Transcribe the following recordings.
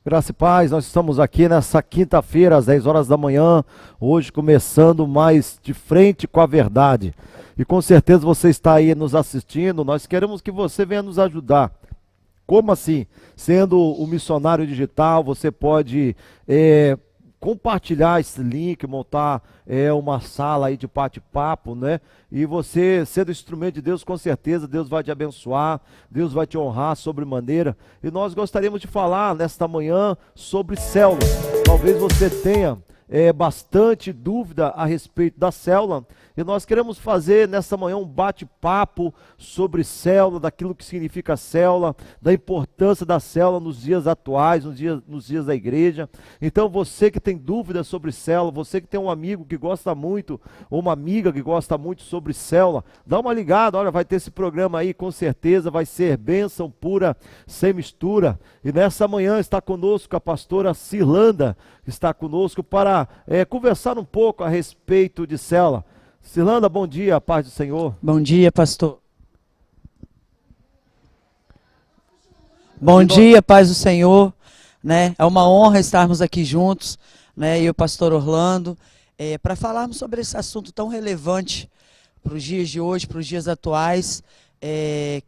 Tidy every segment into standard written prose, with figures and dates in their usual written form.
Graça e paz, nós estamos aqui nessa quinta-feira, às 10 horas da manhã, hoje começando mais de frente com a verdade. E com certeza você está aí nos assistindo, nós queremos que você venha nos ajudar. Como assim? Sendo o missionário digital, você pode compartilhar esse link, montar uma sala aí de bate-papo, né? E você, sendo instrumento de Deus, com certeza Deus vai te abençoar, Deus vai te honrar sobremaneira. E nós gostaríamos de falar nesta manhã sobre célula. Talvez você tenha bastante dúvida a respeito da célula, e nós queremos fazer nessa manhã um bate-papo sobre célula, daquilo que significa célula, da importância da célula nos dias atuais, nos dias da igreja. Então você que tem dúvidas sobre célula, você que tem um amigo que gosta muito, ou uma amiga que gosta muito sobre célula, dá uma ligada, olha, vai ter esse programa aí, com certeza vai ser bênção pura, sem mistura. E nessa manhã está conosco a pastora Cirlanda, que está conosco para conversar um pouco a respeito de célula. Cirlanda, bom dia, paz do Senhor. Bom dia, pastor. Bom dia, paz do Senhor, né? É uma honra estarmos aqui juntos, né? E o pastor Orlando, para falarmos sobre esse assunto tão relevante para os dias de hoje, para os dias atuais,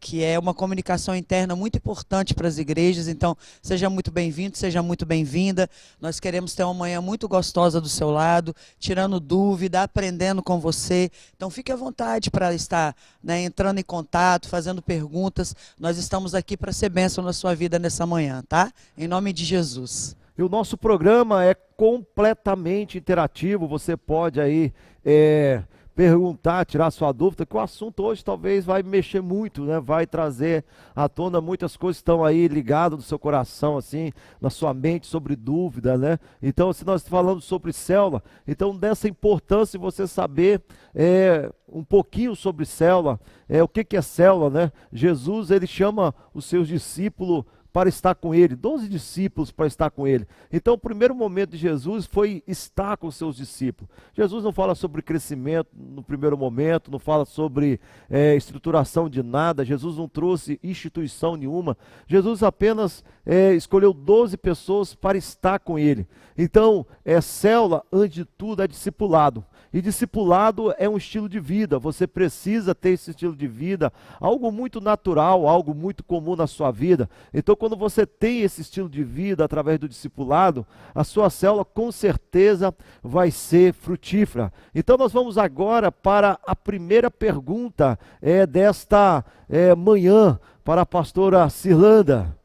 que é uma comunicação interna muito importante para as igrejas. Então, seja muito bem-vindo, seja muito bem-vinda. Nós queremos ter uma manhã muito gostosa do seu lado, tirando dúvida, aprendendo com você. Então, fique à vontade para estar, né, entrando em contato, fazendo perguntas. Nós estamos aqui para ser bênção na sua vida nessa manhã, tá? Em nome de Jesus. E o nosso programa é completamente interativo, você pode aí perguntar, tirar sua dúvida, que o assunto hoje talvez vai mexer muito, né? Vai trazer à tona muitas coisas que estão aí ligadas no seu coração, assim, na sua mente, sobre dúvida, né? Então, se nós falamos sobre célula, então dessa importância de você saber um pouquinho sobre célula, o que é célula, né? Jesus, ele chama os seus discípulos para estar com ele, 12 discípulos para estar com ele. Então o primeiro momento de Jesus foi estar com os seus discípulos. Jesus não fala sobre crescimento no primeiro momento, não fala sobre estruturação de nada, Jesus não trouxe instituição nenhuma, Jesus apenas escolheu 12 pessoas para estar com ele. Então célula, antes de tudo, é discipulado. E discipulado é um estilo de vida, você precisa ter esse estilo de vida, algo muito natural, algo muito comum na sua vida. Então quando você tem esse estilo de vida através do discipulado, a sua célula com certeza vai ser frutífera. Então nós vamos agora para a primeira pergunta desta manhã, para a pastora Cirlanda.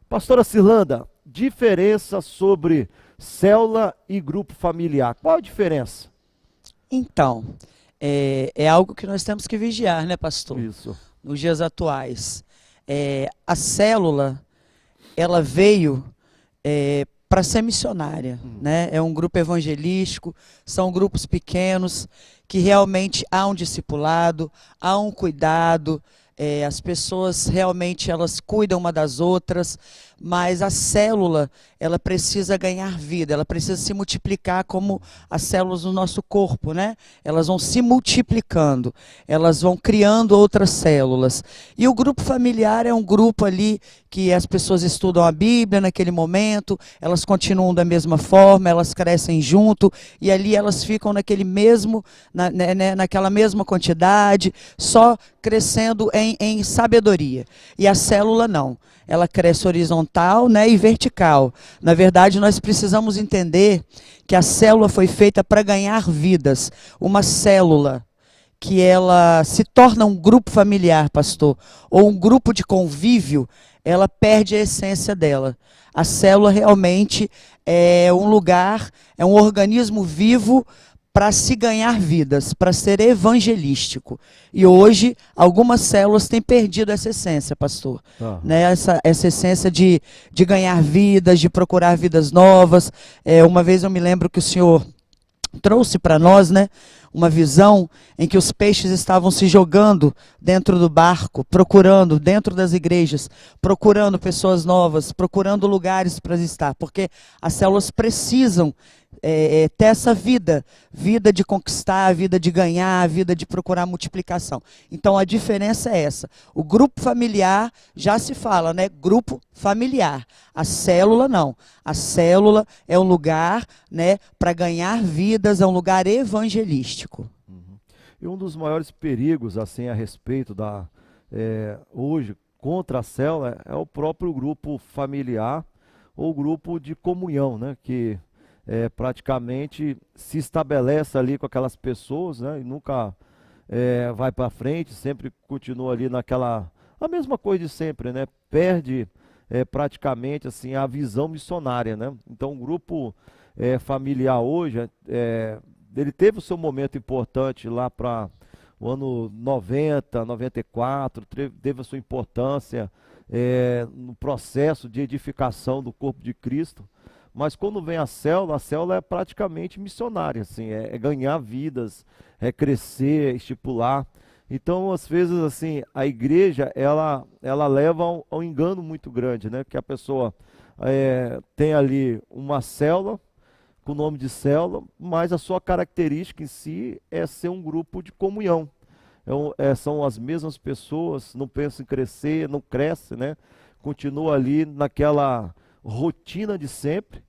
Pastora Cirlanda, diferença sobre célula e grupo familiar. Qual a diferença? Então, é algo que nós temos que vigiar, né, pastor? Isso. Nos dias atuais. A célula, ela veio para ser missionária, né? É um grupo evangelístico, são grupos pequenos, que realmente há um discipulado, há um cuidado, as pessoas realmente elas cuidam uma das outras, mas a célula, ela precisa ganhar vida, ela precisa se multiplicar como as células do nosso corpo, né? Elas vão se multiplicando, elas vão criando outras células. E o grupo familiar é um grupo ali que as pessoas estudam a Bíblia naquele momento, elas continuam da mesma forma, elas crescem junto, e ali elas ficam naquele mesmo, naquela mesma quantidade, só crescendo em sabedoria. E a célula não. Ela cresce horizontal, né, e vertical. Na verdade, nós precisamos entender que a célula foi feita para ganhar vidas. Uma célula que ela se torna um grupo familiar, pastor, ou um grupo de convívio, ela perde a essência dela. A célula realmente é um lugar, é um organismo vivo para se ganhar vidas, para ser evangelístico. E hoje, algumas células têm perdido essa essência, pastor. Né? Essa essência de ganhar vidas, de procurar vidas novas. Uma vez eu me lembro que o senhor trouxe para nós, né, uma visão em que os peixes estavam se jogando dentro do barco, procurando, dentro das igrejas, procurando pessoas novas, procurando lugares para estar, porque as células precisam ter essa vida de conquistar, vida de ganhar, vida de procurar multiplicação. Então a diferença é essa. O grupo familiar já se fala, né? Grupo familiar. A célula não. A célula é um lugar, né, para ganhar vidas, é um lugar evangelístico. E um dos maiores perigos, assim, a respeito hoje, contra a célula, é o próprio grupo familiar ou grupo de comunhão, né? Que praticamente se estabelece ali com aquelas pessoas, né? E nunca vai para frente, sempre continua ali a mesma coisa de sempre, né? Perde praticamente assim a visão missionária, né? Então o grupo familiar hoje, ele teve o seu momento importante lá para o ano 90, 94, teve a sua importância no processo de edificação do corpo de Cristo, mas quando vem a célula é praticamente missionária, assim, é ganhar vidas, é crescer, é estipular. Então, às vezes, assim, a igreja, ela leva a um engano muito grande, né? Que a pessoa tem ali uma célula, com o nome de célula, mas a sua característica em si é ser um grupo de comunhão. São as mesmas pessoas, não pensam em crescer, não cresce, né? Continua ali naquela rotina de sempre,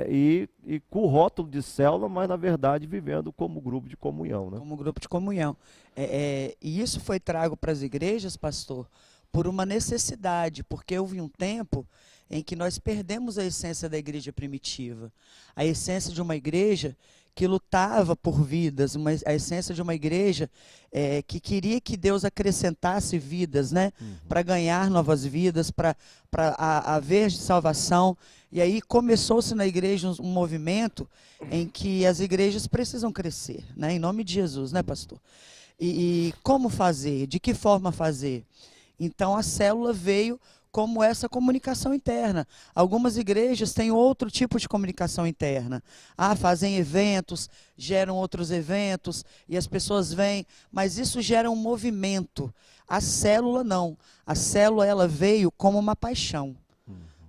e com o rótulo de célula, mas na verdade vivendo como grupo de comunhão, né? Como grupo de comunhão. E isso foi trago para as igrejas, pastor, por uma necessidade, porque houve um tempo em que nós perdemos a essência da igreja primitiva, a essência de uma igreja que lutava por vidas, a essência de uma igreja que queria que Deus acrescentasse vidas, né? Para ganhar novas vidas, para haver salvação. E aí começou-se na igreja um movimento em que as igrejas precisam crescer, né? Em nome de Jesus, né, pastor? E como fazer? De que forma fazer? Então a célula veio como essa comunicação interna. Algumas igrejas têm outro tipo de comunicação interna. Fazem eventos, geram outros eventos, e as pessoas vêm, mas isso gera um movimento. A célula não. A célula, ela veio como uma paixão.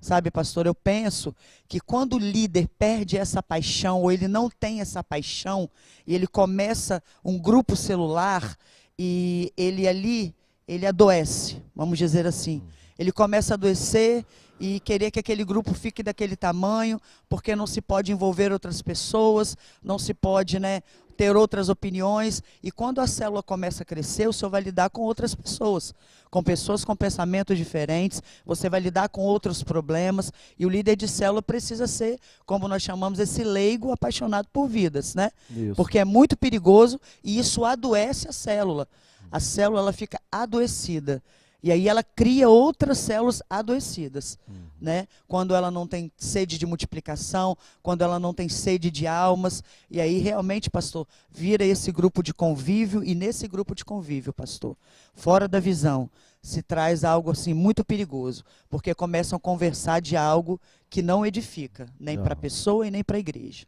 Sabe, pastor, eu penso que quando o líder perde essa paixão, ou ele não tem essa paixão, e ele começa um grupo celular, e ele adoece, vamos dizer assim. Ele começa a adoecer e querer que aquele grupo fique daquele tamanho, porque não se pode envolver outras pessoas, não se pode, né, ter outras opiniões. E quando a célula começa a crescer, o senhor vai lidar com outras pessoas com pensamentos diferentes, você vai lidar com outros problemas, e o líder de célula precisa ser, como nós chamamos, esse leigo apaixonado por vidas, né? Isso. Porque é muito perigoso e isso adoece a célula. A célula, ela fica adoecida. E aí ela cria outras células adoecidas, né? Quando ela não tem sede de multiplicação, quando ela não tem sede de almas. E aí realmente, pastor, vira esse grupo de convívio, e nesse grupo de convívio, pastor, fora da visão, se traz algo assim muito perigoso, porque começam a conversar de algo que não edifica, nem para a pessoa e nem para a igreja.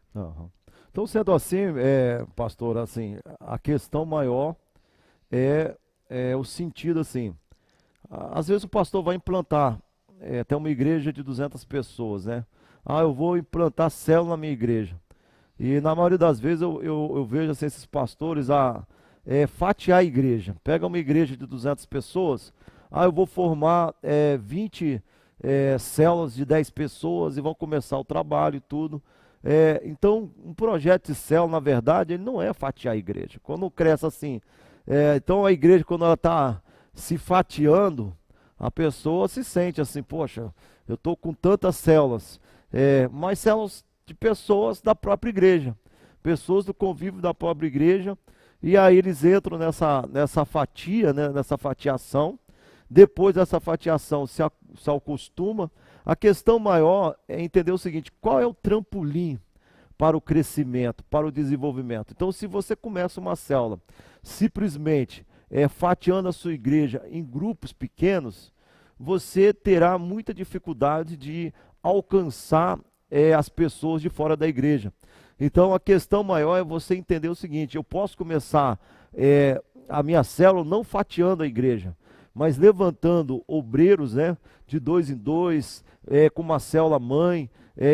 Então, sendo assim, pastor, assim, a questão maior é o sentido assim. Às vezes o pastor vai implantar até uma igreja de 200 pessoas, né? Eu vou implantar célula na minha igreja. E na maioria das vezes eu vejo assim, esses pastores fatiar a igreja. Pega uma igreja de 200 pessoas, eu vou formar 20 células de 10 pessoas e vão começar o trabalho e tudo. Então, um projeto de célula, na verdade, ele não é fatiar a igreja. Quando cresce assim, então a igreja, quando ela está se fatiando, a pessoa se sente assim, poxa, eu estou com tantas células, mas células de pessoas da própria igreja, pessoas do convívio da própria igreja, e aí eles entram nessa fatia, né, nessa fatiação. Depois dessa fatiação se acostuma. A questão maior é entender o seguinte: qual é o trampolim para o crescimento, para o desenvolvimento? Então, se você começa uma célula simplesmente fatiando a sua igreja em grupos pequenos, você terá muita dificuldade de alcançar as pessoas de fora da igreja. Então a questão maior é você entender o seguinte: eu posso começar a minha célula não fatiando a igreja, mas levantando obreiros, né, de dois em dois, com uma célula-mãe,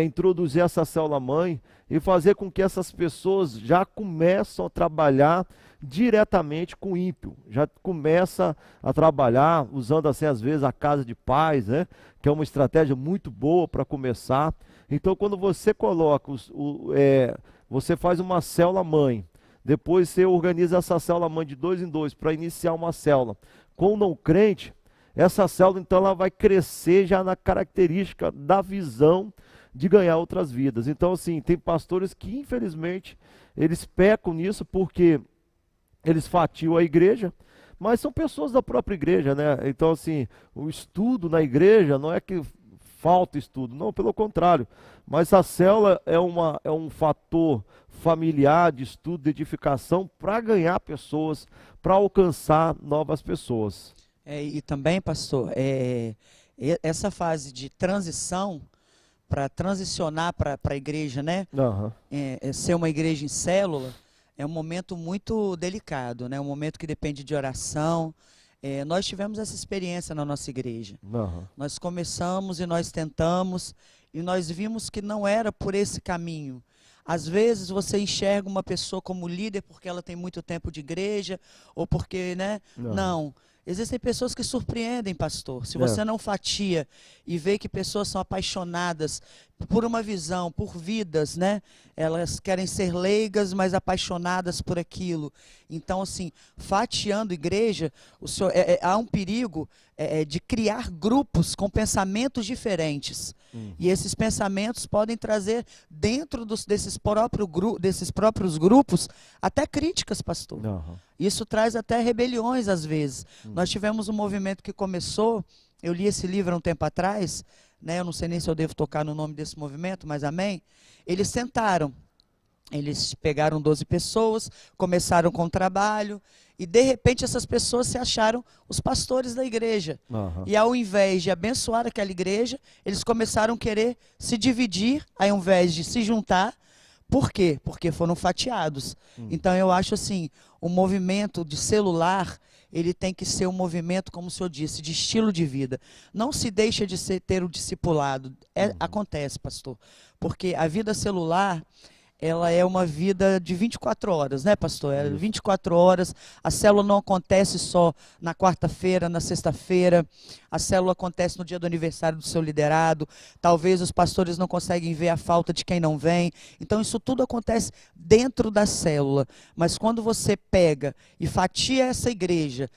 introduzir essa célula-mãe e fazer com que essas pessoas já começam a trabalhar diretamente com o ímpio, já começa a trabalhar usando assim às vezes a casa de paz, né, que é uma estratégia muito boa para começar. Então quando você coloca, você faz uma célula-mãe, depois você organiza essa célula-mãe de dois em dois para iniciar uma célula com o não crente, essa célula então ela vai crescer já na característica da visão de ganhar outras vidas. Então assim, tem pastores que infelizmente eles pecam nisso porque eles fatiam a igreja, mas são pessoas da própria igreja, né? Então assim, o estudo na igreja não é que falta estudo, não, pelo contrário, mas a célula é um fator familiar de estudo, de edificação para ganhar pessoas, para alcançar novas pessoas. E também, pastor, essa fase de transição, para transicionar para a igreja, né? Aham. Ser uma igreja em célula, é um momento muito delicado, né? Um momento que depende de oração. Nós tivemos essa experiência na nossa igreja. Aham. Nós começamos e nós tentamos, e nós vimos que não era por esse caminho. Às vezes você enxerga uma pessoa como líder porque ela tem muito tempo de igreja, ou porque, né? Aham. Não. Existem pessoas que surpreendem, pastor. Se É. você não fatia e vê que pessoas são apaixonadas por uma visão, por vidas, né? Elas querem ser leigas, mas apaixonadas por aquilo. Então, assim, fatiando igreja, há um perigo de criar grupos com pensamentos diferentes. E esses pensamentos podem trazer dentro desses próprios grupos até críticas, pastor. Aham. Isso traz até rebeliões às vezes. Nós tivemos um movimento que começou, eu li esse livro há um tempo atrás, né? Eu não sei nem se eu devo tocar no nome desse movimento, mas amém. Eles sentaram, eles pegaram 12 pessoas, começaram com o trabalho, e de repente essas pessoas se acharam os pastores da igreja. Aham. E ao invés de abençoar aquela igreja, eles começaram a querer se dividir, ao invés de se juntar. Por quê? Porque foram fatiados. Então eu acho assim, o movimento de celular, ele tem que ser um movimento, como o senhor disse, de estilo de vida. Não se deixa de ter o discipulado. Acontece, pastor. Porque a vida celular, ela é uma vida de 24 horas, né, pastor? É 24 horas. A célula não acontece só na quarta-feira, na sexta-feira. A célula acontece no dia do aniversário do seu liderado. Talvez os pastores não conseguem ver a falta de quem não vem. Então, isso tudo acontece dentro da célula. Mas quando você pega e fatia essa igreja,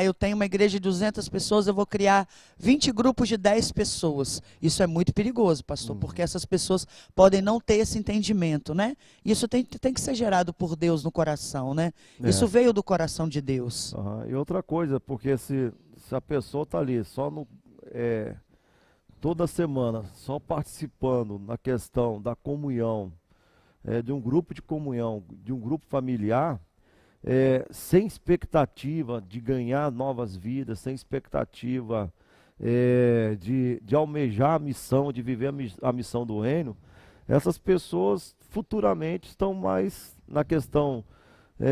eu tenho uma igreja de 200 pessoas, eu vou criar 20 grupos de 10 pessoas. Isso é muito perigoso, pastor, porque essas pessoas podem não ter esse entendimento, né? Isso tem que ser gerado por Deus no coração, né? Isso veio do coração de Deus. Aham. E outra coisa, porque se a pessoa está ali só toda semana, só participando na questão da comunhão, de um grupo de comunhão, de um grupo familiar, sem expectativa de ganhar novas vidas, sem expectativa de almejar a missão, de viver a missão do reino, essas pessoas futuramente estão mais na questão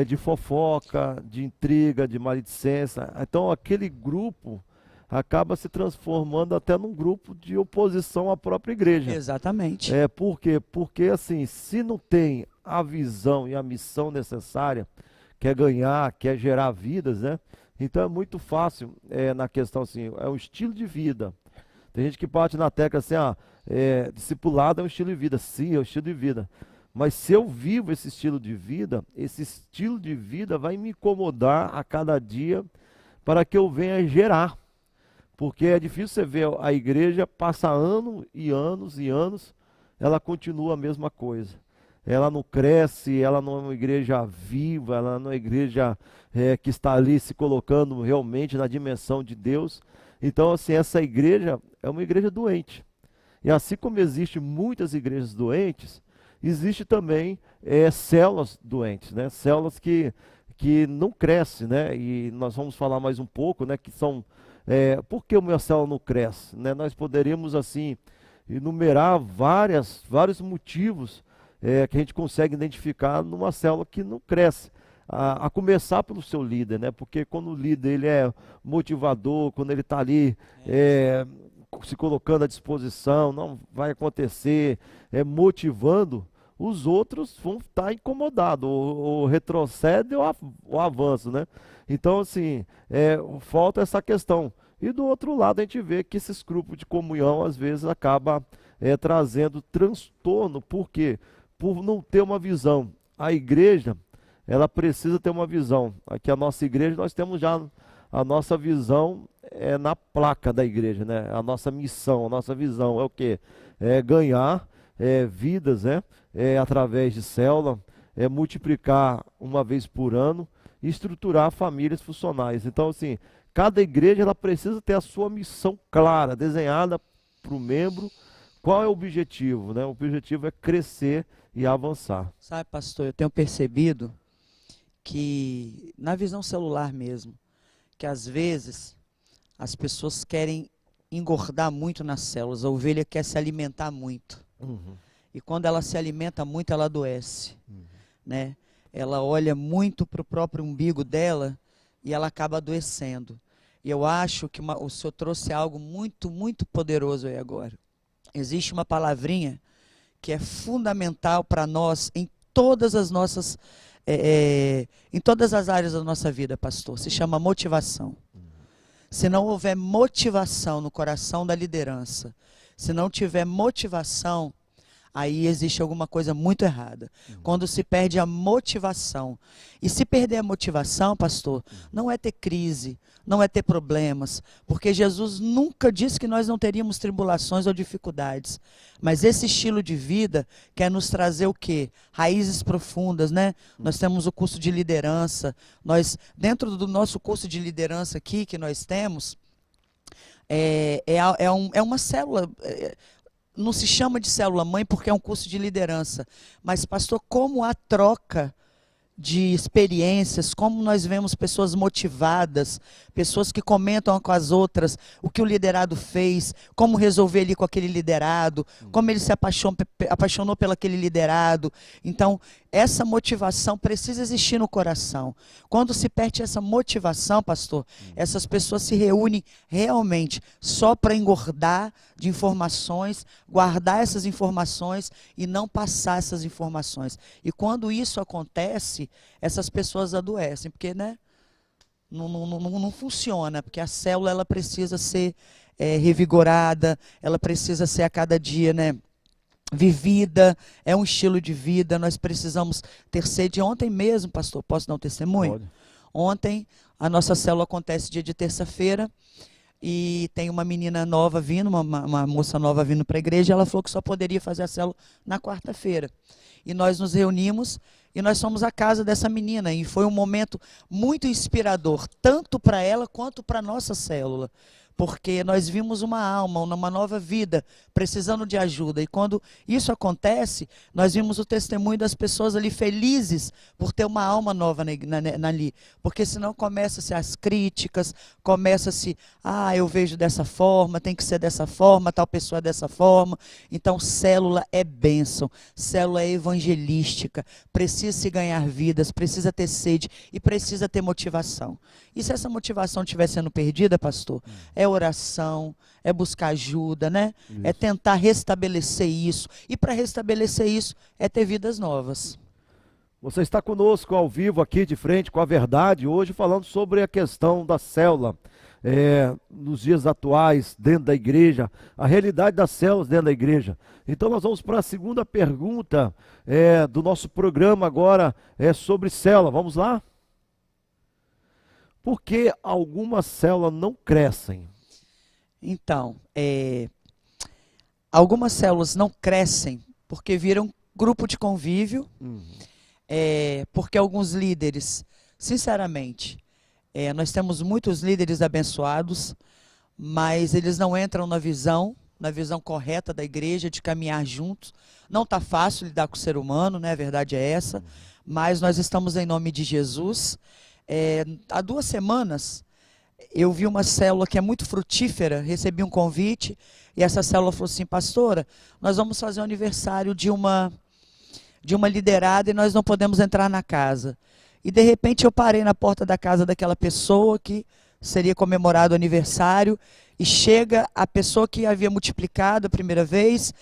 de fofoca, de intriga, de maledicência. Então aquele grupo acaba se transformando até num grupo de oposição à própria igreja. Exatamente. Por quê? Porque assim, se não tem a visão e a missão necessária, quer ganhar, quer gerar vidas, né? Então é muito fácil, na questão assim, é um estilo de vida. Tem gente que bate na tecla assim, discipulado é um estilo de vida. Sim, é um estilo de vida. Mas se eu vivo esse estilo de vida vai me incomodar a cada dia para que eu venha gerar. Porque é difícil você ver a igreja passa anos e anos e anos, ela continua a mesma coisa. Ela não cresce, ela não é uma igreja viva, ela não é uma igreja que está ali se colocando realmente na dimensão de Deus. Então, assim, essa igreja é uma igreja doente. E assim como existem muitas igrejas doentes, existe também células doentes, né? Células que não crescem, né? E nós vamos falar mais um pouco, né? Que são, por que uma célula não cresce, né? Nós poderíamos, assim, enumerar vários motivos que a gente consegue identificar numa célula que não cresce. a começar pelo seu líder, né? Porque quando o líder ele é motivador, quando ele está ali se colocando à disposição, não vai acontecer, motivando, os outros vão estar incomodados, ou retrocede ou avança, né? Então, assim, falta essa questão. E do outro lado, a gente vê que esses grupos de comunhão, às vezes, acaba trazendo transtorno. Por quê? Por não ter uma visão. A igreja, ela precisa ter uma visão. Aqui a nossa igreja, nós temos já a nossa visão na placa da igreja, né? A nossa missão, a nossa visão é o quê? É ganhar vidas, né? Através de célula, multiplicar uma vez por ano e estruturar famílias funcionais. Então, assim, cada igreja ela precisa ter a sua missão clara, desenhada para o membro. Qual é o objetivo, né? O objetivo é crescer e avançar. Sabe, pastor, eu tenho percebido que, na visão celular mesmo, que às vezes as pessoas querem engordar muito nas células, a ovelha quer se alimentar muito. Uhum. E quando ela se alimenta muito, ela adoece, né? Ela olha muito para o próprio umbigo dela e ela acaba adoecendo. E eu acho que o senhor trouxe algo muito, muito poderoso aí agora. Existe uma palavrinha que é fundamental para nós em todas as nossas, em todas as áreas da nossa vida, pastor. Se chama motivação. Se não houver motivação no coração da liderança, se não tiver motivação, aí existe alguma coisa muito errada. Quando se perde a motivação. E se perder a motivação, pastor, não é ter crise, não é ter problemas, porque Jesus nunca disse que nós não teríamos tribulações ou dificuldades. Mas esse estilo de vida quer nos trazer o quê? Raízes profundas, né? Nós temos o curso de liderança. Nós, dentro do nosso curso de liderança aqui que nós temos, é uma célula. Não se chama de célula-mãe porque é um curso de liderança. Mas, pastor, como a troca de experiências, como nós vemos pessoas motivadas, pessoas que comentam com as outras o que o liderado fez, como resolver ali com aquele liderado, como ele se apaixonou pelo aquele liderado. Então, essa motivação precisa existir no coração. Quando se perde essa motivação, pastor, essas pessoas se reúnem realmente só para engordar de informações, guardar essas informações e não passar essas informações. E quando isso acontece, essas pessoas adoecem, porque, né, não funciona, porque a célula ela precisa ser revigorada, ela precisa ser a cada dia, né, vivida, é um estilo de vida. Nós precisamos ter sede. Ontem mesmo, pastor, posso dar um testemunho? Pode. Ontem, a nossa célula acontece dia de terça-feira, e tem uma menina nova vindo, uma moça nova vindo para a igreja, e ela falou que só poderia fazer a célula na quarta-feira. E nós nos reunimos, e nós fomos à casa dessa menina, e foi um momento muito inspirador, tanto para ela quanto para a nossa célula. Porque nós vimos uma alma, uma nova vida, precisando de ajuda. E quando isso acontece, nós vimos o testemunho das pessoas ali felizes por ter uma alma nova ali. Porque senão começa-se as críticas, começa-se, eu vejo dessa forma, tem que ser dessa forma, tal pessoa é dessa forma. Então, célula é bênção, célula é evangelística, precisa se ganhar vidas, precisa ter sede e precisa ter motivação. E se essa motivação estiver sendo perdida, pastor, é oração, é buscar ajuda, né? Isso. É tentar restabelecer isso. E para restabelecer isso, é ter vidas novas. Você está conosco ao vivo aqui de frente com a verdade, hoje falando sobre a questão da célula. Nos dias atuais, dentro da igreja, a realidade das células dentro da igreja. Então nós vamos para a segunda pergunta do nosso programa agora, sobre célula. Vamos lá? Por que algumas células não crescem? Então, algumas células não crescem porque viram grupo de convívio, porque alguns líderes, sinceramente, nós temos muitos líderes abençoados, mas eles não entram na visão correta da igreja, de caminhar juntos. Não está fácil lidar com o ser humano, né? A verdade é essa, mas nós estamos em nome de Jesus. Há 2 semanas, eu vi uma célula que é muito frutífera, recebi um convite, e essa célula falou assim: pastora, nós vamos fazer o aniversário de uma liderada e nós não podemos entrar na casa. E de repente eu parei na porta da casa daquela pessoa que seria comemorado o aniversário, e chega a pessoa que havia multiplicado a primeira vez,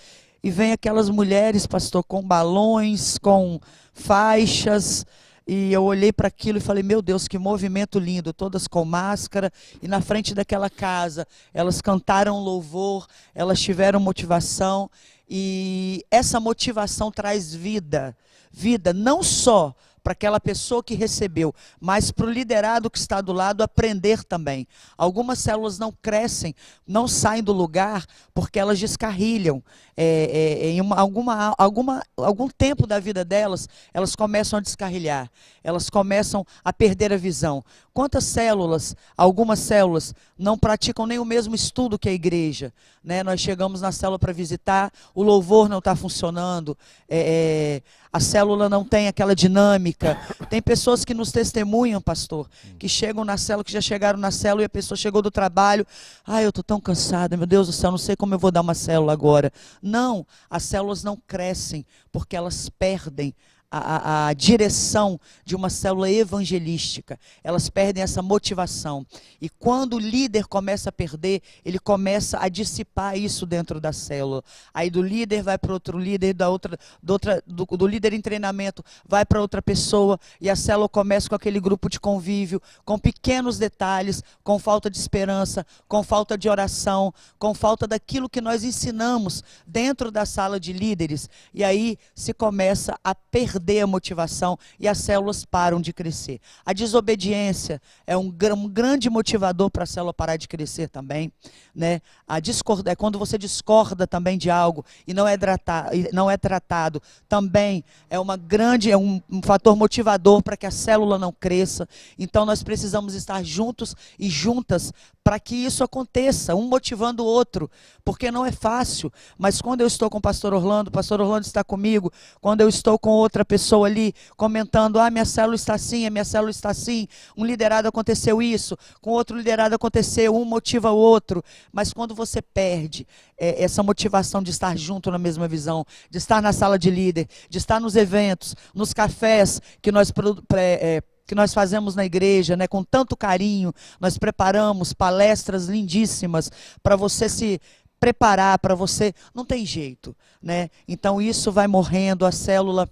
e vem aquelas mulheres, pastor, com balões, com faixas, e eu olhei para aquilo e falei, meu Deus, que movimento lindo, todas com máscara, e na frente daquela casa, elas cantaram louvor, elas tiveram motivação, e essa motivação traz vida, vida não só para aquela pessoa que recebeu, mas para o liderado que está do lado aprender também. Algumas células não crescem, não saem do lugar, porque elas descarrilham. Em algum tempo da vida delas, elas começam a descarrilhar, elas começam a perder a visão. Quantas células, algumas células, não praticam nem o mesmo estudo que a igreja, né? Nós chegamos na célula para visitar, o louvor não está funcionando, a célula não tem aquela dinâmica. Tem pessoas que nos testemunham, pastor, que chegam na célula, que já chegaram na célula, e a pessoa chegou do trabalho, eu estou tão cansada, meu Deus do céu, não sei como eu vou dar uma célula agora. Não, as células não crescem, porque elas perdem a direção de uma célula evangelística, elas perdem essa motivação, e quando o líder começa a perder, ele começa a dissipar isso dentro da célula, aí do líder vai para outro líder, do líder em treinamento vai para outra pessoa, e a célula começa com aquele grupo de convívio, com pequenos detalhes, com falta de esperança, com falta de oração, com falta daquilo que nós ensinamos dentro da sala de líderes, e aí se começa a perder a motivação e as células param de crescer. A desobediência é um grande motivador para a célula parar de crescer também, né? É quando você discorda também de algo e não é tratado, também é um fator motivador para que a célula não cresça. Então nós precisamos estar juntos e juntas para que isso aconteça, um motivando o outro, porque não é fácil, mas quando eu estou com o pastor Orlando está comigo, quando eu estou com outra pessoa ali, comentando, minha célula está assim, a minha célula está assim, um liderado aconteceu isso, com outro liderado aconteceu, um motiva o outro, mas quando você perde essa motivação de estar junto na mesma visão, de estar na sala de líder, de estar nos eventos, nos cafés que nós fazemos na igreja, né, com tanto carinho, nós preparamos palestras lindíssimas para você se preparar, para você, não tem jeito, né? Então isso vai morrendo, a célula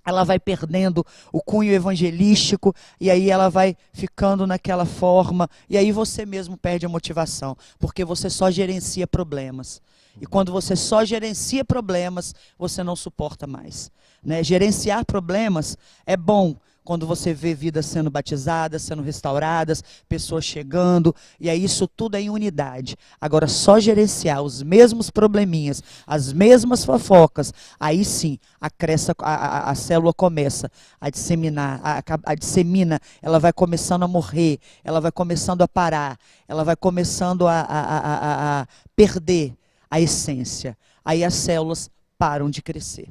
ela vai perdendo o cunho evangelístico, e aí ela vai ficando naquela forma, e aí você mesmo perde a motivação, porque você só gerencia problemas. E quando você só gerencia problemas, você não suporta mais, né? Gerenciar problemas é bom, quando você vê vidas sendo batizadas, sendo restauradas, pessoas chegando, e aí isso tudo é em unidade. Agora, só gerenciar os mesmos probleminhas, as mesmas fofocas, aí sim, a célula começa a disseminar, dissemina, ela vai começando a morrer, ela vai começando a parar, ela vai começando a perder a essência. Aí as células param de crescer.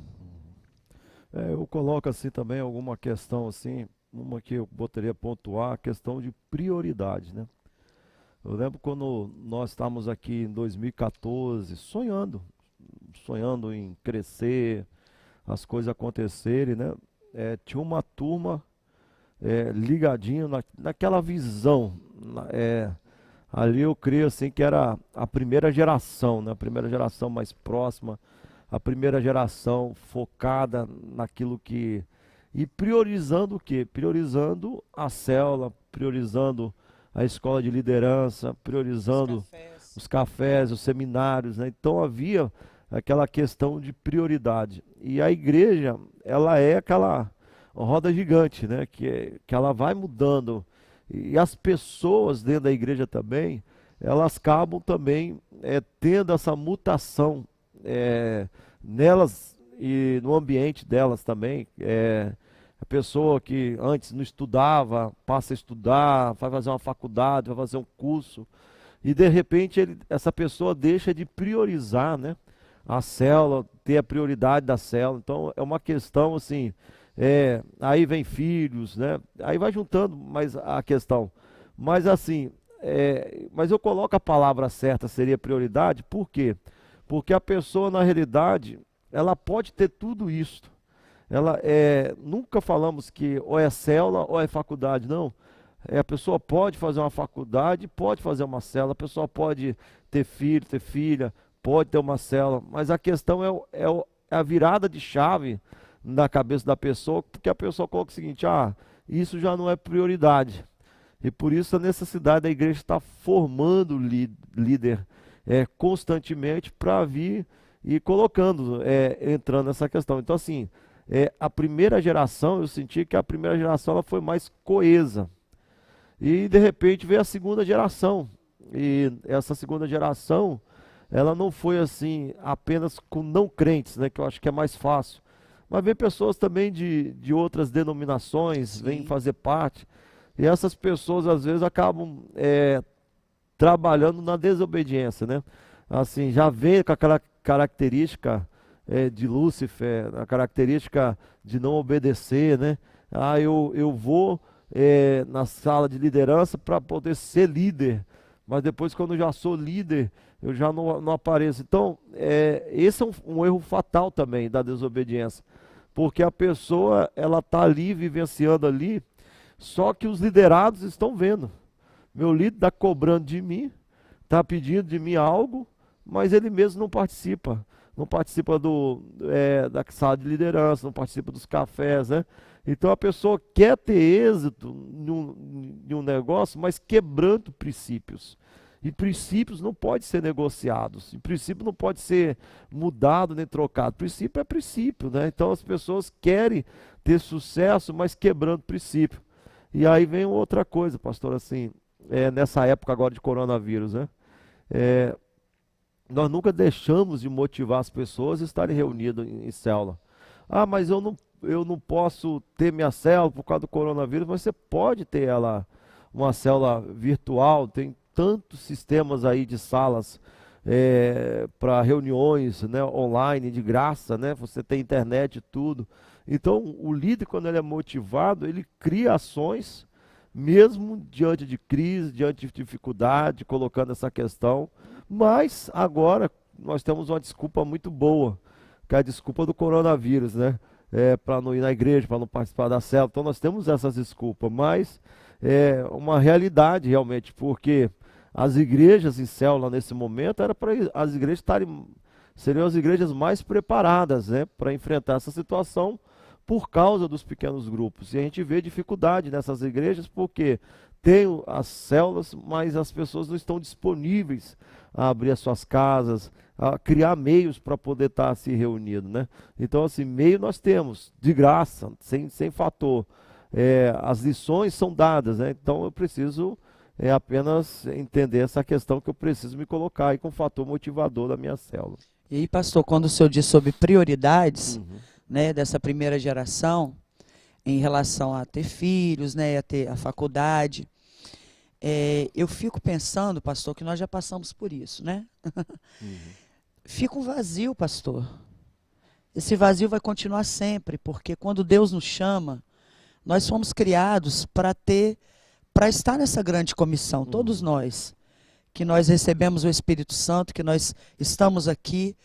Eu coloco assim também alguma questão assim, uma que eu poderia pontuar, a questão de prioridade, né? Eu lembro quando nós estávamos aqui em 2014, sonhando em crescer, as coisas acontecerem, né? Tinha uma turma ligadinho naquela visão, ali eu creio assim que era a primeira geração, né? A primeira geração mais próxima, a primeira geração focada naquilo que... E priorizando o quê? Priorizando a célula, priorizando a escola de liderança, priorizando os cafés, os seminários, né? Então havia aquela questão de prioridade. E a igreja, ela é aquela roda gigante, né? Que ela vai mudando. E as pessoas dentro da igreja também, elas acabam também tendo essa mutação nelas e no ambiente delas também. A pessoa que antes não estudava, passa a estudar, vai fazer uma faculdade, vai fazer um curso, e de repente essa pessoa deixa de priorizar, né, a célula, ter a prioridade da célula. Então é uma questão assim, aí vem filhos, né, aí vai juntando mais a questão. Mas assim, mas eu coloco a palavra certa, seria prioridade, por quê? Porque a pessoa, na realidade, ela pode ter tudo isso. nunca falamos que ou é célula ou é faculdade, não. A pessoa pode fazer uma faculdade, pode fazer uma célula, a pessoa pode ter filho, ter filha, pode ter uma célula, mas a questão é a virada de chave na cabeça da pessoa, porque a pessoa coloca o seguinte: isso já não é prioridade. E por isso a necessidade da igreja estar formando líder constantemente para vir e colocando, entrando nessa questão. Então, assim, a primeira geração, eu senti que a primeira geração ela foi mais coesa. E de repente veio a segunda geração. E essa segunda geração, ela não foi assim apenas com não crentes, né, que eu acho que é mais fácil. Mas vem pessoas também de outras denominações, Sim. vêm fazer parte. E essas pessoas às vezes acabam trabalhando na desobediência, né? Assim, já vem com aquela característica de Lúcifer, a característica de não obedecer, né? Eu vou na sala de liderança para poder ser líder, mas depois quando eu já sou líder, eu já não apareço. Então, esse é um erro fatal também da desobediência, porque a pessoa, ela está ali, vivenciando ali, só que os liderados estão vendo. Meu líder está cobrando de mim, está pedindo de mim algo, mas ele mesmo não participa. Não participa da sala de liderança, não participa dos cafés, né? Então a pessoa quer ter êxito em um negócio, mas quebrando princípios. E princípios não podem ser negociados. E princípio não pode ser mudado nem trocado. Princípio é princípio, né? Então as pessoas querem ter sucesso, mas quebrando princípio. E aí vem outra coisa, pastor, assim, nessa época agora de coronavírus, né? Nós nunca deixamos de motivar as pessoas a estarem reunidas em célula. Mas eu não posso ter minha célula por causa do coronavírus, mas você pode ter uma célula virtual, tem tantos sistemas aí de salas para reuniões, né, online, de graça, né? Você tem internet e tudo. Então, o líder, quando ele é motivado, ele cria ações, mesmo diante de crise, diante de dificuldade, colocando essa questão. Mas, agora, nós temos uma desculpa muito boa, que é a desculpa do coronavírus, né? Para não ir na igreja, para não participar da célula. Então, nós temos essas desculpas, mas é uma realidade, realmente, porque as igrejas em célula, nesse momento, era para as igrejas seriam as igrejas mais preparadas, né, para enfrentar essa situação, por causa dos pequenos grupos. E a gente vê dificuldade nessas igrejas porque tem as células, mas as pessoas não estão disponíveis a abrir as suas casas, a criar meios para poder estar se reunindo, né? Então, assim, meio nós temos, de graça, sem fator. As lições são dadas, né? Então eu preciso apenas entender essa questão, que eu preciso me colocar aí com o fator motivador da minha célula. E aí, pastor, quando o senhor diz sobre prioridades, né, dessa primeira geração, em relação a ter filhos, né, a ter a faculdade, eu fico pensando, pastor, que nós já passamos por isso, né? Fica um vazio, pastor. Esse vazio vai continuar sempre, porque quando Deus nos chama, nós fomos criados para estar nessa grande comissão, todos nós, que nós recebemos o Espírito Santo, que nós estamos aqui,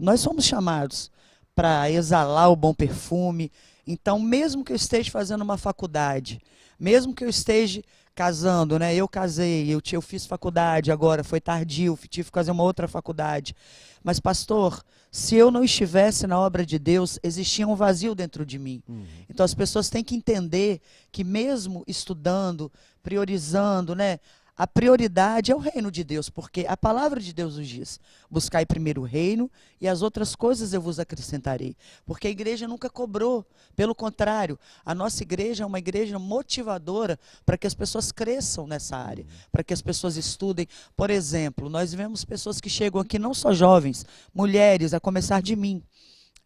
nós somos chamados para exalar o bom perfume. Então, mesmo que eu esteja fazendo uma faculdade, mesmo que eu esteja casando, né? Eu casei, eu fiz faculdade agora, foi tardio, tive que fazer uma outra faculdade. Mas, pastor, se eu não estivesse na obra de Deus, existia um vazio dentro de mim. Então, as pessoas têm que entender que mesmo estudando, priorizando, né? A prioridade é o reino de Deus, porque a palavra de Deus nos diz: buscai primeiro o reino e as outras coisas eu vos acrescentarei. Porque a igreja nunca cobrou, pelo contrário, a nossa igreja é uma igreja motivadora para que as pessoas cresçam nessa área, para que as pessoas estudem. Por exemplo, nós vemos pessoas que chegam aqui, não só jovens, mulheres, a começar de mim.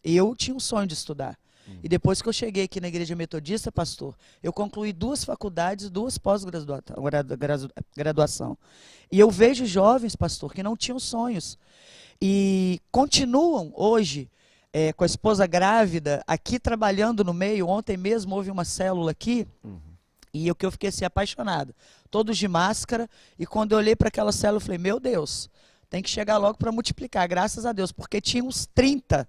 Eu tinha um sonho de estudar. E depois que eu cheguei aqui na igreja metodista, pastor, eu concluí 2 faculdades, 2 pós-graduação. E eu vejo jovens, pastor, que não tinham sonhos e continuam hoje com a esposa grávida, aqui trabalhando no meio. Ontem mesmo houve uma célula aqui, e eu fiquei assim apaixonado. Todos de máscara, e quando eu olhei para aquela célula, eu falei: meu Deus, tem que chegar logo para multiplicar, graças a Deus, porque tinha uns 30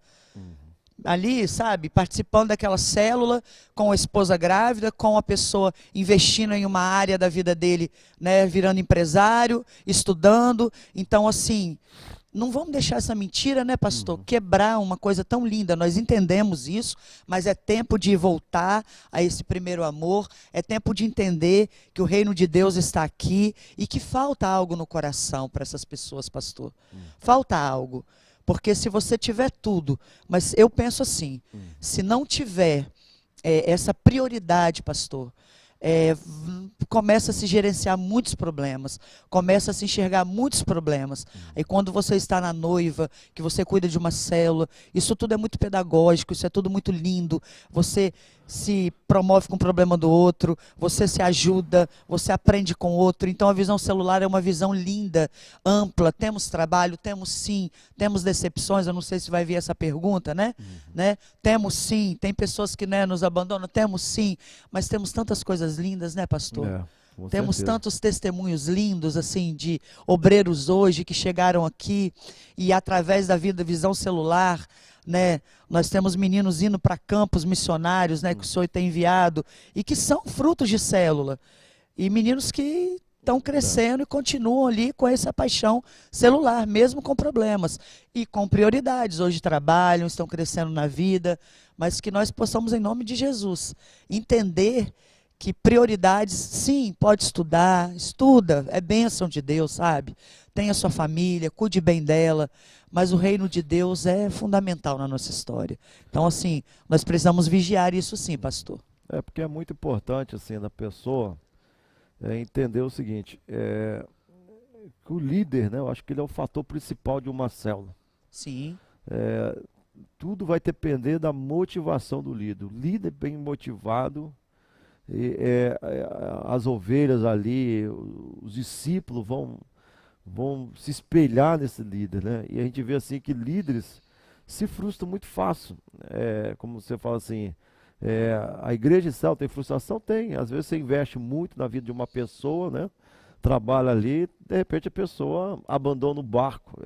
ali, sabe, participando daquela célula, com a esposa grávida, com a pessoa investindo em uma área da vida dele, né, virando empresário, estudando. Então, assim, não vamos deixar essa mentira, né, pastor, quebrar uma coisa tão linda. Nós entendemos isso, mas é tempo de voltar a esse primeiro amor, é tempo de entender que o reino de Deus está aqui e que falta algo no coração para essas pessoas, pastor. Falta algo. Porque se você tiver tudo, mas eu penso assim, se não tiver essa prioridade, pastor, começa a se gerenciar muitos problemas, começa a se enxergar muitos problemas. Aí quando você está na noiva, que você cuida de uma célula, isso tudo é muito pedagógico, isso é tudo muito lindo, você se promove com o problema do outro, você se ajuda, você aprende com o outro. Então a visão celular é uma visão linda, ampla. Temos trabalho? Temos sim. Temos decepções? Eu não sei se vai vir essa pergunta, né? Temos sim. Tem pessoas que, né, nos abandonam? Temos sim. Mas temos tantas coisas lindas, né, pastor? Temos tantos testemunhos lindos, assim, de obreiros hoje que chegaram aqui e através da visão celular, né, nós temos meninos indo para campos missionários, né, que o Senhor tem enviado e que são frutos de célula. E meninos que estão crescendo e continuam ali com essa paixão celular, mesmo com problemas e com prioridades. Hoje trabalham, estão crescendo na vida, mas que nós possamos, em nome de Jesus, entender que prioridades, sim, pode estudar, estuda, é bênção de Deus, sabe? Tem a sua família, cuide bem dela, mas o reino de Deus é fundamental na nossa história. Então, assim, nós precisamos vigiar isso sim, pastor. Porque é muito importante, assim, da pessoa entender o seguinte, que o líder, né, eu acho que ele é o fator principal de uma célula. Sim. Tudo vai depender da motivação do líder. O líder bem motivado, as ovelhas ali, os discípulos vão se espelhar nesse líder, né? E a gente vê assim que líderes se frustram muito fácil. Como você fala assim, a igreja em céu tem frustração? Tem. Às vezes você investe muito na vida de uma pessoa, né? Trabalha ali, de repente a pessoa abandona o barco.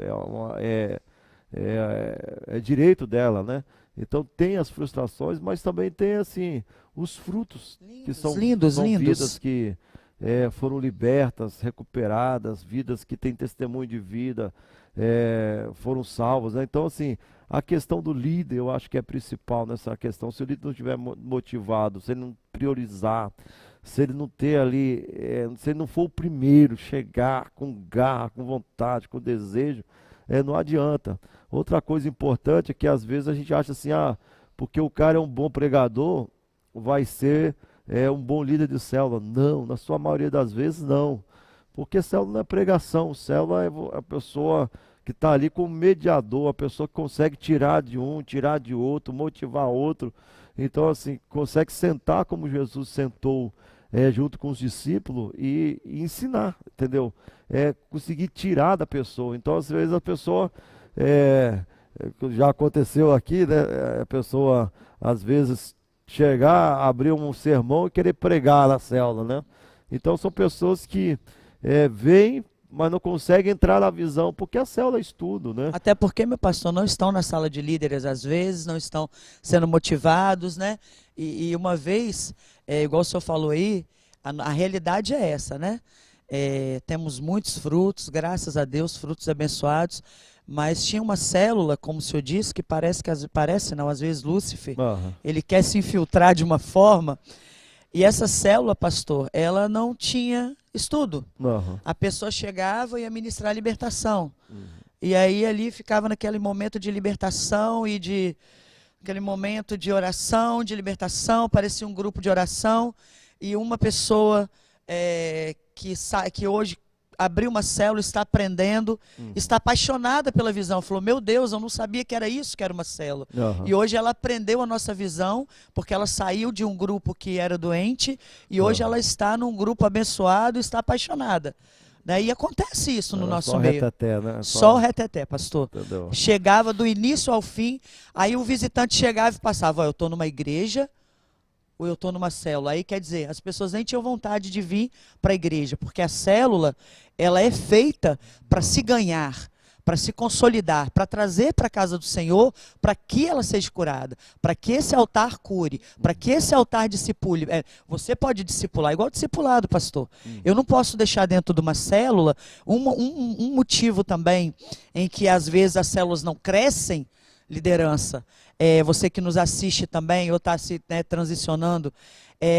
É direito dela, né? Então tem as frustrações, mas também tem assim os frutos que são lindos. vidas que foram libertas, recuperadas, vidas que têm testemunho de vida, foram salvas, né? Então assim, a questão do líder eu acho que é principal nessa questão. Se o líder não estiver motivado, se ele não priorizar, se ele não ter ali, se ele não for o primeiro, chegar com garra, com vontade, com desejo, não adianta. Outra coisa importante é que às vezes a gente acha assim, porque o cara é um bom pregador, vai ser um bom líder de célula. Não, na sua maioria das vezes não. Porque célula não é pregação, célula é a pessoa que está ali como mediador, a pessoa que consegue tirar de um, tirar de outro, motivar outro. Então assim, consegue sentar como Jesus sentou junto com os discípulos e ensinar, entendeu? Conseguir tirar da pessoa. Então às vezes a pessoa, já aconteceu aqui, né? A pessoa às vezes chegar, abrir um sermão e querer pregar na célula, né? Então são pessoas que vêm, mas não conseguem entrar na visão, porque a célula é estudo, né? Até porque, meu pastor, não estão na sala de líderes às vezes, não estão sendo motivados, né? E uma vez, igual o senhor falou aí, a realidade é essa, né? Temos muitos frutos, graças a Deus, frutos abençoados, mas tinha uma célula, como o senhor disse, que parece não, às vezes Lúcifer, ele quer se infiltrar de uma forma, e essa célula, pastor, ela não tinha estudo. A pessoa chegava e ia ministrar a libertação, e aí ali ficava naquele momento de libertação e aquele momento de oração, de libertação, parecia um grupo de oração, e uma pessoa que hoje abriu uma célula, está aprendendo, está apaixonada pela visão. Falou, meu Deus, eu não sabia que era isso que era uma célula. E hoje ela aprendeu a nossa visão, porque ela saiu de um grupo que era doente, e hoje ela está num grupo abençoado e está apaixonada. Né? E acontece isso no nosso meio. Reteté, né? Só o reteté, pastor. Entendeu? Chegava do início ao fim, aí o visitante chegava e passava, eu estou numa igreja, ou eu estou numa célula. Aí quer dizer, as pessoas nem tinham vontade de vir para a igreja, porque a célula, ela é feita para se ganhar, para se consolidar, para trazer para a casa do Senhor, para que ela seja curada, para que esse altar cure, para que esse altar discipule. Você pode discipular, igual discipulado, pastor. Eu não posso deixar dentro de uma célula um motivo também em que às vezes as células não crescem, liderança. Você que nos assiste também, ou está se transicionando,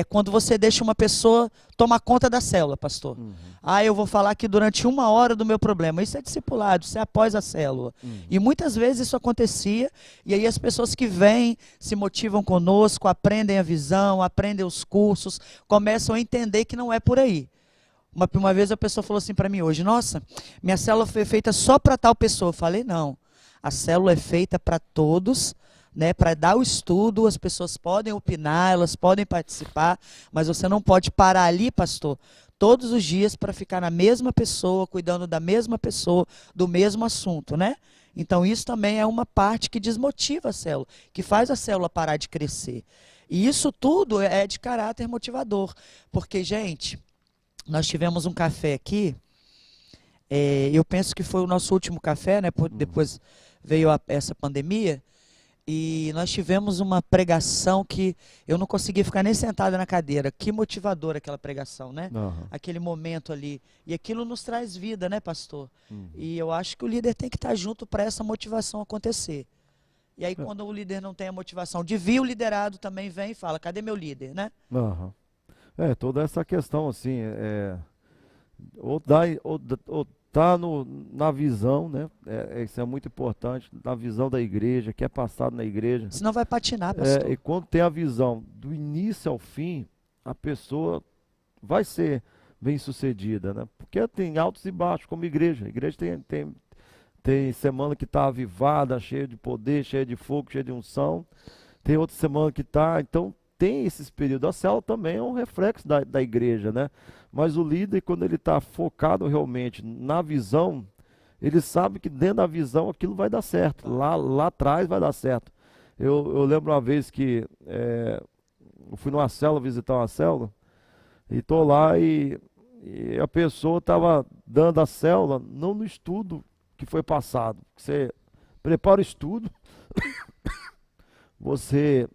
quando você deixa uma pessoa tomar conta da célula, pastor. Eu vou falar aqui durante 1 hora do meu problema. Isso é discipulado, isso é após a célula. E muitas vezes isso acontecia, e aí as pessoas que vêm, se motivam conosco, aprendem a visão, aprendem os cursos, começam a entender que não é por aí. Uma vez a pessoa falou assim para mim hoje: nossa, minha célula foi feita só para tal pessoa. Eu falei: não, a célula é feita para todos, para dar o estudo. As pessoas podem opinar, elas podem participar, mas você não pode parar ali, pastor, todos os dias para ficar na mesma pessoa, cuidando da mesma pessoa, do mesmo assunto, Então isso também é uma parte que desmotiva a célula, que faz a célula parar de crescer. E isso tudo é de caráter motivador, porque, gente, nós tivemos um café aqui, eu penso que foi o nosso último café, depois veio essa pandemia, e nós tivemos uma pregação que eu não conseguia ficar nem sentada na cadeira. Que motivadora aquela pregação, Aquele momento ali. E aquilo nos traz vida, pastor? E eu acho que o líder tem que estar junto para essa motivação acontecer. E aí, quando o líder não tem a motivação de vir, o liderado também vem e fala: cadê meu líder, Toda essa questão, assim, ou tá na visão, isso é muito importante, na visão da igreja, que é passado na igreja. Senão vai patinar, pastor. E quando tem a visão do início ao fim, a pessoa vai ser bem sucedida, Porque tem altos e baixos, como igreja. A igreja tem semana que está avivada, cheia de poder, cheia de fogo, cheia de unção. Tem outra semana que está, então tem esses períodos. A célula também é um reflexo da igreja, Mas o líder, quando ele está focado realmente na visão, ele sabe que dentro da visão aquilo vai dar certo. Lá atrás vai dar certo. Eu lembro uma vez que eu fui numa célula, visitar uma célula, e estou lá e a pessoa estava dando a célula, não no estudo que foi passado. Você prepara o estudo, você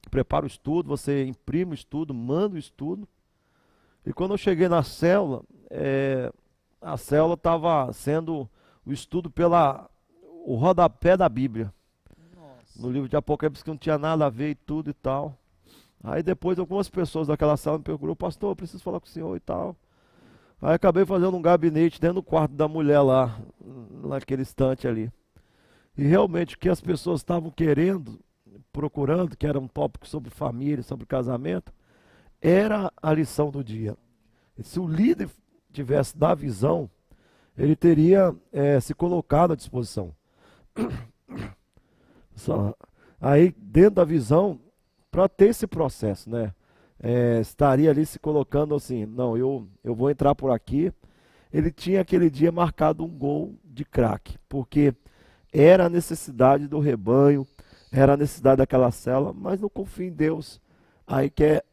prepara o estudo, você imprime o estudo, manda o estudo. E quando eu cheguei na célula, a célula estava sendo o estudo o rodapé da Bíblia. Nossa. No livro de Apocalipse, que não tinha nada a ver e tudo e tal. Aí depois algumas pessoas daquela sala me procuraram: pastor, eu preciso falar com o senhor e tal. Aí acabei fazendo um gabinete dentro do quarto da mulher lá, naquele estante ali. E realmente o que as pessoas estavam querendo, procurando, que era um tópico sobre família, sobre casamento, era a lição do dia. E se o líder tivesse da visão, ele teria se colocado à disposição. Aí, dentro da visão, para ter esse processo, estaria ali se colocando assim: não, eu vou entrar por aqui. Ele tinha aquele dia marcado um gol de craque, porque era a necessidade do rebanho, era a necessidade daquela célula, mas não confia em Deus. Aí quer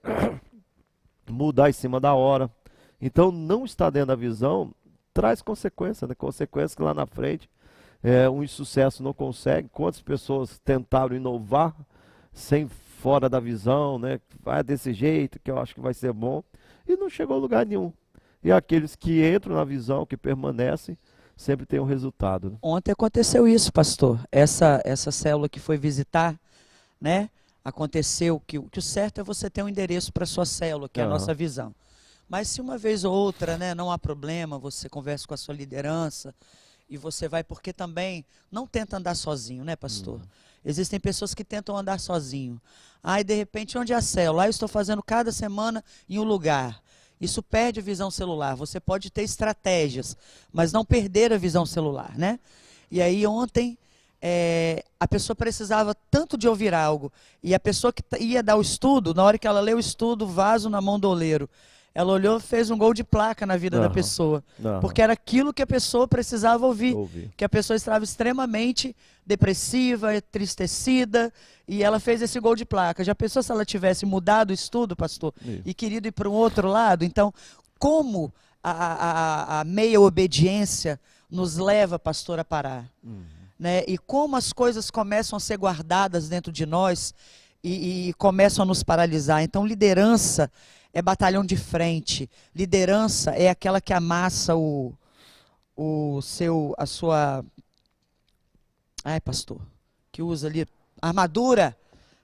mudar em cima da hora. Então, não estar dentro da visão traz consequências, consequências que lá na frente um insucesso não consegue. Quantas pessoas tentaram inovar fora da visão, vai desse jeito que eu acho que vai ser bom, e não chegou a lugar nenhum. E aqueles que entram na visão, que permanecem, sempre tem um resultado. Ontem aconteceu isso, pastor. Essa célula que foi visitar, aconteceu que o certo é você ter um endereço para sua célula, que é a nossa visão. Mas se uma vez ou outra, não há problema, você conversa com a sua liderança e você vai, porque também não tenta andar sozinho, pastor? Existem pessoas que tentam andar sozinho. E de repente, onde é a célula? Eu estou fazendo cada semana em um lugar. Isso perde a visão celular. Você pode ter estratégias, mas não perder a visão celular, E aí ontem a pessoa precisava tanto de ouvir algo, e a pessoa que ia dar o estudo, na hora que ela leu o estudo, vaso na mão do oleiro, ela olhou e fez um gol de placa na vida da pessoa, porque era aquilo que a pessoa precisava ouvir. Que a pessoa estava extremamente depressiva, entristecida, e ela fez esse gol de placa. Já pensou se ela tivesse mudado o estudo, pastor, e querido ir para um outro lado? Então, como a meia obediência nos leva, pastor, a parar. Né? E como as coisas começam a ser guardadas dentro de nós e começam a nos paralisar. Então, liderança é batalhão de frente. Liderança é aquela que amassa a sua... Ai, pastor, que usa ali armadura.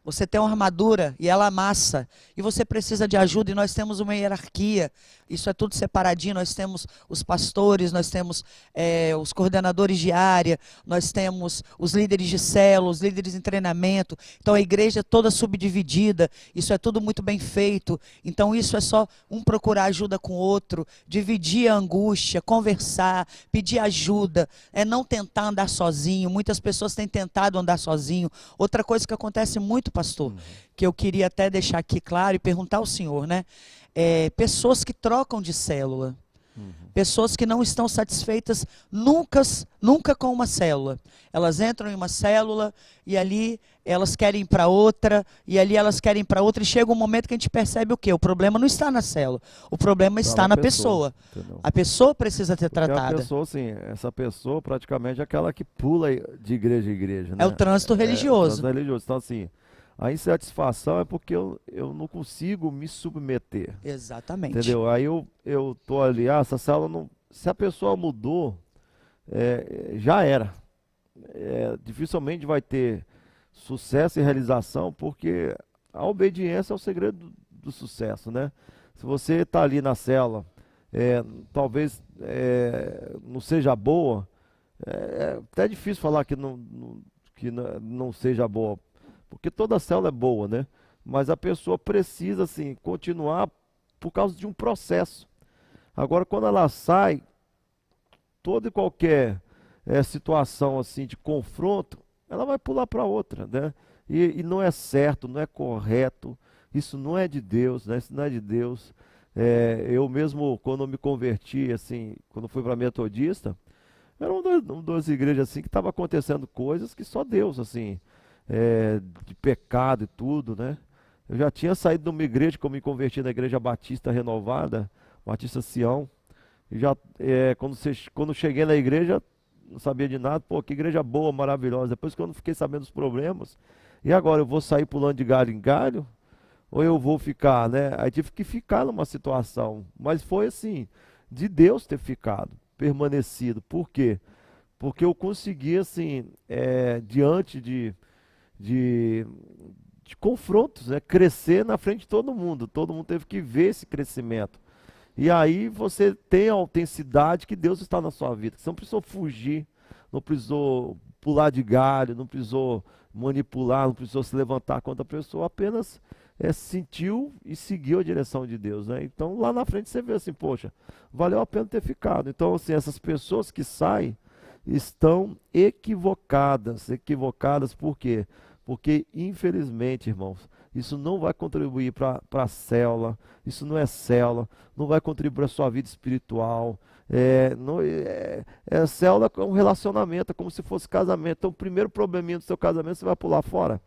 Você tem uma armadura e ela amassa. E você precisa de ajuda e nós temos uma hierarquia. Isso é tudo separadinho. Nós temos os pastores, nós temos os coordenadores de área, nós temos os líderes de célula, os líderes em treinamento. Então a igreja é toda subdividida. Isso é tudo muito bem feito. Então isso é só um procurar ajuda com o outro, dividir a angústia, conversar, pedir ajuda. É não tentar andar sozinho. Muitas pessoas têm tentado andar sozinho. Outra coisa que acontece muito, pastor, que eu queria até deixar aqui claro e perguntar ao senhor, né? Pessoas que trocam de célula, pessoas que não estão satisfeitas nunca com uma célula. Elas entram em uma célula e ali elas querem ir para outra, e ali elas querem ir para outra, e chega um momento que a gente percebe o quê? O problema não está na célula, o problema está na pessoa. A pessoa precisa ser tratada. A pessoa, sim, essa pessoa praticamente é aquela que pula de igreja em igreja, né? É o trânsito religioso. É o trânsito religioso. Então, assim, a insatisfação é porque eu não consigo me submeter. Exatamente. Entendeu? Aí eu tô ali, essa célula não... Se a pessoa mudou, já era. Dificilmente vai ter sucesso e realização, porque a obediência é o segredo do sucesso, né? Se você está ali na célula, talvez não seja boa, é até difícil falar que não seja boa, porque toda célula é boa, né? Mas a pessoa precisa, assim, continuar por causa de um processo. Agora, quando ela sai, toda e qualquer situação assim de confronto, ela vai pular para outra, né? E não é certo, não é correto, isso não é de Deus, né? Isso não é de Deus. Eu mesmo, quando me converti, assim, quando fui para Metodista, era uma das igrejas assim que estava acontecendo coisas que só Deus, assim, de pecado e tudo, né? Eu já tinha saído de uma igreja, que eu me converti na Igreja Batista Renovada, Batista Sião, e já, quando cheguei na igreja, não sabia de nada, pô, que igreja boa, maravilhosa. Depois que eu não fiquei sabendo dos problemas, e agora eu vou sair pulando de galho em galho, ou eu vou ficar, né? Aí tive que ficar numa situação, mas foi assim, de Deus ter ficado, permanecido. Por quê? Porque eu consegui, assim, diante de confrontos, né? Crescer na frente de todo mundo teve que ver esse crescimento. E aí você tem a autenticidade que Deus está na sua vida. Você não precisou fugir, não precisou pular de galho, não precisou manipular, não precisou se levantar contra a pessoa, apenas sentiu e seguiu a direção de Deus, né? Então lá na frente você vê assim, poxa, valeu a pena ter ficado. Então, assim, essas pessoas que saem estão equivocadas. Equivocadas por quê? Porque, infelizmente, irmãos, isso não vai contribuir para a célula, isso não é célula, não vai contribuir para a sua vida espiritual. Célula é um relacionamento, é como se fosse casamento. Então, o primeiro probleminha do seu casamento, você vai pular fora.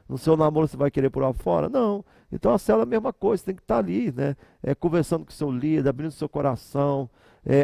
No seu namoro, você vai querer pular fora? Não. Então, a célula é a mesma coisa, você tem que estar ali, né? Conversando com o seu líder, abrindo o seu coração,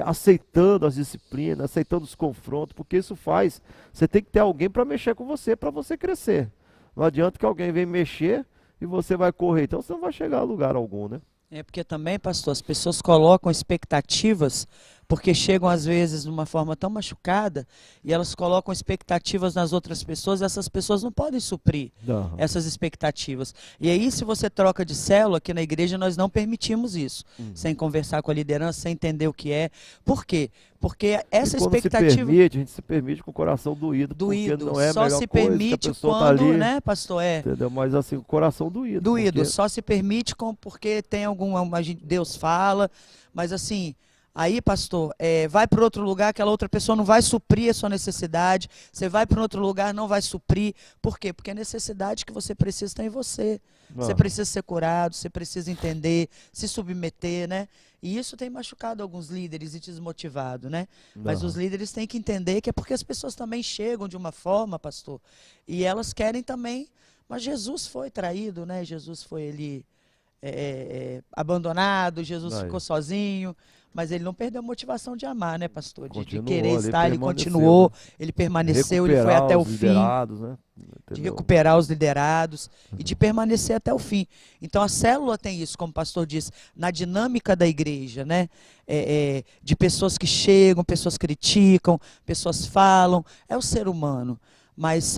aceitando as disciplinas, aceitando os confrontos, porque isso faz. Você tem que ter alguém para mexer com você, para você crescer. Não adianta que alguém venha mexer e você vai correr, então você não vai chegar a lugar algum, né? Porque também, pastor, as pessoas colocam expectativas, porque chegam às vezes de uma forma tão machucada, e elas colocam expectativas nas outras pessoas, e essas pessoas não podem suprir essas expectativas. E aí, se você troca de célula, aqui na igreja nós não permitimos isso, sem conversar com a liderança, sem entender o que é. Por quê? Porque essa expectativa... a gente se permite com o coração doído, porque não é a só melhor se coisa permite que a pessoa quando, tá ali, né, pastor? entendeu? Mas assim, o coração doído. Doído, porque... só se permite porque tem Deus fala, mas assim, aí, pastor, vai para outro lugar, aquela outra pessoa não vai suprir a sua necessidade, você vai para outro lugar, não vai suprir. Por quê? Porque a necessidade que você precisa está em você. Você precisa ser curado, você precisa entender, se submeter, né? E isso tem machucado alguns líderes e desmotivado, né? Mas os líderes têm que entender que é porque as pessoas também chegam de uma forma, pastor, e elas querem também, mas Jesus foi traído, né? Jesus foi abandonado, Jesus ficou sozinho, mas ele não perdeu a motivação de amar, né, pastor? De Continuou, querer ele estar, ele permaneceu, continuou, né? ele permaneceu, ele foi Recuperar até o os fim. liderados, né? De Entendeu? recuperar os liderados e de permanecer até o fim. Então a célula tem isso, como o pastor disse, na dinâmica da igreja, né? De pessoas que chegam, pessoas criticam, pessoas falam, é o ser humano. Mas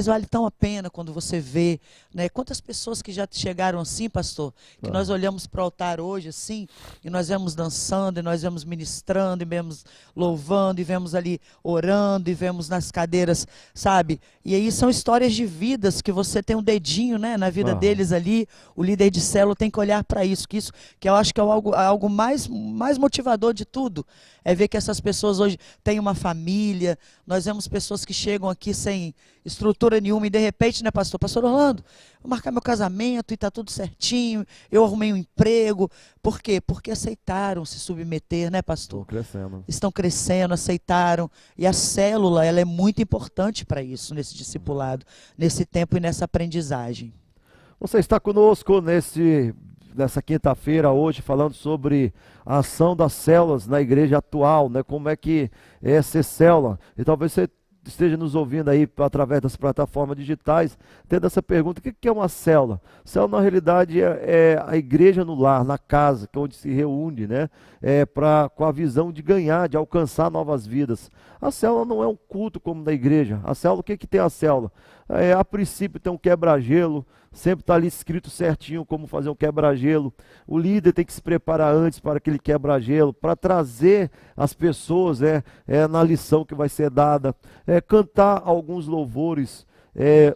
vale tão a pena quando você vê, né? Quantas pessoas que já chegaram assim, pastor, que nós olhamos para o altar hoje assim, e nós vemos dançando, e nós vemos ministrando, e vemos louvando, e vemos ali orando, e vemos nas cadeiras, sabe? E aí são histórias de vidas que você tem um dedinho, né, na vida deles ali. O líder de célula tem que olhar para isso, que eu acho que é algo mais motivador de tudo, é ver que essas pessoas hoje têm uma família. Nós vemos pessoas que chegam aqui sem estrutura nenhuma e de repente, né, pastor? Pastor Orlando, vou marcar meu casamento e está tudo certinho, eu arrumei um emprego. Por quê? Porque aceitaram se submeter, né, pastor? Estão crescendo, aceitaram. E a célula, ela é muito importante para isso, nesse discipulado, nesse tempo e nessa aprendizagem. Você está conosco nessa quinta-feira, hoje, falando sobre a ação das células na igreja atual, né? Como é que é ser célula. E talvez você esteja nos ouvindo aí através das plataformas digitais, tendo essa pergunta: o que é uma célula? Célula, na realidade, é a igreja no lar, na casa, que é onde se reúne, né? Com a visão de ganhar, de alcançar novas vidas. A célula não é um culto como na igreja. A célula, o que tem a célula? A princípio tem um quebra-gelo, sempre está ali escrito certinho como fazer um quebra-gelo. O líder tem que se preparar antes para aquele quebra-gelo, para trazer as pessoas na lição que vai ser dada, cantar alguns louvores.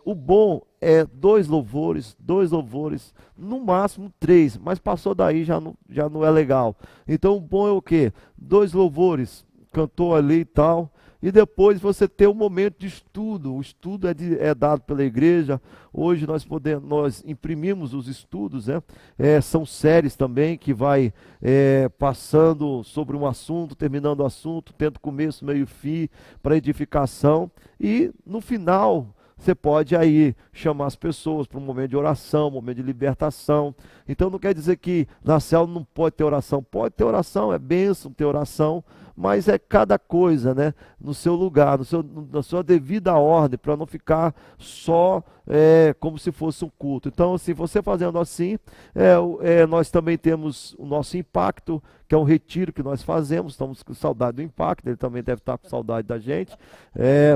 O bom é dois louvores, no máximo 3, mas passou daí já não é legal. Então o bom é o quê? 2 louvores, cantou ali e tal. E depois você ter um momento de estudo. O estudo é dado pela igreja. Hoje nós imprimimos os estudos, né? São séries também que vai passando sobre um assunto, terminando o assunto, tendo começo, meio e fim, para edificação. E no final você pode aí chamar as pessoas para um momento de oração, um momento de libertação. Então não quer dizer que na célula não pode ter oração. Pode ter oração, é bênção ter oração, mas é cada coisa, né, no seu lugar, na sua devida ordem, para não ficar só como se fosse um culto. Então, assim, você fazendo assim, nós também temos o nosso impacto, que é um retiro que nós fazemos. Estamos com saudade do impacto, ele também deve estar com saudade da gente,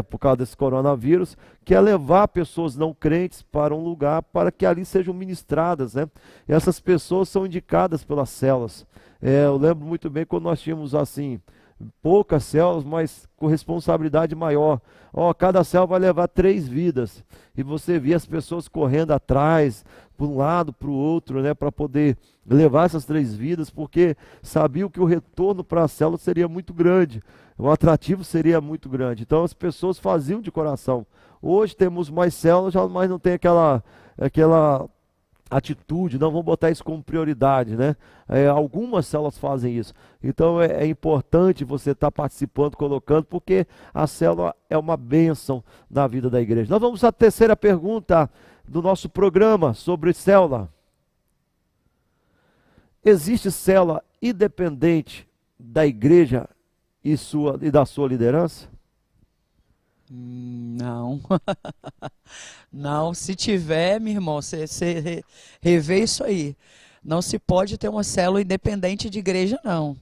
por causa desse coronavírus, que é levar pessoas não crentes para um lugar para que ali sejam ministradas, né? E essas pessoas são indicadas pelas células. Eu lembro muito bem quando nós tínhamos assim poucas células, mas com responsabilidade maior. Cada célula vai levar 3 vidas. E você via as pessoas correndo atrás, para um lado, para o outro, né, para poder levar essas 3 vidas, porque sabiam que o retorno para a célula seria muito grande, o atrativo seria muito grande. Então as pessoas faziam de coração. Hoje temos mais células, mas não tem aquela atitude, não vamos botar isso como prioridade, né? Algumas células fazem isso. Então é importante você estar participando, colocando, porque a célula é uma bênção na vida da igreja. Nós vamos à terceira pergunta do nosso programa sobre célula. Existe célula independente da igreja e da sua liderança? Não. Não, se tiver, meu irmão, você revê isso aí. Não se pode ter uma célula independente de igreja, não.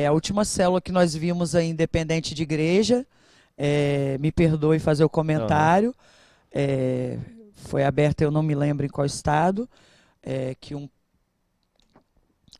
A última célula que nós vimos aí, independente de igreja, me perdoe fazer o comentário, foi aberta, eu não me lembro em qual estado, que um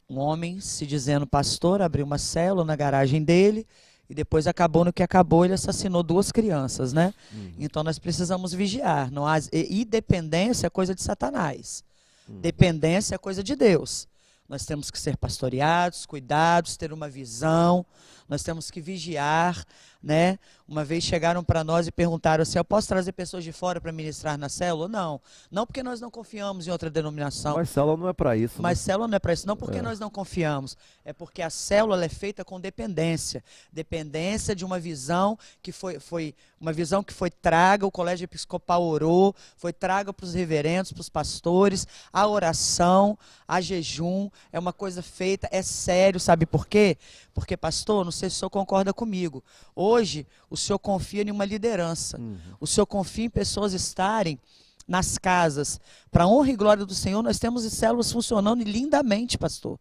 homem, se dizendo pastor, abriu uma célula na garagem dele, e depois acabou no que acabou, ele assassinou 2 crianças, né? Então nós precisamos vigiar. Não há, e dependência é coisa de Satanás. Dependência é coisa de Deus. Nós temos que ser pastoreados, cuidados, ter uma visão. nós temos que vigiar, né? Uma vez chegaram para nós e perguntaram assim, eu posso trazer pessoas de fora para ministrar na célula? Não, não porque nós não confiamos em outra denominação. Mas célula não é para isso. Mas célula não é para isso, não porque nós não confiamos, é porque a célula ela é feita com dependência, dependência de uma visão que foi uma visão que foi traga, o colégio episcopal orou, foi traga para os reverendos, para os pastores, a oração, a jejum, é uma coisa feita, é sério, sabe por quê? Porque, pastor, não sei se o senhor concorda comigo, hoje o senhor confia em uma liderança, o senhor confia em pessoas estarem nas casas, para a honra e glória do Senhor, nós temos células funcionando lindamente, pastor.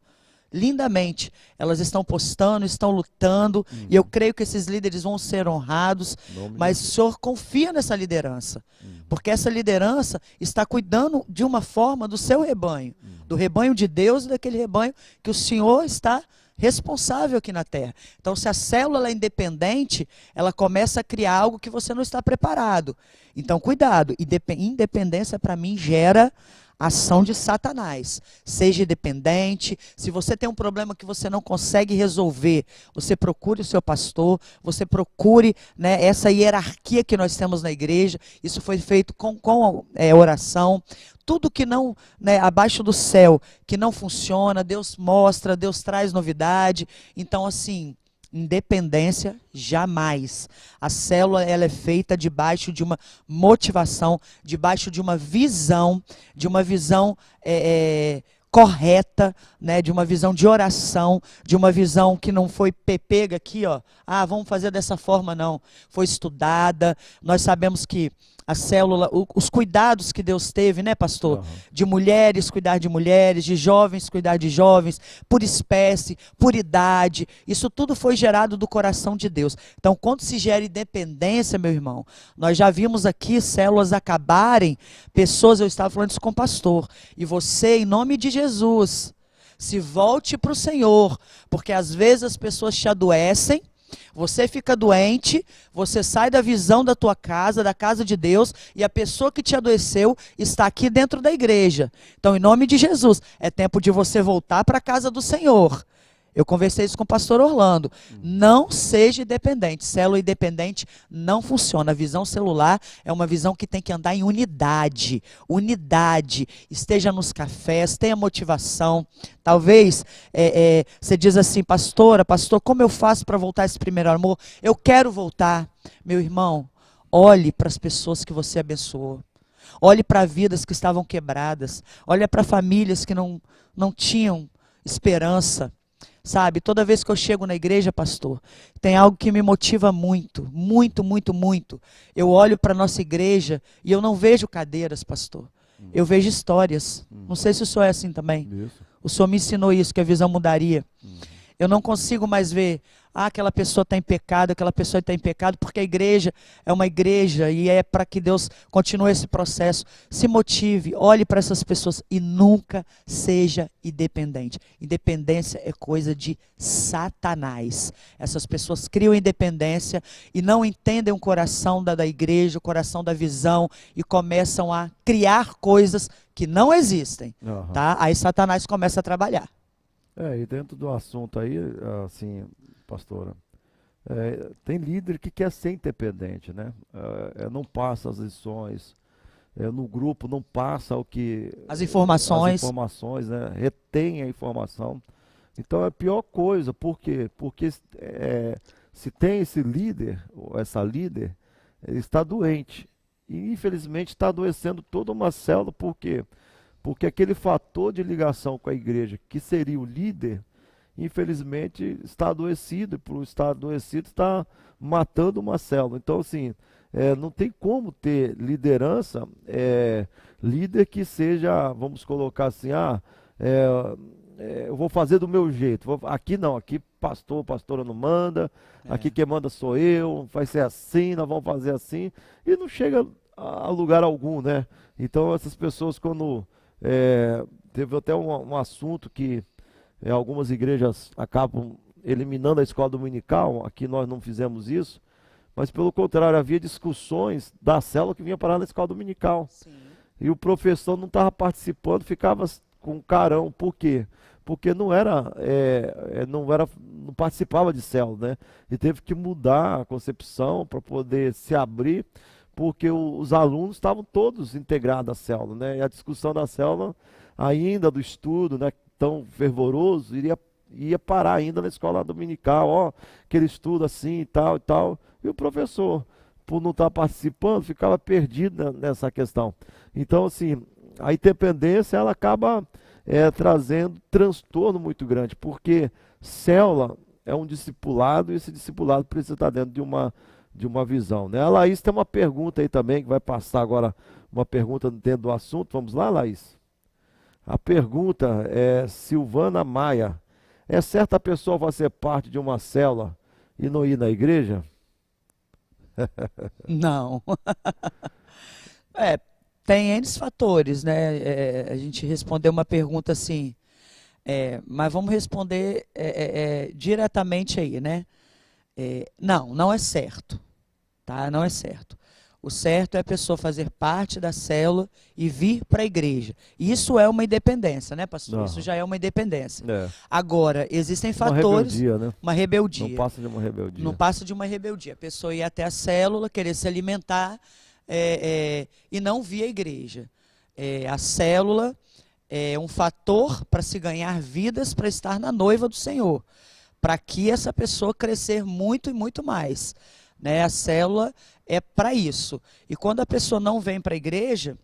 Lindamente. Elas estão postando, estão lutando, e eu creio que esses líderes vão ser honrados, mas o Senhor confia nessa liderança, porque essa liderança está cuidando de uma forma do seu rebanho, do rebanho de Deus e daquele rebanho que o Senhor está responsável aqui na terra. Então, se a célula é independente, ela começa a criar algo que você não está preparado. Então, cuidado. Independência, para mim, gera ação de Satanás. Seja independente. Se você tem um problema que você não consegue resolver, você procure o seu pastor, você procure, né, essa hierarquia que nós temos na igreja. Isso foi feito com oração. Tudo que não, né, abaixo do céu, que não funciona, Deus mostra, Deus traz novidade. Então, assim, independência, jamais. A célula ela é feita debaixo de uma motivação, debaixo de uma visão correta, né, de uma visão de oração, de uma visão que não foi pega aqui, ó, vamos fazer dessa forma, não. Foi estudada, nós sabemos que a célula, os cuidados que Deus teve, né, pastor? De mulheres cuidar de mulheres, de jovens cuidar de jovens, por espécie, por idade, isso tudo foi gerado do coração de Deus. Então, quando se gera independência, meu irmão, nós já vimos aqui células acabarem, pessoas, eu estava falando isso com o pastor, e você, em nome de Jesus, se volte para o Senhor, porque às vezes as pessoas te adoecem, você fica doente, você sai da visão da tua casa, da casa de Deus, e a pessoa que te adoeceu está aqui dentro da igreja. Então, em nome de Jesus, é tempo de você voltar para a casa do Senhor. Eu conversei isso com o pastor Orlando. Não seja independente. Célula independente não funciona. A visão celular é uma visão que tem que andar em unidade. Unidade. Esteja nos cafés, tenha motivação. Talvez você diz assim, pastor, como eu faço para voltar a esse primeiro amor? Eu quero voltar. Meu irmão, olhe para as pessoas que você abençoou. Olhe para vidas que estavam quebradas. Olhe para famílias que não tinham esperança. Sabe, toda vez que eu chego na igreja, pastor, tem algo que me motiva muito, muito, muito, muito. Eu olho para a nossa igreja e eu não vejo cadeiras, pastor. Eu vejo histórias. Não sei se o senhor é assim também. Isso. O senhor me ensinou isso, que a visão mudaria. Eu não consigo mais ver, aquela pessoa está em pecado, aquela pessoa está em pecado, porque a igreja é uma igreja e é para que Deus continue esse processo. Se motive, olhe para essas pessoas e nunca seja independente. Independência é coisa de Satanás. Essas pessoas criam independência e não entendem o coração da igreja, o coração da visão e começam a criar coisas que não existem. Tá? Aí Satanás começa a trabalhar. E dentro do assunto aí, assim, pastora, tem líder que quer ser independente, né? Não passa as lições, no grupo não passa as informações, né? Retém a informação. Então é a pior coisa, por quê? Porque se tem esse líder, ou essa líder, ele está doente, e infelizmente está adoecendo toda uma célula, por quê? Porque aquele fator de ligação com a igreja, que seria o líder, infelizmente está adoecido, e por estar adoecido está matando uma célula. Então, assim, não tem como ter liderança, líder que seja, vamos colocar assim, eu vou fazer do meu jeito. Aqui não, aqui pastora não manda, aqui quem manda sou eu, vai ser assim, nós vamos fazer assim, e não chega a lugar algum, né? Então, essas pessoas quando... teve até um assunto que algumas igrejas acabam eliminando a escola dominical. Aqui nós não fizemos isso, mas pelo contrário, havia discussões da célula que vinha parar na escola dominical. Sim. E o professor não estava participando, ficava com carão. Por quê? porque não participava de célula, né? E teve que mudar a concepção para poder se abrir, porque os alunos estavam todos integrados à célula, né? E a discussão da célula, ainda do estudo, né, tão fervoroso, ia parar ainda na escola dominical, ó, aquele estudo assim e tal e tal. E o professor, por não estar participando, ficava perdido nessa questão. Então, assim, a independência, ela acaba trazendo transtorno muito grande, porque célula é um discipulado e esse discipulado precisa estar dentro de uma visão, né? A Laís tem uma pergunta aí também, que vai passar agora uma pergunta dentro do assunto. Vamos lá, Laís? A pergunta é Silvana Maia. É certo a pessoa fazer parte de uma célula e não ir na igreja? Não. É, tem N fatores, né? A gente respondeu uma pergunta assim, mas vamos responder diretamente aí, né? Não é certo, tá? Não é certo. O certo é a pessoa fazer parte da célula e vir para a igreja. Isso é uma independência, né, pastor? Não. Isso já é uma independência. É. Agora, existem Uma fatores... rebeldia, né? Uma rebeldia. Não passa de uma rebeldia. Não passa de uma rebeldia. A pessoa ir até a célula, querer se alimentar e não vir à igreja. A célula é um fator para se ganhar vidas, para estar na noiva do Senhor. Para que essa pessoa crescer muito e muito mais, né? A célula é para isso. E quando a pessoa não vem para a igreja,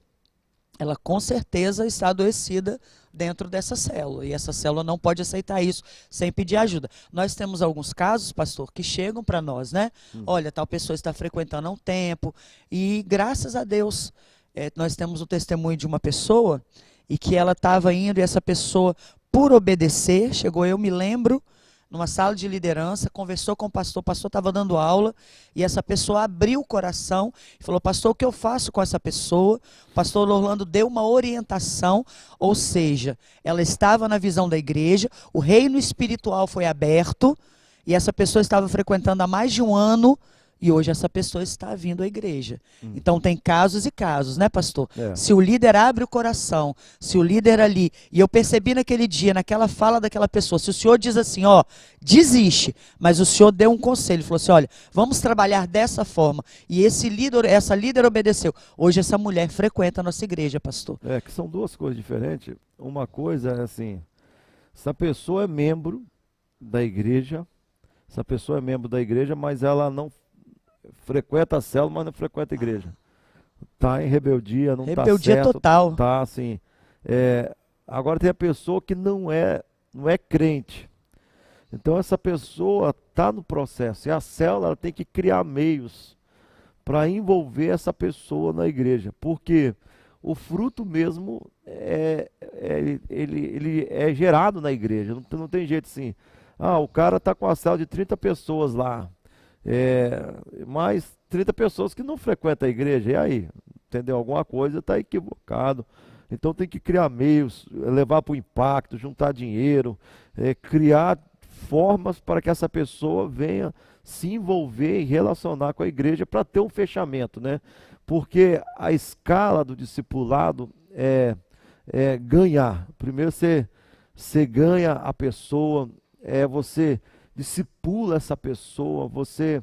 ela com certeza está adoecida dentro dessa célula. E essa célula não pode aceitar isso sem pedir ajuda. Nós temos alguns casos, pastor, que chegam para nós, né? Olha, tal pessoa está frequentando há um tempo. E graças a Deus, nós temos o testemunho de uma pessoa e que ela estava indo e essa pessoa, por obedecer, chegou, eu me lembro, numa sala de liderança, conversou com o pastor estava dando aula, e essa pessoa abriu o coração e falou, pastor, o que eu faço com essa pessoa? O pastor Orlando deu uma orientação, ou seja, ela estava na visão da igreja, o reino espiritual foi aberto, e essa pessoa estava frequentando há mais de um ano, e hoje essa pessoa está vindo à igreja. Então tem casos e casos, né, pastor? Se o líder abre o coração, se o líder ali, e eu percebi naquele dia, naquela fala daquela pessoa, se o senhor diz assim, ó, desiste, mas o senhor deu um conselho, falou assim, olha, vamos trabalhar dessa forma, e essa líder obedeceu. Hoje essa mulher frequenta a nossa igreja, pastor. Que são duas coisas diferentes. Uma coisa é assim, se a pessoa é membro da igreja, mas ela não frequenta a célula, mas não frequenta a igreja. Está em rebeldia, não está certo. Rebeldia total. Tá assim. Agora tem a pessoa que não é crente. Então essa pessoa está no processo. E a célula ela tem que criar meios para envolver essa pessoa na igreja. Porque o fruto mesmo ele é gerado na igreja. Não tem jeito assim. O cara está com a célula de 30 pessoas lá. Mais 30 pessoas que não frequentam a igreja, e aí? Entendeu? Alguma coisa está equivocado. Então tem que criar meios, levar para o impacto, juntar dinheiro, criar formas para que essa pessoa venha se envolver e relacionar com a igreja para ter um fechamento, né? Porque a escala do discipulado é ganhar. Primeiro você ganha a pessoa, você discipula essa pessoa, você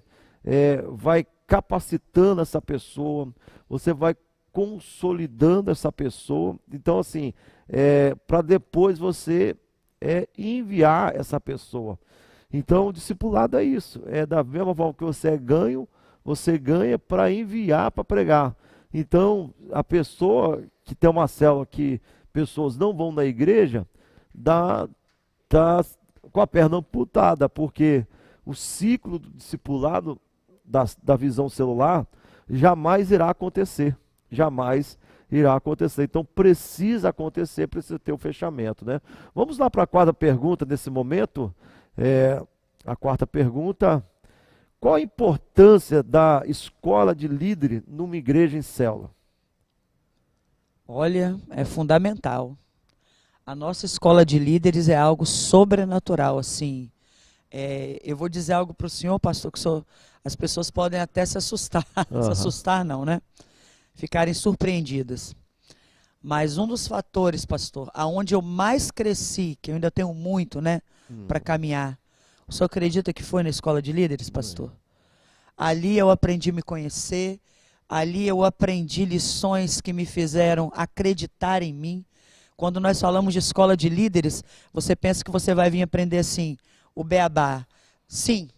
vai capacitando essa pessoa, você vai consolidando essa pessoa. Então, assim, para depois você enviar essa pessoa. Então, o discipulado é isso. Da mesma forma que você ganha para enviar, para pregar. Então, a pessoa que tem uma célula que pessoas não vão na igreja, tá com a perna amputada, porque o ciclo do discipulado da visão celular jamais irá acontecer. Jamais irá acontecer. Então precisa acontecer, precisa ter o fechamento, né? Vamos lá para a quarta pergunta nesse momento. A quarta pergunta: qual a importância da escola de líder numa igreja em célula? Olha, é fundamental. A nossa escola de líderes é algo sobrenatural, assim. Eu vou dizer algo para o senhor, pastor, que as pessoas podem até se assustar. Se assustar não, né? Ficarem surpreendidas. Mas um dos fatores, pastor, aonde eu mais cresci, que eu ainda tenho muito, né, para caminhar, o senhor acredita que foi na escola de líderes, pastor? Ali eu aprendi a me conhecer, ali eu aprendi lições que me fizeram acreditar em mim. Quando nós falamos de escola de líderes, você pensa que você vai vir aprender assim, o beabá. Sim,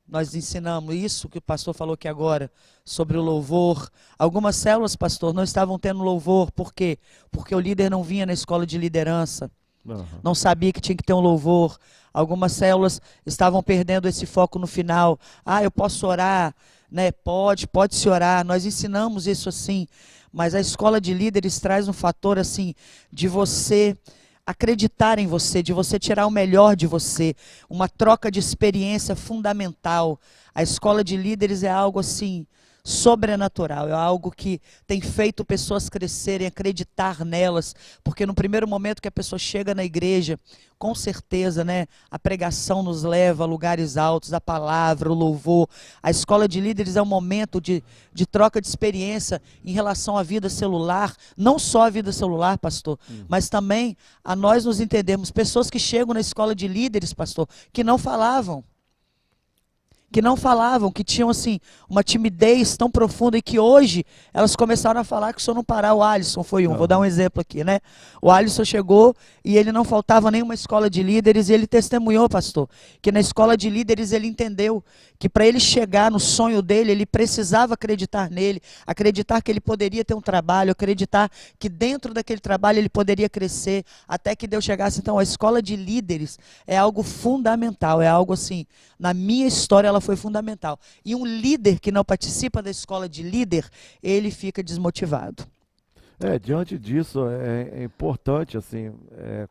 nós ensinamos isso que o pastor falou aqui agora, sobre o louvor. Algumas células, pastor, não estavam tendo louvor. Por quê? Porque o líder não vinha na escola de liderança. Não sabia que tinha que ter um louvor. Algumas células estavam perdendo esse foco no final. Ah, eu posso orar, né? Pode se orar. Nós ensinamos isso assim. Mas a escola de líderes traz um fator assim, de você acreditar em você, de você tirar o melhor de você, uma troca de experiência fundamental. A escola de líderes é algo assim, sobrenatural, é algo que tem feito pessoas crescerem, acreditar nelas, porque no primeiro momento que a pessoa chega na igreja, com certeza, né, a pregação nos leva a lugares altos, a palavra, o louvor. A escola de líderes é um momento de troca de experiência em relação à vida celular, não só a vida celular, pastor, mas também a nós nos entendermos, pessoas que chegam na escola de líderes, pastor, que não falavam, que tinham assim, uma timidez tão profunda e que hoje elas começaram a falar que se eu não parar, o Alisson foi um, vou dar um exemplo aqui, né? O Alisson chegou e ele não faltava nenhuma escola de líderes e ele testemunhou, pastor, que na escola de líderes ele entendeu que para ele chegar no sonho dele, ele precisava acreditar nele, acreditar que ele poderia ter um trabalho, acreditar que dentro daquele trabalho ele poderia crescer, até que Deus chegasse. Então a escola de líderes é algo fundamental, é algo assim, na minha história ela foi fundamental. E um líder que não participa da escola de líder, ele fica desmotivado. Diante disso, é importante assim,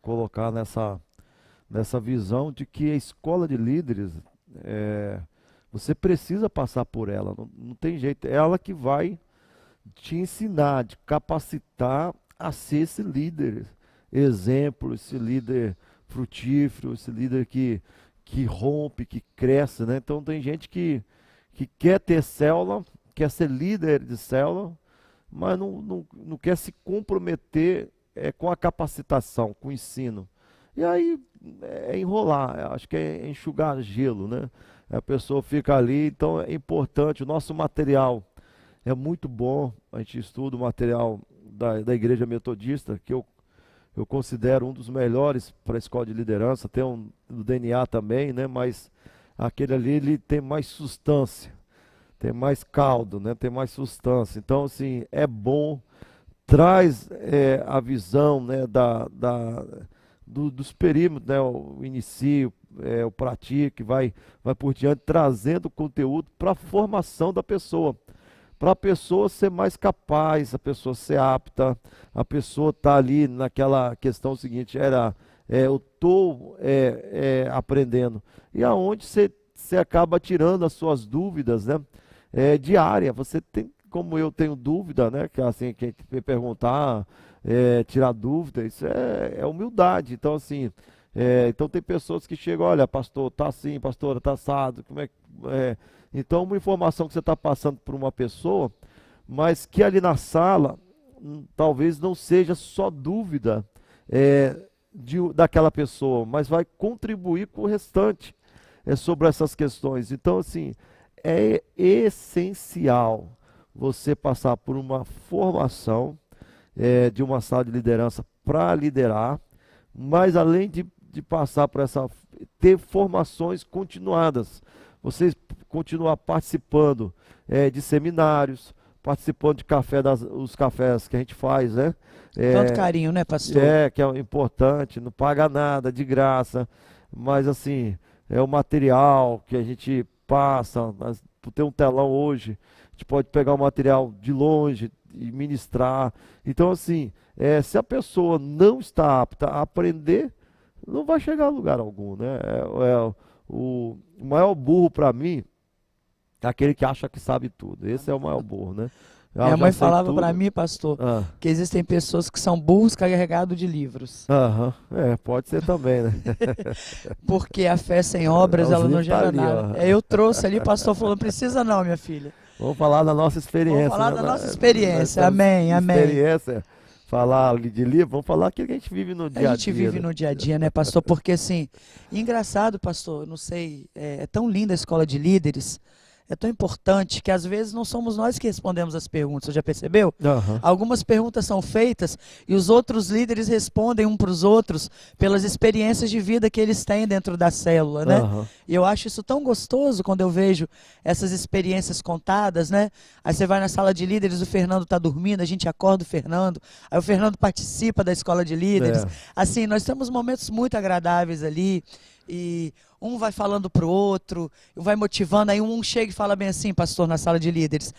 colocar nessa visão de que a escola de líderes, você precisa passar por ela, não tem jeito. É ela que vai te ensinar, te capacitar a ser esse líder exemplo, esse líder frutífero, esse líder que rompe, que cresce, né? Então tem gente que quer ter célula, quer ser líder de célula, mas não quer se comprometer com a capacitação, com o ensino. E aí é enrolar, acho que é enxugar gelo, né? A pessoa fica ali, então é importante. O nosso material é muito bom, a gente estuda o material da Igreja Metodista, que eu considero um dos melhores para a escola de liderança. Tem um do DNA também, né? Mas aquele ali ele tem mais substância, tem mais caldo, né? Tem mais substância. Então, assim, é bom, traz a visão, né, dos perímetros, né? O inicio, o pratique, vai por diante, trazendo conteúdo para a formação da pessoa. Para a pessoa ser mais capaz, a pessoa ser apta, a pessoa tá ali naquela questão seguinte, eu estou aprendendo. E aonde você acaba tirando as suas dúvidas, né? Diária. Você tem, como eu tenho dúvida, né? Que assim, quem me perguntar, tirar dúvida, isso é humildade. Então, assim, então tem pessoas que chegam, olha, pastor, tá assim, pastora, tá assado, como é que. Então, uma informação que você está passando por uma pessoa, mas que ali na sala, talvez não seja só dúvida daquela pessoa, mas vai contribuir com o restante sobre essas questões. Então, assim, é essencial você passar por uma formação de uma sala de liderança para liderar, mas além de passar por ter formações continuadas, vocês continuar participando de seminários, participando de os cafés que a gente faz, né? Tanto carinho, né, pastor? Que é importante, não paga nada, de graça, mas assim, é o material que a gente passa, por ter um telão hoje, a gente pode pegar o material de longe e ministrar. Então, assim, se a pessoa não está apta a aprender, não vai chegar a lugar algum, né? O maior burro para mim é aquele que acha que sabe tudo. Esse é o maior burro, né? Minha mãe falava para mim, pastor, que existem pessoas que são burros carregados de livros. Pode ser também, né? Porque a fé sem obras, ela não gera nada. Eu trouxe ali, o pastor falou, não precisa não, minha filha. Vamos falar da nossa experiência. Vamos falar da nossa experiência. Amém, amém. Experiência falar ali de livro, vamos falar aquilo que a gente vive no dia a dia. A gente vive né? no dia a dia, né, pastor? Porque assim, engraçado, pastor, eu não sei, é tão linda a escola de líderes, é tão importante que às vezes não somos nós que respondemos as perguntas, você já percebeu? Aham. Algumas perguntas são feitas e os outros líderes respondem um para os outros pelas experiências de vida que eles têm dentro da célula, né? Aham. E eu acho isso tão gostoso quando eu vejo essas experiências contadas, né? Aí você vai na sala de líderes, o Fernando está dormindo, a gente acorda o Fernando, aí o Fernando participa da escola de líderes. É. Assim, nós temos momentos muito agradáveis ali e um vai falando pro outro, vai motivando, aí um chega e fala bem assim, pastor, na sala de líderes,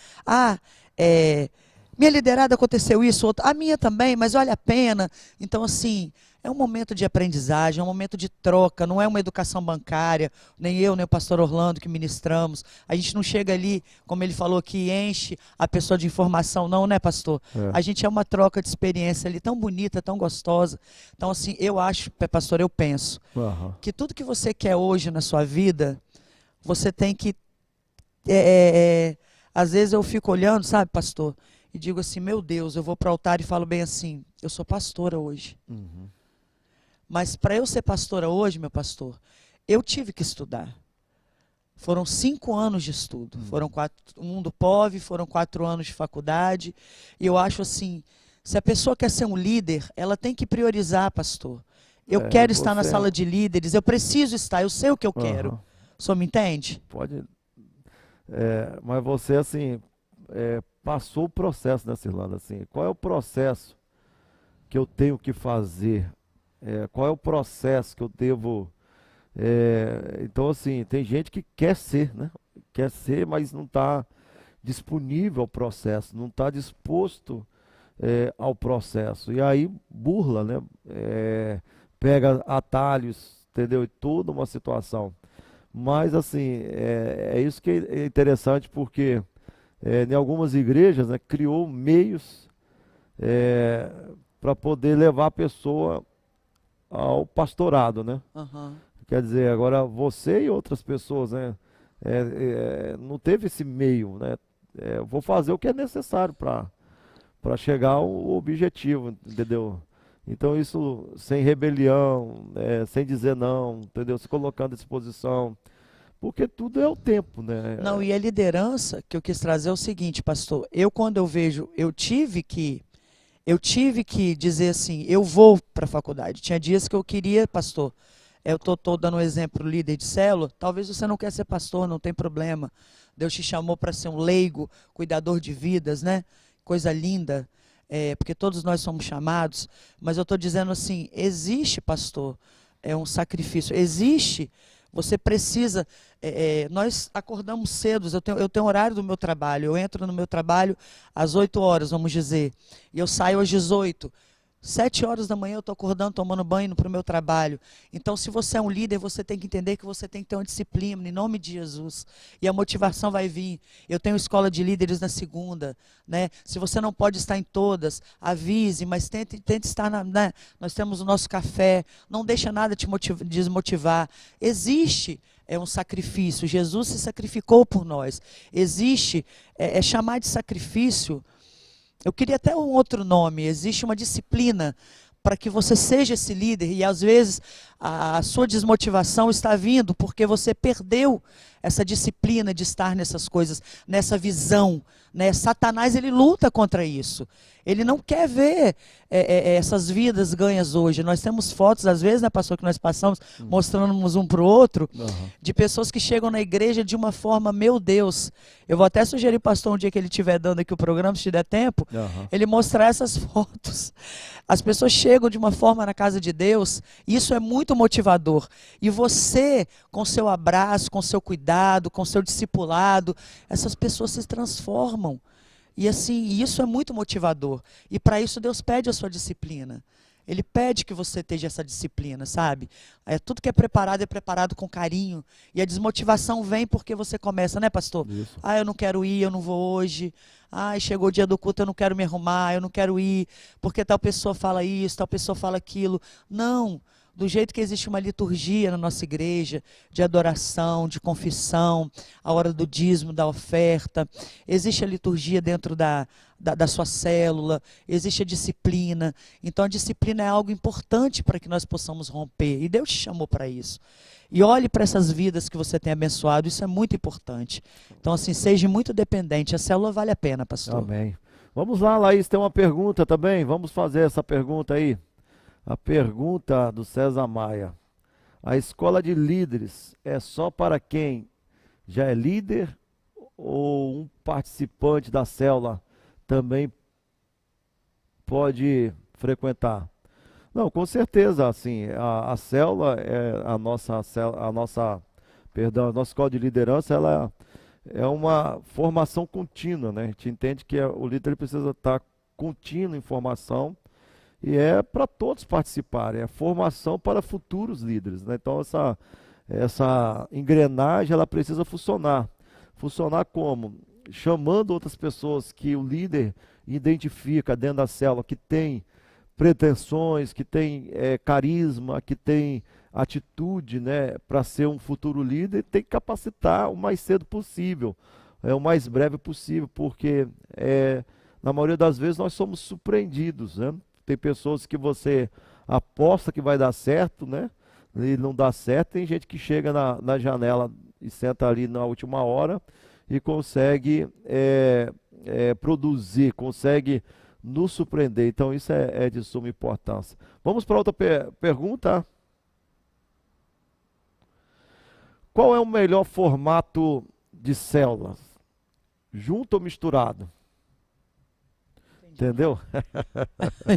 minha liderada aconteceu isso, outro, a minha também, mas vale a pena. Então, assim, é um momento de aprendizagem, é um momento de troca, não é uma educação bancária, nem eu, nem o pastor Orlando que ministramos. A gente não chega ali, como ele falou, que enche a pessoa de informação, não, né, pastor? É. A gente é uma troca de experiência ali, tão bonita, tão gostosa. Então, assim, eu acho, pastor, eu penso, Aham. que tudo que você quer hoje na sua vida, você tem que... às vezes eu fico olhando, sabe, pastor, e digo assim, meu Deus, eu vou para o altar e falo bem assim, eu sou pastora hoje. Uhum. Mas para eu ser pastora hoje, meu pastor, eu tive que estudar. Foram 5 anos de estudo. Foram 1 do POV, foram 4 anos de faculdade. E eu acho assim, se a pessoa quer ser um líder, ela tem que priorizar, pastor. Eu quero estar na sala de líderes, eu preciso estar, eu sei o que eu quero. Aham. O senhor me entende? Pode. Mas você, assim, passou o processo, né, Cirlanda? Assim, qual é o processo que eu tenho que fazer? Qual é o processo que eu devo. Então, assim, tem gente que quer ser, né? Quer ser, mas não está disponível ao processo, não está disposto ao processo. E aí burla, né? Pega atalhos, entendeu? E toda uma situação. Mas, assim, é isso que é interessante, porque em algumas igrejas, né, criou meios para poder levar a pessoa ao pastorado, né? Aham. Quer dizer, agora você e outras pessoas, né, não teve esse meio, né? Vou fazer o que é necessário para chegar ao objetivo, entendeu? Então isso sem rebelião, sem dizer não, entendeu? Se colocando à disposição, porque tudo é o tempo, né? Não, e a liderança que eu quis trazer é o seguinte, pastor, quando eu vejo, eu tive que dizer assim, eu vou para a faculdade. Tinha dias que eu queria, pastor, eu estou dando um exemplo, líder de célula, talvez você não quer ser pastor, não tem problema. Deus te chamou para ser um leigo, cuidador de vidas, né? Coisa linda, porque todos nós somos chamados, mas eu estou dizendo assim, existe, pastor, um sacrifício, existe, você precisa, nós acordamos cedo, eu tenho horário do meu trabalho, eu entro no meu trabalho às 8 horas, vamos dizer, e eu saio às 18. 7 horas da manhã eu estou acordando, tomando banho, indo para o meu trabalho. Então, se você é um líder, você tem que entender que você tem que ter uma disciplina, em nome de Jesus. E a motivação vai vir. Eu tenho escola de líderes na segunda, né? Se você não pode estar em todas, avise, mas tente estar né? Nós temos o nosso café, não deixa nada te desmotivar. Existe um sacrifício, Jesus se sacrificou por nós. Existe, chamar de sacrifício. Eu queria até um outro nome. Existe uma disciplina para que você seja esse líder e às vezes a sua desmotivação está vindo porque você perdeu essa disciplina de estar nessas coisas, nessa visão, né? Satanás, ele luta contra isso. Ele não quer ver essas vidas ganhas hoje. Nós temos fotos, às vezes, né, pastor, que nós passamos, mostramos um para o outro, de pessoas que chegam na igreja de uma forma, meu Deus, eu vou até sugerir, pastor, um dia que ele estiver dando aqui o programa, se der tempo, ele mostrar essas fotos. As pessoas chegam de uma forma na casa de Deus, e isso é muito motivador. E você, com seu abraço, com seu cuidado, com seu discipulado, essas pessoas se transformam. E assim, isso é muito motivador. E para isso Deus pede a sua disciplina. Ele pede que você tenha essa disciplina, sabe? Tudo que é preparado com carinho. E a desmotivação vem porque você começa, né, pastor? Isso. Eu não quero ir, eu não vou hoje. Chegou o dia do culto, eu não quero me arrumar, eu não quero ir, porque tal pessoa fala isso, tal pessoa fala aquilo. Não. do jeito que existe uma liturgia na nossa igreja, de adoração, de confissão, a hora do dízimo, da oferta, existe a liturgia dentro da sua célula, existe a disciplina. Então a disciplina é algo importante para que nós possamos romper, e Deus te chamou para isso. E olhe para essas vidas que você tem abençoado, isso é muito importante. Então assim, seja muito dependente, a célula vale a pena, pastor. Amém. Vamos lá, Laís, tem uma pergunta também, vamos fazer essa pergunta aí. A pergunta do César Maia: a escola de líderes é só para quem já é líder ou um participante da célula também pode frequentar? Não, com certeza, assim, a célula é a nossa escola de liderança, ela é uma formação contínua, né? A gente entende que o líder precisa estar contínuo em formação. E é para todos participarem, é formação para futuros líderes, né? Então essa engrenagem ela precisa funcionar. Funcionar como? Chamando outras pessoas que o líder identifica dentro da célula, que tem pretensões, que tem carisma, que tem atitude, né, para ser um futuro líder, tem que capacitar o mais cedo possível, o mais breve possível, porque na maioria das vezes nós somos surpreendidos, né? Tem pessoas que você aposta que vai dar certo, né? E não dá certo. Tem gente que chega na janela e senta ali na última hora e consegue produzir, consegue nos surpreender. Então isso é de suma importância. Vamos para outra pergunta. Qual é o melhor formato de células? Junto ou misturado? Entendeu?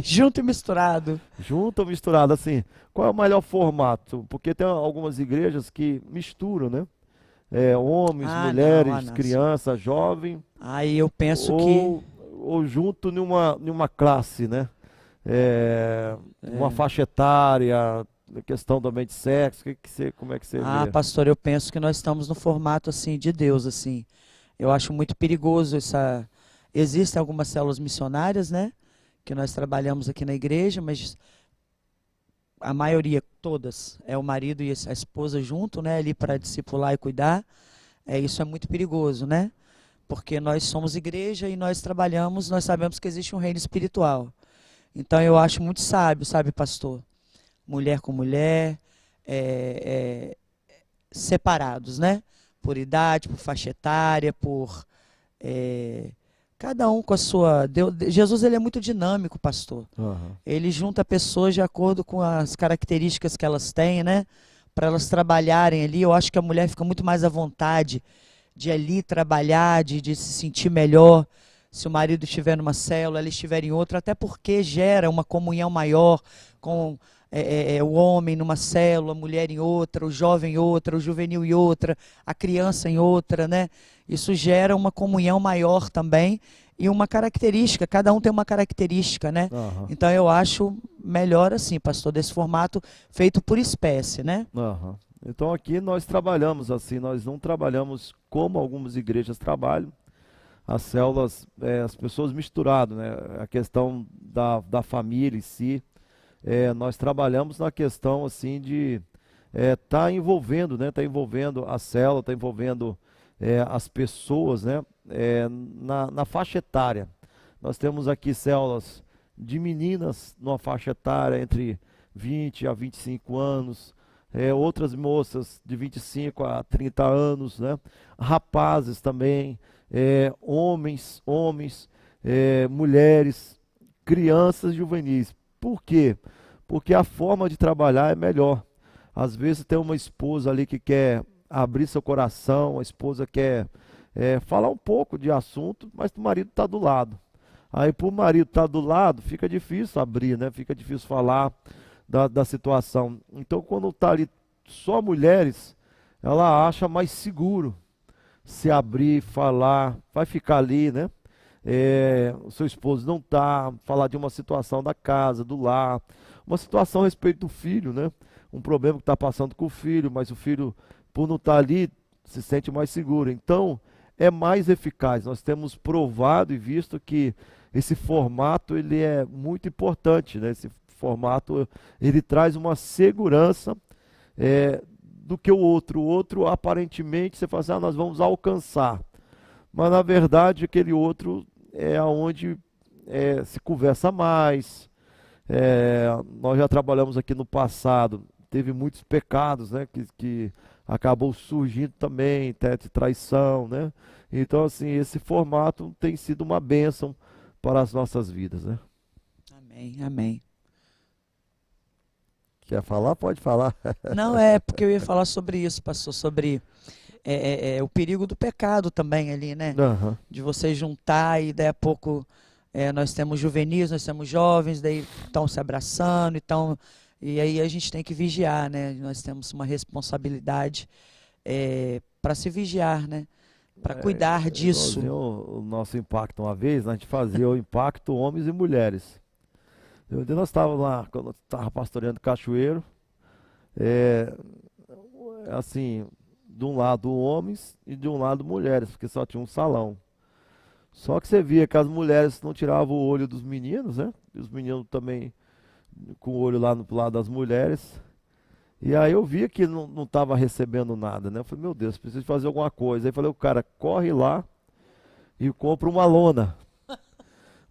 Junto e misturado. Junto ou misturado, assim. Qual é o melhor formato? Porque tem algumas igrejas que misturam, né? Homens, mulheres, crianças, jovem. Aí eu penso que... Ou junto numa classe, né? Uma faixa etária, questão também de sexo. Como é que você vê? Pastor, eu penso que nós estamos no formato, assim, de Deus, assim. Eu acho muito perigoso essa... Existem algumas células missionárias, né, que nós trabalhamos aqui na igreja, mas a maioria, todas, é o marido e a esposa junto, né, ali para discipular e cuidar. Isso é muito perigoso, né, porque nós somos igreja e nós trabalhamos, nós sabemos que existe um reino espiritual. Então eu acho muito sábio, sabe, pastor? Mulher com mulher, separados, né, por idade, por faixa etária, por... cada um com a sua... Jesus ele é muito dinâmico, pastor. Uhum. Ele junta pessoas de acordo com as características que elas têm, né? Para elas trabalharem ali. Eu acho que a mulher fica muito mais à vontade de ali trabalhar, de se sentir melhor. Se o marido estiver numa célula, ela estiver em outra, até porque gera uma comunhão maior com o homem numa célula, a mulher em outra, o jovem em outra, o juvenil em outra, a criança em outra, né? Isso gera uma comunhão maior também e uma característica, cada um tem uma característica, né? Uhum. Então eu acho melhor assim, pastor, desse formato feito por espécie, né? Uhum. Então aqui nós trabalhamos assim, nós não trabalhamos como algumas igrejas trabalham, as células, as pessoas misturadas, né? A questão da família em si, nós trabalhamos na questão assim de tá envolvendo, né? Tá envolvendo a célula, tá envolvendo as pessoas, né? Na faixa etária. Nós temos aqui células de meninas numa faixa etária entre 20 a 25 anos, outras moças de 25 a 30 anos, né? Rapazes também, homens, mulheres, crianças juvenis. Por quê? Porque a forma de trabalhar é melhor. Às vezes tem uma esposa ali que quer abrir seu coração, a esposa quer falar um pouco de assunto, mas o marido está do lado. Aí para o marido estar do lado, fica difícil abrir, né? Fica difícil falar da situação. Então quando está ali só mulheres, ela acha mais seguro se abrir, falar, vai ficar ali, né? O seu esposo não está, falar de uma situação da casa, do lar, uma situação a respeito do filho, né? Um problema que está passando com o filho, mas o filho, por não estar ali, se sente mais seguro. Então, é mais eficaz. Nós temos provado e visto que esse formato ele é muito importante, né? Esse formato, ele traz uma segurança do que o outro. O outro, aparentemente, você fala assim, nós vamos alcançar. Mas, na verdade, aquele outro é onde se conversa mais. Nós já trabalhamos aqui no passado, teve muitos pecados, né, que acabou surgindo também, até de traição, né? Então, assim, esse formato tem sido uma bênção para as nossas vidas, né? Amém, amém. Quer falar? Pode falar. Não, é porque eu ia falar sobre isso, pastor, sobre o perigo do pecado também ali, né? Aham. De você juntar e daí a pouco nós temos juvenis, nós temos jovens, daí estão se abraçando, então, e aí a gente tem que vigiar, né? Nós temos uma responsabilidade para se vigiar, né? Para cuidar disso. Igualzinho o nosso impacto uma vez, a gente fazia o impacto homens e mulheres. Nós estávamos lá, quando eu estava pastoreando Cachoeiro, assim, de um lado homens e de um lado mulheres, porque só tinha um salão. Só que você via que as mulheres não tiravam o olho dos meninos, né? E os meninos também com o olho lá no lado das mulheres. E aí eu via que não estava recebendo nada, né? Eu falei, meu Deus, preciso fazer alguma coisa. Aí falei, o cara, corre lá e compra uma lona.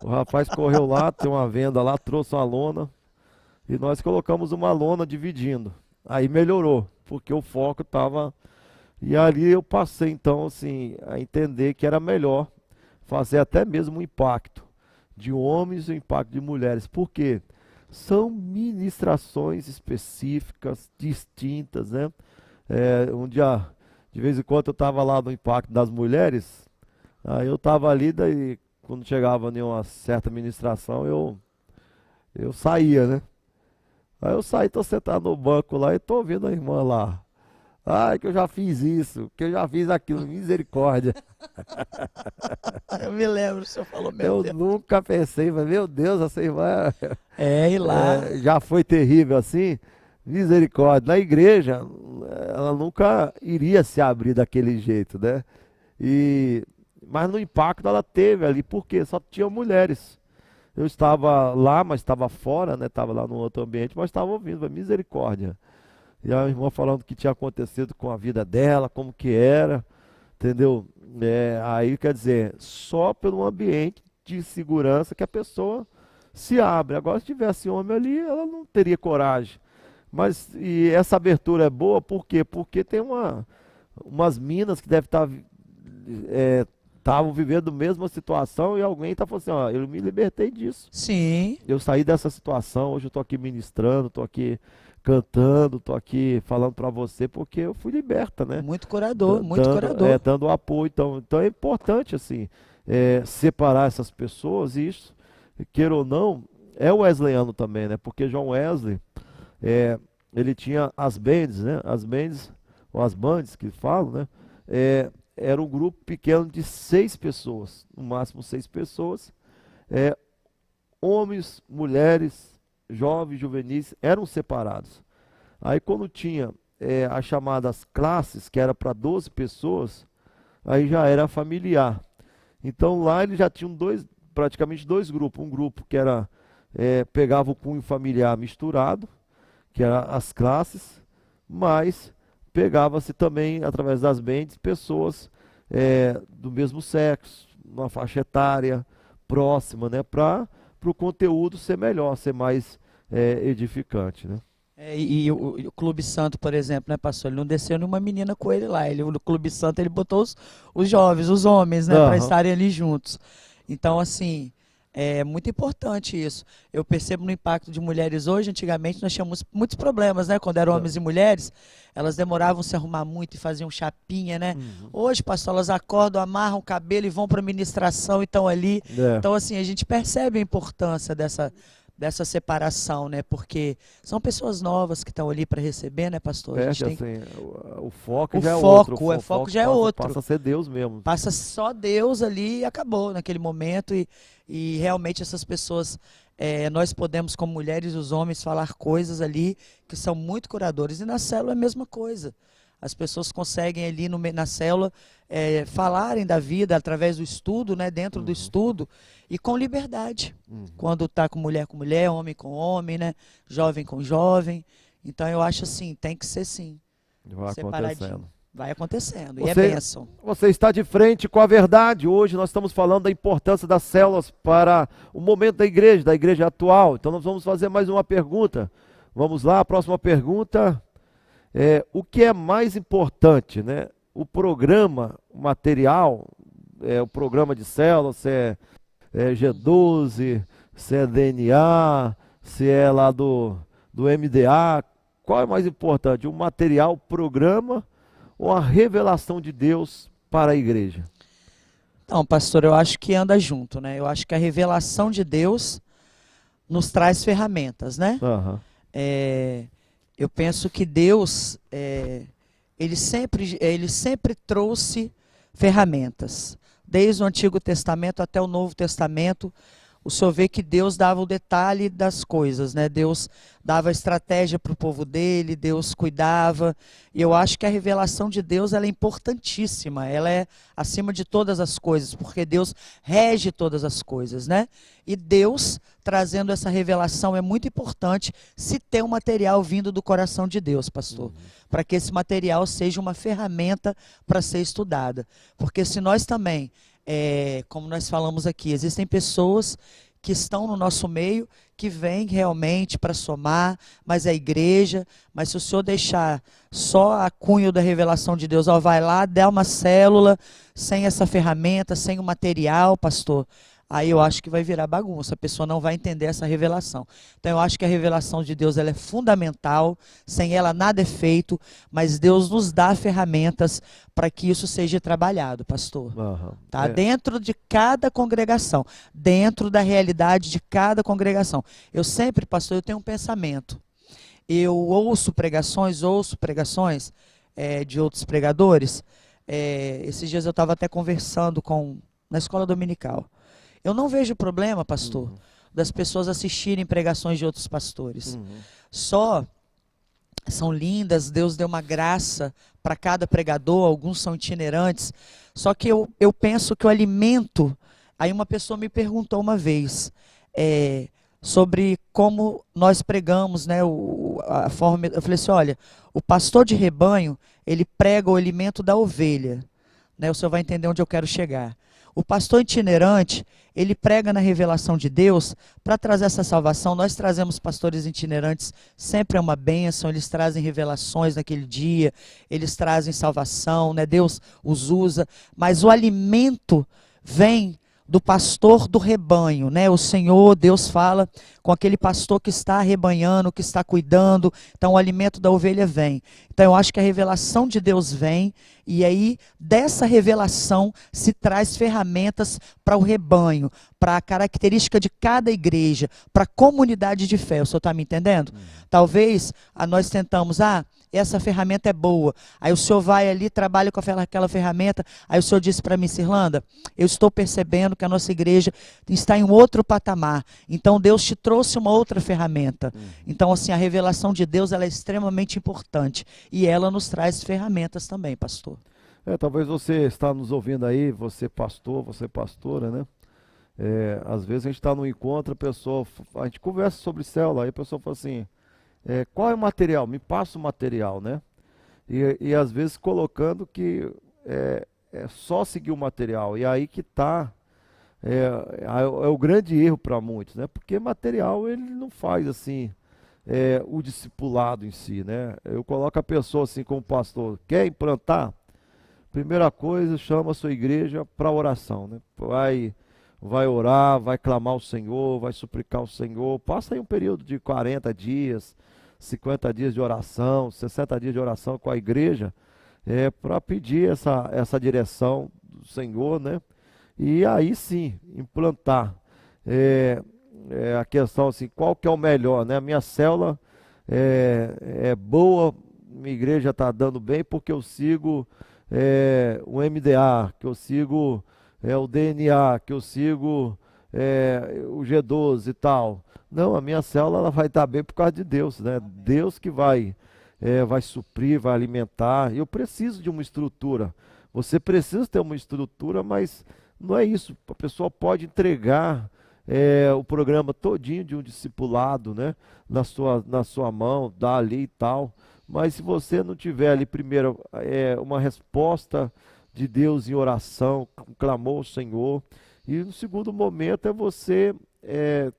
O rapaz correu lá, tem uma venda lá, trouxe uma lona e nós colocamos uma lona dividindo. Aí melhorou, porque o foco estava... E ali eu passei, então, assim, a entender que era melhor fazer até mesmo um impacto de homens e um impacto de mulheres. Por quê? São ministrações específicas, distintas, né? Um dia, de vez em quando, eu estava lá no impacto das mulheres, aí eu estava ali, daí quando chegava em uma certa ministração, eu saía, né? Aí eu saí, tô sentado no banco lá e tô ouvindo a irmã lá. Ai, que eu já fiz isso, que eu já fiz aquilo, misericórdia. Eu me lembro, o senhor falou, meu Eu Deus. nunca pensei, mas meu Deus, essa irmã E lá. já foi terrível assim. Misericórdia. Na igreja, ela nunca iria se abrir daquele jeito, né? Mas no impacto ela teve ali, porque só tinha mulheres. Eu estava lá, mas estava fora, né? Estava lá no outro ambiente, mas estava ouvindo, misericórdia. E a irmã falando o que tinha acontecido com a vida dela, como que era, entendeu? Aí, quer dizer, só pelo ambiente de segurança que a pessoa se abre. Agora, se tivesse homem ali, ela não teria coragem. E essa abertura é boa, por quê? Porque tem umas minas que devem estar estavam vivendo a mesma situação e alguém está falando assim, ó, eu me libertei disso. Sim. Eu saí dessa situação, hoje eu estou aqui ministrando, estou aqui cantando, estou aqui falando para você porque eu fui liberta, né? Muito curador, muito curador. Dando apoio. Então é importante, assim, separar essas pessoas e isso, queira ou não, é wesleyano também, né? Porque John Wesley, ele tinha as bands, né? As bands, ou as bands que falam, né? Era um grupo pequeno de 6 pessoas, no máximo 6 pessoas, homens, mulheres, jovens, juvenis, eram separados. Aí quando tinha as chamadas classes, que era para 12 pessoas, aí já era familiar. Então lá eles já tinham praticamente dois grupos. Um grupo que era pegava o cunho familiar misturado, que era as classes, mas pegava-se também, através das bands, pessoas do mesmo sexo, uma faixa etária próxima, né, para o conteúdo ser melhor, ser mais edificante, né? E o Clube Santo, por exemplo, né, pastor? Ele não desceu nenhuma menina com ele lá. No Clube Santo ele botou os jovens, os homens, né, para estarem ali juntos. Então, assim, é muito importante isso. Eu percebo no impacto de mulheres hoje. Antigamente nós tínhamos muitos problemas, né? Quando eram homens e mulheres, elas demoravam a se arrumar muito e faziam chapinha, né? Hoje, pastor, elas acordam, amarram o cabelo e vão para a ministração e estão ali. Então, assim, a gente percebe a importância dessa separação, né? Porque são pessoas novas que estão ali para receber, né, pastor? A gente tem assim, o foco já é outro. O foco já é outro. Passa a ser Deus mesmo. Passa só Deus ali e acabou naquele momento. E realmente essas pessoas, nós podemos, como mulheres e os homens, falar coisas ali que são muito curadores. E na célula é a mesma coisa. as pessoas conseguem ali na célula falarem da vida através do estudo, né, dentro do estudo, e com liberdade. Quando está com mulher, homem com homem, né, jovem com jovem. Então eu acho assim, tem que ser sim, Vai separadinho. acontecendo. Vai acontecendo, e é bênção. Você está de frente com a verdade. Hoje nós estamos falando da importância das células para o momento da igreja atual. Então nós vamos fazer mais uma pergunta. Vamos lá, a próxima pergunta o que é mais importante, né? O programa, o material, o programa de células, se é G12, se é DNA, se é lá do MDA, qual é mais importante? O material, o programa ou a revelação de Deus para a igreja? Não, pastor, eu acho que anda junto, né? Eu acho que a revelação de Deus nos traz ferramentas, né? Aham. Eu penso que Deus, ele sempre trouxe ferramentas. Desde o Antigo Testamento até o Novo Testamento, o senhor vê que Deus dava o detalhe das coisas, né? Deus dava a estratégia para o povo dele, Deus cuidava. E eu acho que a revelação de Deus ela é importantíssima, ela é acima de todas as coisas, porque Deus rege todas as coisas, né? E Deus trazendo essa revelação é muito importante se ter um material vindo do coração de Deus, pastor, para que esse material seja uma ferramenta para ser estudada. Porque se nós também como nós falamos aqui, existem pessoas que estão no nosso meio, que vêm realmente para somar, mas é igreja, mas se o senhor deixar só a cunho da revelação de Deus, vai lá, dá uma célula, sem essa ferramenta, sem o material, pastor, aí eu acho que vai virar bagunça, a pessoa não vai entender essa revelação. Então eu acho que a revelação de Deus ela é fundamental, sem ela nada é feito, mas Deus nos dá ferramentas para que isso seja trabalhado, pastor. Tá? Dentro de cada congregação, dentro da realidade de cada congregação. Eu sempre, pastor, eu tenho um pensamento. Eu ouço pregações de outros pregadores. Esses dias eu estava até conversando na escola dominical. Eu não vejo problema, pastor, das pessoas assistirem pregações de outros pastores. Só são lindas, Deus deu uma graça para cada pregador, alguns são itinerantes. Só que eu penso que o alimento... Aí uma pessoa me perguntou uma vez sobre como nós pregamos, né, a forma. Eu falei assim, olha, o pastor de rebanho, ele prega o alimento da ovelha. Né, o senhor vai entender onde eu quero chegar. O pastor itinerante, ele prega na revelação de Deus para trazer essa salvação. Nós trazemos pastores itinerantes, sempre é uma bênção, eles trazem revelações naquele dia, eles trazem salvação, né? Deus os usa, mas o alimento vem do pastor do rebanho, né? O Senhor, Deus fala com aquele pastor que está arrebanhando, que está cuidando, então o alimento da ovelha vem. Então eu acho que a revelação de Deus vem, e aí dessa revelação se traz ferramentas para o rebanho, para a característica de cada igreja, para a comunidade de fé. O senhor está me entendendo? Talvez nós tentamos, essa ferramenta é boa. Aí o senhor vai ali, trabalha com aquela ferramenta. Aí o senhor disse para mim, Cirlanda, eu estou percebendo que a nossa igreja está em um outro patamar. Então Deus te trouxe uma outra ferramenta. Então assim, a revelação de Deus ela é extremamente importante. E ela nos traz ferramentas também, pastor. Talvez você está nos ouvindo aí, você pastor, você pastora, né? Às vezes a gente está no encontro, a gente conversa sobre célula, aí a pessoa fala assim, qual é o material? Me passa o material, né? E às vezes colocando que é só seguir o material. E aí que está o grande erro para muitos, né? Porque material ele não faz assim o discipulado em si, né? Eu coloco a pessoa assim como pastor, quer implantar? Primeira coisa, chama a sua igreja para oração, né? Vai orar, vai clamar ao Senhor, vai suplicar ao Senhor. Passa aí um período de 40 dias, 50 dias de oração, 60 dias de oração com a igreja, para pedir essa direção do Senhor, né? E aí sim, implantar. A questão assim, qual que é o melhor, né? A minha célula é boa, minha igreja está dando bem porque eu sigo o MDA, que eu sigo o DNA, que eu sigo o G12 e tal. Não, a minha célula ela vai estar bem por causa de Deus, né? Deus que vai vai suprir, vai alimentar. Eu preciso de uma estrutura. Você precisa ter uma estrutura, mas não é isso. A pessoa pode entregar o programa todinho de um discipulado, né, na sua mão, dar ali e tal. Mas se você não tiver ali primeiro uma resposta de Deus em oração, com clamor ao Senhor, e no segundo momento é você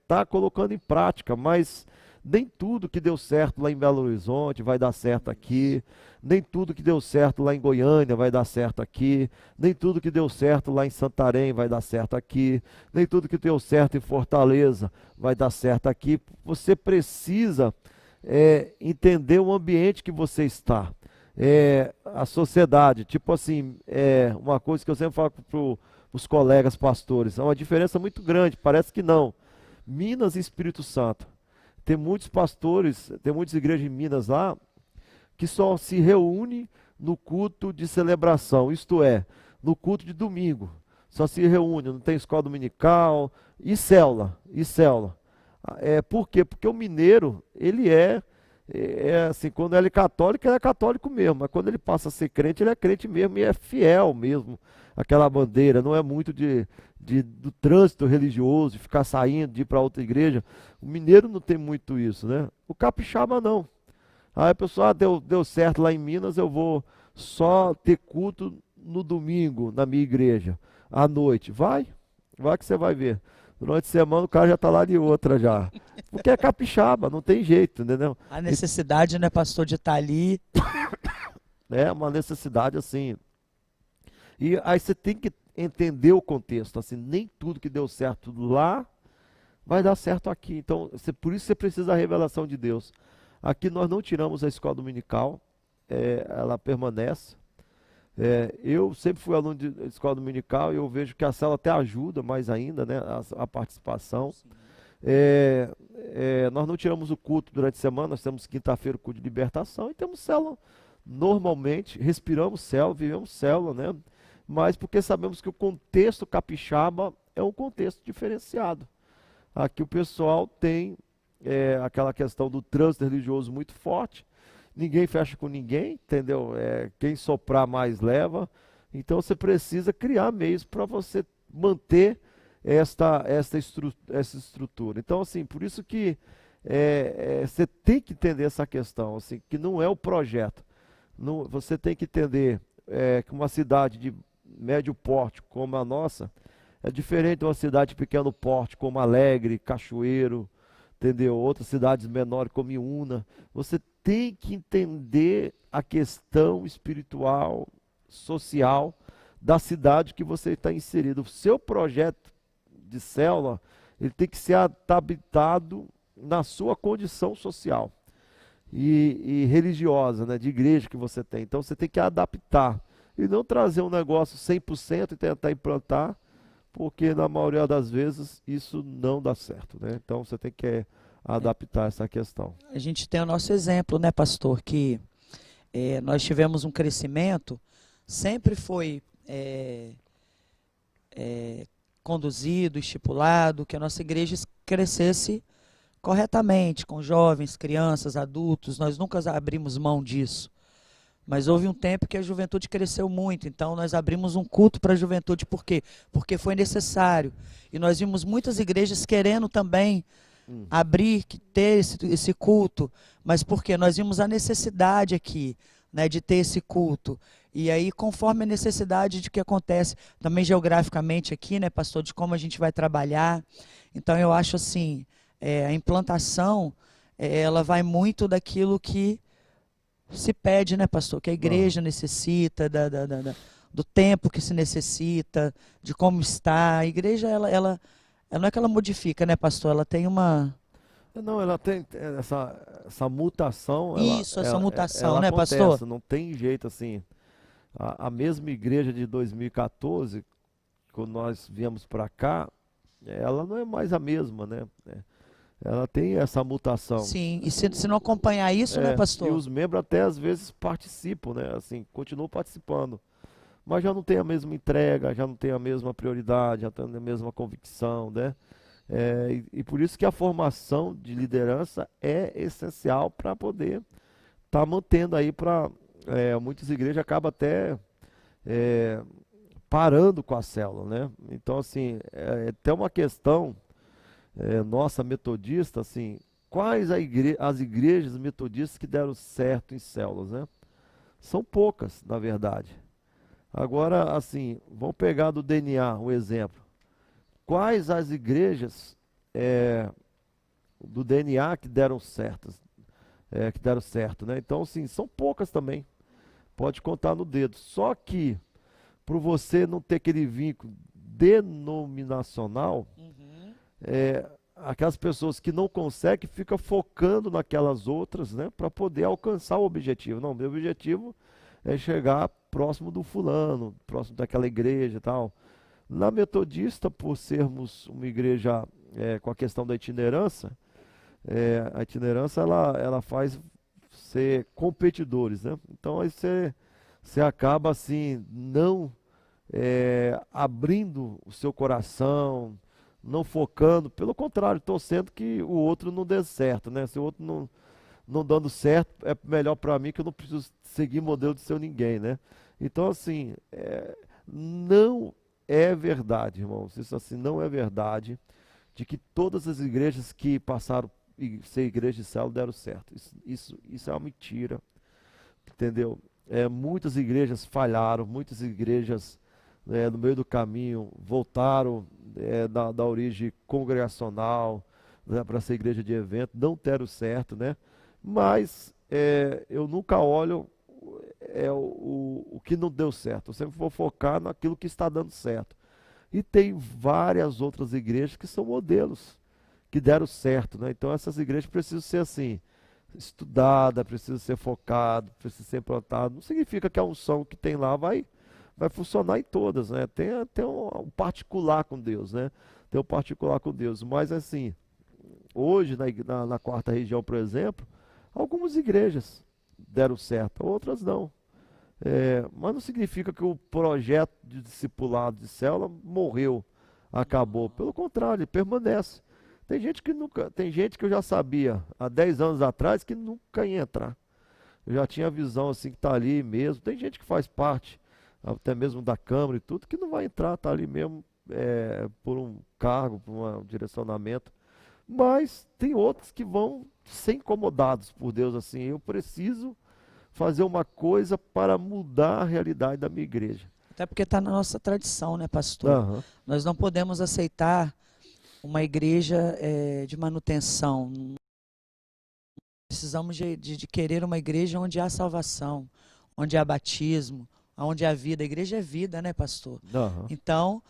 tá colocando em prática, mas nem tudo que deu certo lá em Belo Horizonte vai dar certo aqui, nem tudo que deu certo lá em Goiânia vai dar certo aqui, nem tudo que deu certo lá em Santarém vai dar certo aqui, nem tudo que deu certo em Fortaleza vai dar certo aqui. Você precisa entender o ambiente que você está. A sociedade, tipo assim, uma coisa que eu sempre falo para os colegas pastores, é uma diferença muito grande, parece que não. Minas e Espírito Santo. Tem muitos pastores, tem muitas igrejas em Minas lá, que só se reúne no culto de celebração, isto é, no culto de domingo. Só se reúne, não tem escola dominical e célula, e célula. Por quê? Porque o mineiro, ele assim, quando ele é católico mesmo, mas quando ele passa a ser crente, ele é crente mesmo e é fiel mesmo àquela bandeira, não é muito do trânsito religioso, de ficar saindo, de ir para outra igreja. O mineiro não tem muito isso, né? O capixaba não. Aí a pessoa, deu certo lá em Minas, eu vou só ter culto no domingo na minha igreja, à noite. Vai que você vai ver. Durante a semana o cara já está lá de outra já. Porque é capixaba, não tem jeito, entendeu? A necessidade, né, pastor, de estar ali. É uma necessidade assim. E aí você tem que entender o contexto, assim, nem tudo que deu certo lá vai dar certo aqui. Então, por isso você precisa da revelação de Deus. Aqui nós não tiramos a escola dominical, ela permanece. Eu sempre fui aluno de escola dominical e eu vejo que a célula até ajuda mais ainda, né, a participação. Nós não tiramos o culto durante a semana, nós temos quinta-feira o culto de libertação e temos célula normalmente, respiramos célula, vivemos célula, né? Mas porque sabemos que o contexto capixaba é um contexto diferenciado. Aqui o pessoal tem aquela questão do trânsito religioso muito forte, ninguém fecha com ninguém, entendeu? Quem soprar mais leva. Então você precisa criar meios para você manter essa estrutura. Então, assim, por isso que você tem que entender essa questão, assim, que não é o projeto. Você tem que entender que uma cidade de médio porte como a nossa é diferente de uma cidade de pequeno porte como Alegre, Cachoeiro, entendeu? Outras cidades menores como Iúna. Você tem que entender a questão espiritual, social da cidade que você está inserido. O seu projeto de célula, ele tem que ser adaptado na sua condição social e religiosa, né, de igreja que você tem. Então você tem que adaptar e não trazer um negócio 100% e tentar implantar, porque na maioria das vezes isso não dá certo, né? Então você tem que adaptar essa questão. A gente tem o nosso exemplo, né, pastor, que nós tivemos um crescimento, sempre foi conduzido, estipulado, que a nossa igreja crescesse corretamente, com jovens, crianças, adultos, nós nunca abrimos mão disso. Mas houve um tempo que a juventude cresceu muito, então nós abrimos um culto para a juventude, por quê? Porque foi necessário. E nós vimos muitas igrejas querendo também abrir, ter esse culto, mas porque nós vimos a necessidade aqui, né, de ter esse culto. E aí, conforme a necessidade de que acontece, também geograficamente aqui, né, pastor, de como a gente vai trabalhar. Então eu acho assim, a implantação, ela vai muito daquilo que se pede, né, pastor? Que a igreja necessita, do tempo que se necessita, de como está. A igreja, ela não é que ela modifica, né, pastor? Ela tem uma... Não, ela tem essa mutação. Isso, essa mutação, ela né, acontece, pastor? não tem jeito assim. A mesma igreja de 2014, quando nós viemos para cá, ela não é mais a mesma, né? Ela tem essa mutação. Sim, e se não acompanhar isso, né, E pastor? os membros até às vezes participam, né? Assim, continuam participando. Mas já não tem a mesma entrega, já não tem a mesma prioridade, já tem a mesma convicção, né? E por isso que a formação de liderança é essencial para poder tá mantendo aí para muitas igrejas acabam até é, parando com a célula, né? Então, assim, até uma questão nossa metodista, assim, quais as igrejas metodistas que deram certo em células, né? São poucas, na verdade. Agora, assim, vamos pegar do DNA um exemplo. Quais as igrejas do DNA que deram certo, né? Então, assim, são poucas também. Pode contar no dedo. Só que, para você não ter aquele vínculo denominacional, aquelas pessoas que não conseguem ficam focando naquelas outras, né, para poder alcançar o objetivo. Não, meu objetivo é chegar próximo do fulano, próximo daquela igreja e tal. Na Metodista, por sermos uma igreja com a questão da itinerância, a itinerância ela faz ser competidores, né? Então aí você acaba assim não abrindo o seu coração, não focando, pelo contrário, torcendo que o outro não dê certo, né? Se o outro não dando certo, é melhor para mim que eu não preciso seguir modelo de seu ninguém, né? Então, assim, não é verdade, irmãos, isso assim não é verdade, de que todas as igrejas que passaram a ser igreja de célula deram certo. Isso é uma mentira, entendeu? Muitas igrejas falharam, muitas igrejas no meio do caminho voltaram da origem congregacional, né, para ser igreja de evento, não deram certo, né? Mas eu nunca olho o que não deu certo, eu sempre vou focar naquilo que está dando certo. E tem várias outras igrejas que são modelos, que deram certo, né? Então essas igrejas precisam ser assim, estudada, precisa ser focado, precisa ser implantado. Não significa que a unção que tem lá vai funcionar em todas, né? Tem um particular com Deus, né? Tem um particular com Deus. Mas assim, hoje na quarta região, por exemplo, algumas igrejas deram certo, outras não. Mas não significa que o projeto de discipulado de célula morreu, acabou. Pelo contrário, ele permanece. Tem gente que eu já sabia há 10 anos atrás que nunca ia entrar. Eu já tinha a visão assim que está ali mesmo. Tem gente que faz parte, até mesmo da Câmara e tudo, que não vai entrar, está ali mesmo por um cargo, por um direcionamento. Mas tem outros que vão ser incomodados por Deus assim. Eu preciso fazer uma coisa para mudar a realidade da minha igreja. Até porque está na nossa tradição, né, pastor? Aham. Nós não podemos aceitar uma igreja de manutenção. Precisamos de querer uma igreja onde há salvação, onde há batismo, onde há vida. A igreja é vida, né, pastor? Aham. Então,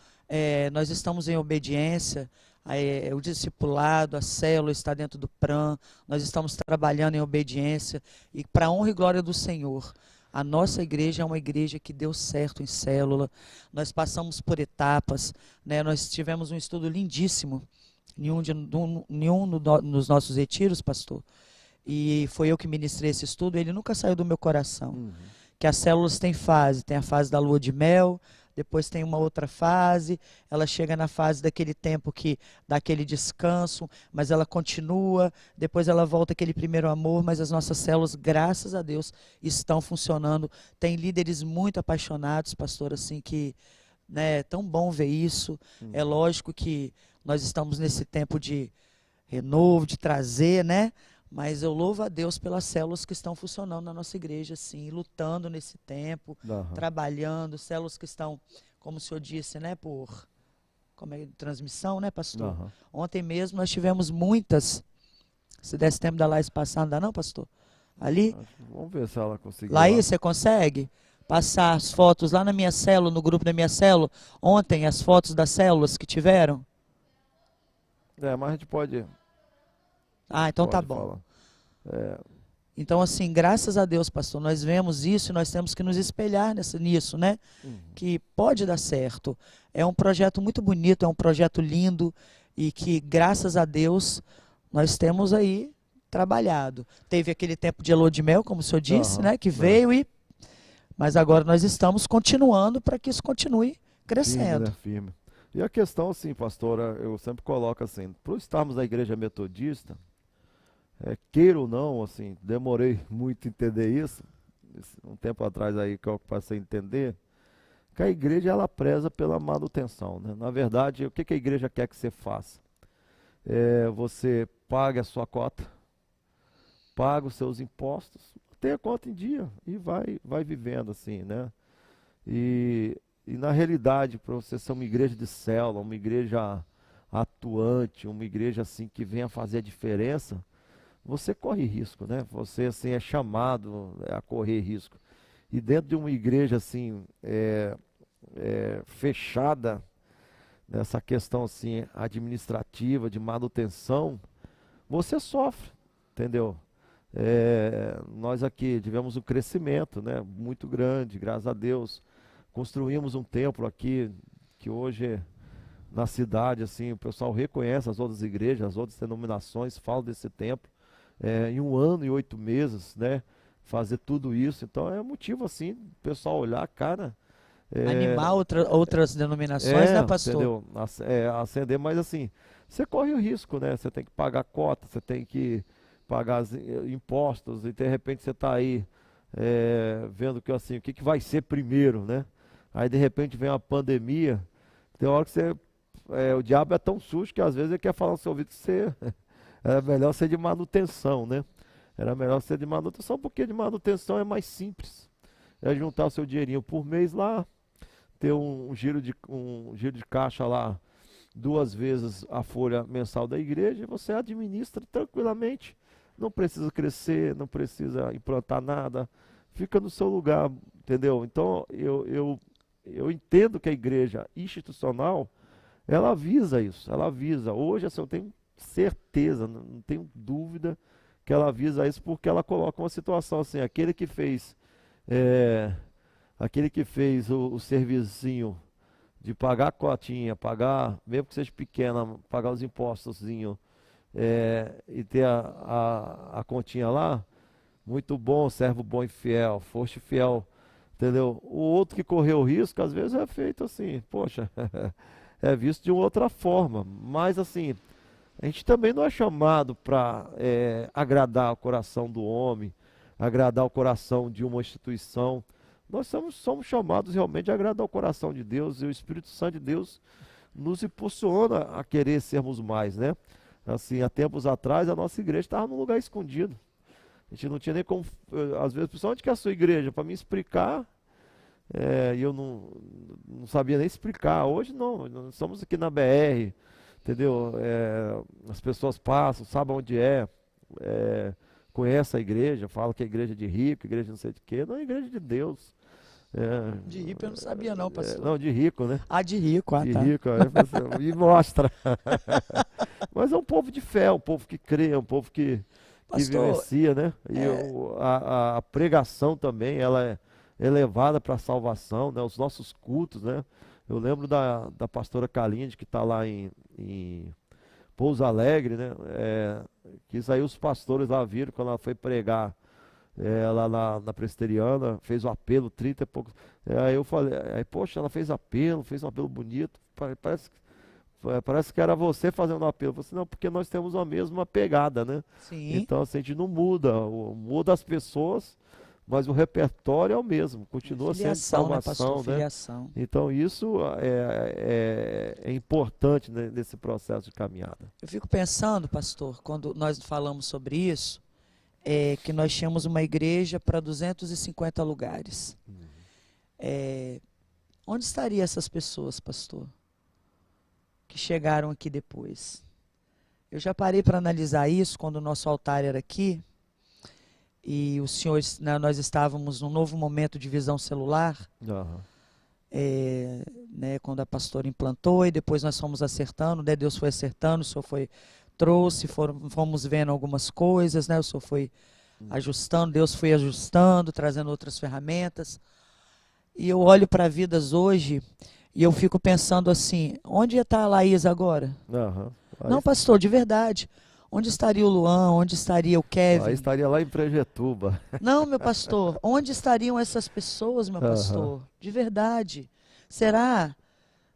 nós estamos em obediência, o discipulado, a célula está dentro do PRAM, nós estamos trabalhando em obediência, e para a honra e glória do Senhor, a nossa igreja é uma igreja que deu certo em célula, nós passamos por etapas, né? Nós tivemos um estudo lindíssimo, nos nossos retiros, pastor, e foi eu que ministrei esse estudo, ele nunca saiu do meu coração, Uhum. que as células têm fase, tem a fase da lua de mel, depois tem uma outra fase, ela chega na fase daquele tempo que dá aquele descanso, mas ela continua, depois ela volta aquele primeiro amor, mas as nossas células, graças a Deus, estão funcionando. Tem líderes muito apaixonados, pastor, assim, que, né, é tão bom ver isso. É lógico que nós estamos nesse tempo de renovo, de trazer, né? Mas eu louvo a Deus pelas células que estão funcionando na nossa igreja, assim, lutando nesse tempo, Aham. trabalhando, células que estão, como o senhor disse, né, transmissão, né, pastor? Aham. Ontem mesmo nós tivemos muitas, se desse tempo da Laís passar, não dá não, pastor? Ali, Vamos ver se ela conseguiu. Laís, você consegue passar as fotos lá na minha célula, no grupo da minha célula, ontem, as fotos das células que tiveram? Mas a gente pode. Ah, então tá Pode bom. falar. Então, assim, graças a Deus, pastor, nós vemos isso e nós temos que nos espelhar nisso, né? Que pode dar certo. É um projeto muito bonito, é um projeto lindo e que, graças a Deus, nós temos aí trabalhado. Teve aquele tempo de lua de mel, como o senhor disse, Aham. né? Que veio mas agora nós estamos continuando para que isso continue Firme, crescendo. né? Firme. E a questão, assim, pastora, eu sempre coloco assim, por estarmos na igreja metodista, queira ou não, assim, demorei muito a entender isso, um tempo atrás aí que eu passei a entender, que a igreja ela preza pela manutenção, né? Na verdade, o que que a igreja quer que você faça? Você pague a sua cota, paga os seus impostos, tenha a conta em dia e vai vivendo assim, né? E na realidade, para você ser uma igreja de célula, uma igreja atuante, uma igreja assim que venha fazer a diferença, você corre risco, né? Você assim é chamado a correr risco. E dentro de uma igreja assim fechada nessa questão assim administrativa de manutenção, você sofre, entendeu? Nós aqui tivemos um crescimento, né, muito grande, graças a Deus. Construímos um templo aqui que hoje na cidade assim o pessoal reconhece as outras igrejas, as outras denominações falam desse templo. Em 1 ano e 8 meses, né? Fazer tudo isso. Então é motivo assim, o pessoal olhar, cara. Animar outras denominações, né, pastor? Entendeu? Acender, mas assim, você corre o risco, né? Você tem que pagar cota, você tem que pagar impostos, e de repente você está aí vendo que assim, o que vai ser primeiro, né? Aí de repente vem uma pandemia, tem hora que o diabo é tão sujo que às vezes ele quer falar no seu ouvido que você. Era melhor ser de manutenção, né? Era melhor ser de manutenção, porque de manutenção é mais simples. É juntar o seu dinheirinho por mês lá, ter um giro de caixa lá 2 vezes a folha mensal da igreja, e você administra tranquilamente. Não precisa crescer, não precisa implantar nada, fica no seu lugar, entendeu? Então eu entendo que a igreja institucional, ela visa isso, ela visa. Hoje, assim, eu tenho certeza, não tenho dúvida que ela visa isso, porque ela coloca uma situação assim, aquele que fez o serviçozinho de pagar a cotinha, pagar, mesmo que seja pequena, pagar os impostozinho, e ter a continha lá, muito bom, servo bom e fiel, foste fiel, entendeu? O outro que correu o risco, às vezes é feito assim, poxa, é visto de uma outra forma, mas assim, a gente também não é chamado para agradar o coração do homem, agradar o coração de uma instituição. Nós somos chamados realmente a agradar o coração de Deus, e o Espírito Santo de Deus nos impulsiona a querer sermos mais, né? Assim, há tempos atrás a nossa igreja estava num lugar escondido. A gente não tinha nem como. Às vezes, pessoal, onde que é a sua igreja? Para me explicar, e eu não sabia nem explicar. Hoje não, nós estamos aqui na BR, entendeu? As pessoas passam, sabem onde conhece a igreja, fala que é igreja de rico, igreja não sei de quê. Não, é igreja de Deus. De rico eu não sabia não, pastor. Não, de rico, né? Ah, de rico, De tá. rico, e mostra. Mas é um povo de fé, um povo que crê, um povo que Pastor, vivencia, né? E a pregação também, ela é levada para a salvação, né? Os nossos cultos, né? Eu lembro da pastora Kalinde, que está lá em Pouso Alegre, né? Que isso aí os pastores lá viram quando ela foi pregar lá na Presbiteriana, fez o apelo, 30 e poucos. Aí eu falei, poxa, ela fez um apelo bonito, parece que era você fazendo o apelo. Eu falei assim, não, porque nós temos a mesma pegada, né? sim. Então assim, a gente não muda, muda as pessoas, mas o repertório é o mesmo, continua sendo Filiação, né, salvação, pastor? né? Filiação. Então isso é importante, né, nesse processo de caminhada. Eu fico pensando, pastor, quando nós falamos sobre isso, que nós tínhamos uma igreja para 250 lugares. Onde estariam essas pessoas, pastor, que chegaram aqui depois? Eu já parei para analisar isso quando o nosso altar era aqui, e os senhores, né, nós estávamos num novo momento de visão celular, Aham. né, quando a pastora implantou, e depois nós fomos acertando, né, Deus foi acertando, o senhor trouxe, fomos vendo algumas coisas, né, o senhor foi ajustando, Deus foi ajustando, trazendo outras ferramentas, e eu olho para vidas hoje, e eu fico pensando assim, onde ia estar a Laís agora? Aham. Não, pastor, de verdade. Onde estaria o Luan? Onde estaria o Kevin? Aí estaria lá em Prejetuba. Não, meu pastor. Onde estariam essas pessoas, meu pastor? De verdade. Será?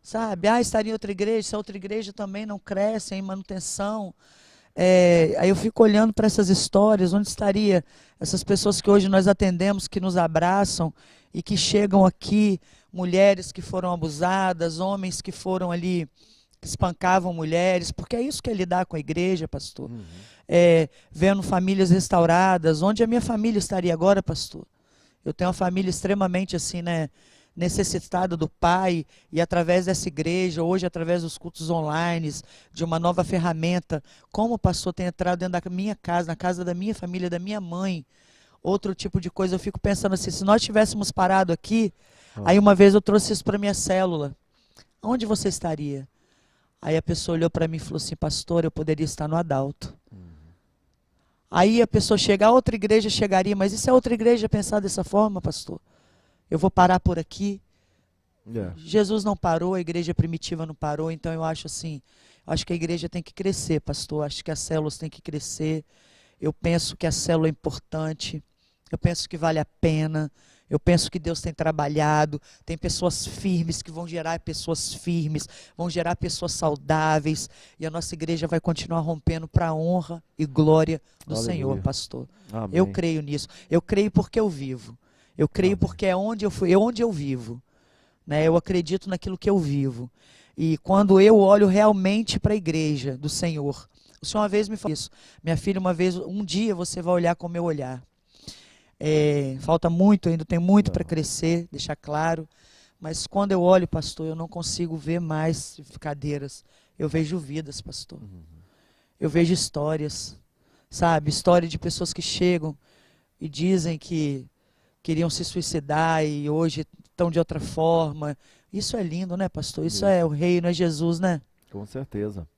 Sabe? Estaria em outra igreja. Se a outra igreja também não cresce em manutenção. Aí eu fico olhando para essas histórias, onde estaria essas pessoas que hoje nós atendemos, que nos abraçam e que chegam aqui, mulheres que foram abusadas, homens que foram ali, que espancavam mulheres, porque é isso que é lidar com a igreja, pastor. Uhum. Vendo famílias restauradas, onde a minha família estaria agora, pastor? Eu tenho uma família extremamente assim, né, necessitada do Pai, e através dessa igreja, hoje através dos cultos online, de uma nova ferramenta, como o pastor tem entrado dentro da minha casa, na casa da minha família, da minha mãe, outro tipo de coisa, eu fico pensando assim, se nós tivéssemos parado aqui, aí uma vez eu trouxe isso para minha célula, onde você estaria? Aí a pessoa olhou para mim e falou assim, pastor, eu poderia estar no Adalto. Aí a pessoa chega, a outra igreja chegaria, mas e se a outra igreja pensar dessa forma, pastor? Eu vou parar por aqui? Jesus não parou, a igreja primitiva não parou, então eu acho assim, acho que a igreja tem que crescer, pastor, acho que as células têm que crescer, eu penso que a célula é importante, eu penso que vale a pena, eu penso que Deus tem trabalhado, tem pessoas firmes que vão gerar pessoas firmes, vão gerar pessoas saudáveis, e a nossa igreja vai continuar rompendo para a honra e glória do Senhor, pastor. Amém. Eu creio nisso, eu creio porque eu vivo, eu creio porque é onde eu fui, é onde eu vivo, né? Eu acredito naquilo que eu vivo, e quando eu olho realmente para a igreja do Senhor, o Senhor uma vez me falou isso, minha filha, um dia você vai olhar com o meu olhar. Falta muito, ainda tem muito para crescer, deixar claro, mas quando eu olho, pastor, eu não consigo ver mais cadeiras, eu vejo vidas, pastor, eu vejo histórias, sabe, história de pessoas que chegam e dizem que queriam se suicidar e hoje estão de outra forma. Isso é lindo, né, pastor? Isso é o reino, é Jesus, né? Com certeza.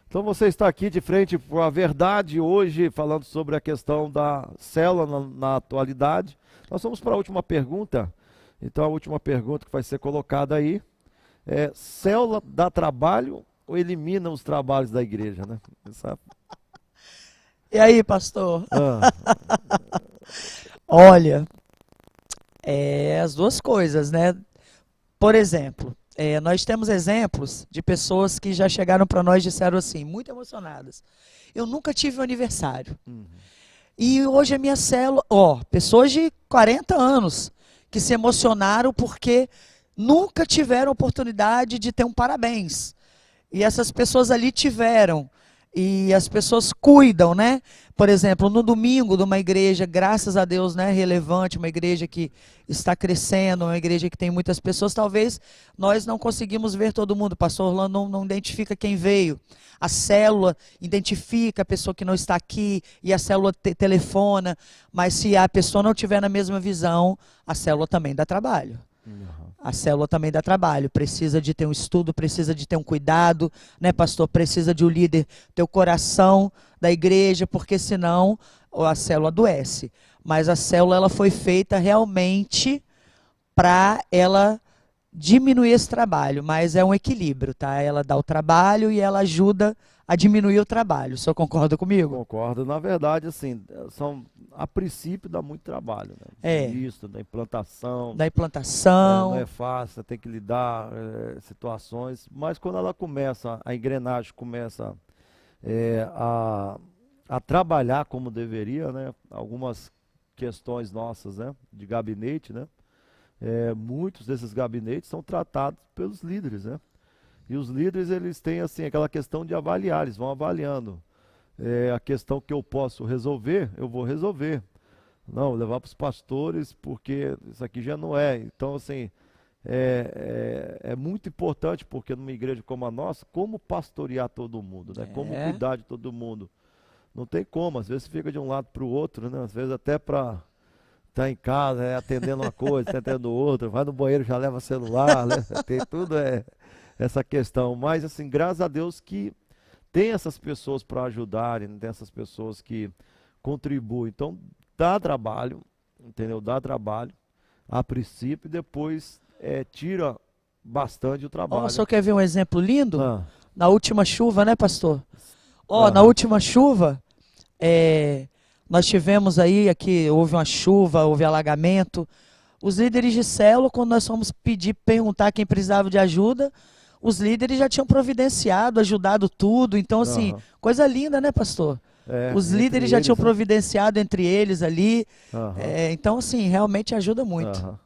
Então você está aqui de frente para a verdade hoje, falando sobre a questão da célula na atualidade. Nós vamos para a última pergunta. Então a última pergunta que vai ser colocada aí é: célula dá trabalho ou elimina os trabalhos da igreja, né? E aí, pastor? Olha, as duas coisas, né? Por exemplo, nós temos exemplos de pessoas que já chegaram para nós e disseram assim, muito emocionadas, eu nunca tive um aniversário. E hoje a minha célula, pessoas de 40 anos que se emocionaram porque nunca tiveram oportunidade de ter um parabéns. E essas pessoas ali tiveram. E as pessoas cuidam, né? Por exemplo, no domingo de uma igreja, graças a Deus, né, relevante, uma igreja que está crescendo, uma igreja que tem muitas pessoas, talvez nós não conseguimos ver todo mundo. O pastor Orlando não identifica quem veio. A célula identifica a pessoa que não está aqui e a célula telefona, mas se a pessoa não tiver na mesma visão, a célula também dá trabalho. A célula também dá trabalho, precisa de ter um estudo, precisa de ter um cuidado, né, pastor? Precisa de um líder ter o coração da igreja, porque senão a célula adoece. Mas a célula ela foi feita realmente para ela diminuir esse trabalho, mas é um equilíbrio, tá? Ela dá o trabalho e ela ajuda a diminuir o trabalho. O senhor concorda comigo? Concordo. Na verdade, assim, a princípio dá muito trabalho, né? Isso, da implantação. Não é fácil, você tem que lidar situações, mas quando ela começa, a engrenagem começa a trabalhar como deveria, né? Algumas questões nossas, né? De gabinete, né? Muitos desses gabinetes são tratados pelos líderes, né? E os líderes, eles têm assim, aquela questão de avaliar, eles vão avaliando. A questão que eu posso resolver, eu vou resolver. Não, levar para os pastores, porque isso aqui já não é. Então, assim, é muito importante, porque numa igreja como a nossa, como pastorear todo mundo, né? Como cuidar de todo mundo. Não tem como, às vezes fica de um lado para o outro, né? Às vezes até para estar em casa, atendendo uma coisa, atendendo outra, vai no banheiro, já leva celular, né? Tem tudo essa questão. Mas, assim, graças a Deus que tem essas pessoas para ajudarem, tem essas pessoas que contribuem. Então, dá trabalho, entendeu? Dá trabalho a princípio e depois tira bastante o trabalho. O senhor quer ver um exemplo lindo? Na última chuva, né, pastor? Na última chuva, nós tivemos aí, aqui houve uma chuva, houve alagamento. Os líderes de célula, quando nós fomos perguntar quem precisava de ajuda, os líderes já tinham providenciado, ajudado tudo. Então, assim, Aham. coisa linda, né, pastor? Os Entre líderes já tinham eles, né? providenciado entre eles ali. Aham. Então, assim, realmente ajuda muito. Aham.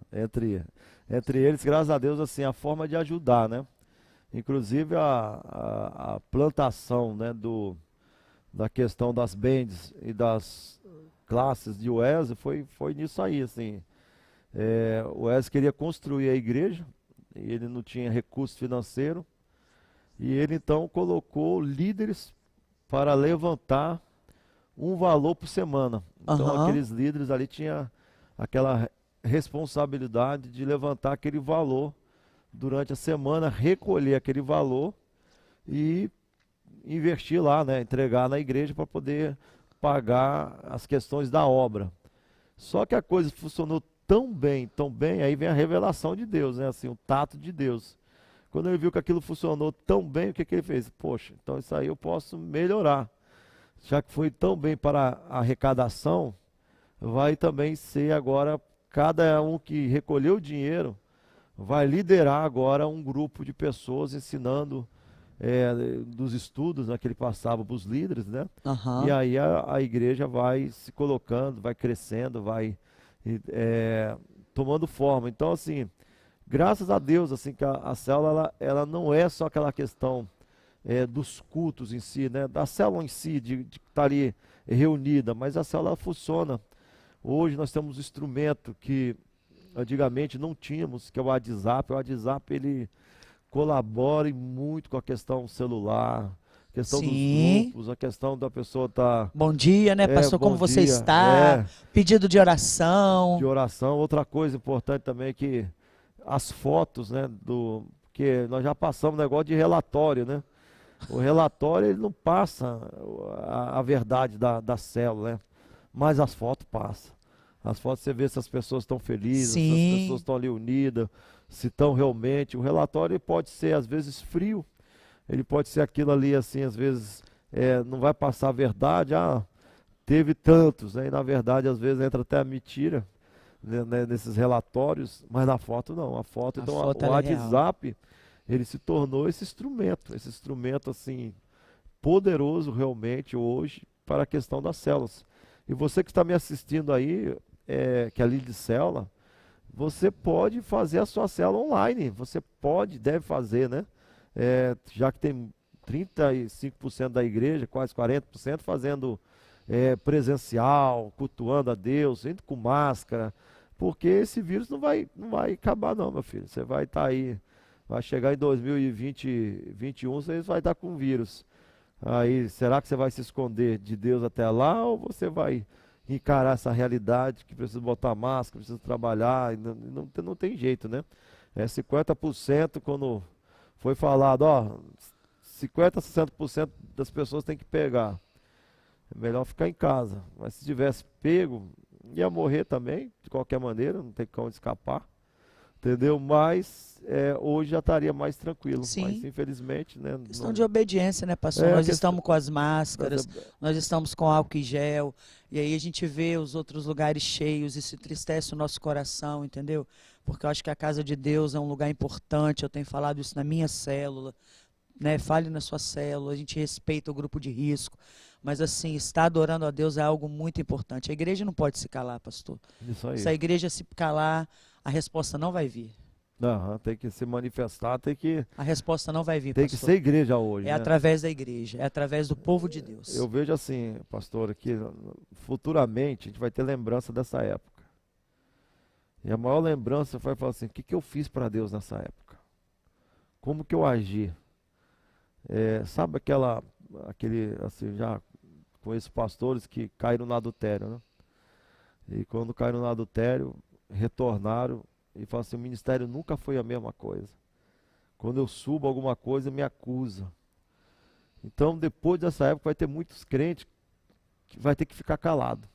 Entre eles, graças a Deus, assim, a forma de ajudar, né? Inclusive a plantação, né, da questão das bands e das classes de Wesley foi nisso aí, assim. O Wesley queria construir a igreja e ele não tinha recurso financeiro e ele então colocou líderes para levantar um valor por semana. Então Aham. aqueles líderes ali tinham aquela responsabilidade de levantar aquele valor durante a semana, recolher aquele valor e investir lá, né, entregar na igreja para poder pagar as questões da obra. Só que a coisa funcionou tão bem, aí vem a revelação de Deus, né, assim, o tato de Deus. Quando ele viu que aquilo funcionou tão bem, o que que ele fez? Poxa, então isso aí eu posso melhorar. Já que foi tão bem para a arrecadação, vai também ser agora cada um que recolheu o dinheiro vai liderar agora um grupo de pessoas ensinando dos estudos, né, que ele passava para os líderes, né? E Aham. aí a igreja vai se colocando, vai crescendo, vai é, tomando forma. Então, assim, graças a Deus, assim, que a célula ela não é só aquela questão dos cultos em si, né? Da célula em si, de estar ali reunida, mas a célula funciona. Hoje nós temos um instrumento que antigamente não tínhamos, que é o WhatsApp. O WhatsApp ele colabora muito com a questão celular, questão dos Sim. grupos, a questão da pessoa estar, Bom dia, né, pastor? Como bom você dia, está? Pedido de de oração. oração. Outra coisa importante também é que as fotos, né, que nós já passamos negócio de relatório, né? O relatório ele não passa a verdade da célula, né? Mas as fotos passam. As fotos você vê se as pessoas estão felizes, se as pessoas Sim. estão ali unidas, se estão realmente. O relatório ele pode ser às vezes frio, ele pode ser aquilo ali assim, às vezes não vai passar a verdade. Ah, teve tantos, né? E na verdade às vezes entra até a mentira, né, nesses relatórios, mas na foto não. A foto, A então foto o ela é real. WhatsApp ele se tornou esse instrumento assim poderoso realmente hoje para a questão das células. E você que está me assistindo aí, que é líder de célula, você pode fazer a sua célula online. Você pode, deve fazer, né? Já que tem 35% da igreja, quase 40% fazendo presencial, cultuando a Deus, indo com máscara, porque esse vírus não vai acabar não, meu filho. Você vai estar aí, vai chegar em 2020, 21, você vai estar com vírus. Aí, será que você vai se esconder de Deus até lá ou você vai encarar essa realidade que precisa botar máscara, precisa trabalhar, e não tem jeito, né? 50% quando foi falado, ó, 50 a 60% das pessoas tem que pegar. É melhor ficar em casa. Mas se tivesse pego, ia morrer também, de qualquer maneira, não tem como escapar. Entendeu? Mas hoje já estaria mais tranquilo. Mas Sim. infelizmente, né? Questão de Não, obediência, né, pastor? é a Nós questão. estamos com as Mas máscaras, nós estamos com álcool em gel, e aí a gente vê os outros lugares cheios, isso entristece o nosso coração, entendeu? Porque eu acho que a casa de Deus é um lugar importante, eu tenho falado isso na minha célula, né? Fale na sua célula, a gente respeita o grupo de risco, mas assim, estar adorando a Deus é algo muito importante. A igreja não pode se calar, pastor. isso Se aí. a igreja se calar, a resposta não vai vir. Aham, tem que se manifestar, A resposta não vai vir, tem que pastor. ser igreja hoje, É né? através da igreja, é através do povo de Eu Deus. vejo assim, pastor, que futuramente a gente vai ter lembrança dessa época. E a maior lembrança foi falar assim: o que que eu fiz para Deus nessa época? Como que eu agi? Sabe aquele, assim, já conheço pastores que caíram no adultério, né? E quando caíram no adultério, retornaram e falaram assim: o ministério nunca foi a mesma coisa. Quando eu subo alguma coisa, me acusa. Então, depois dessa época, vai ter muitos crentes que vai ter que ficar calado.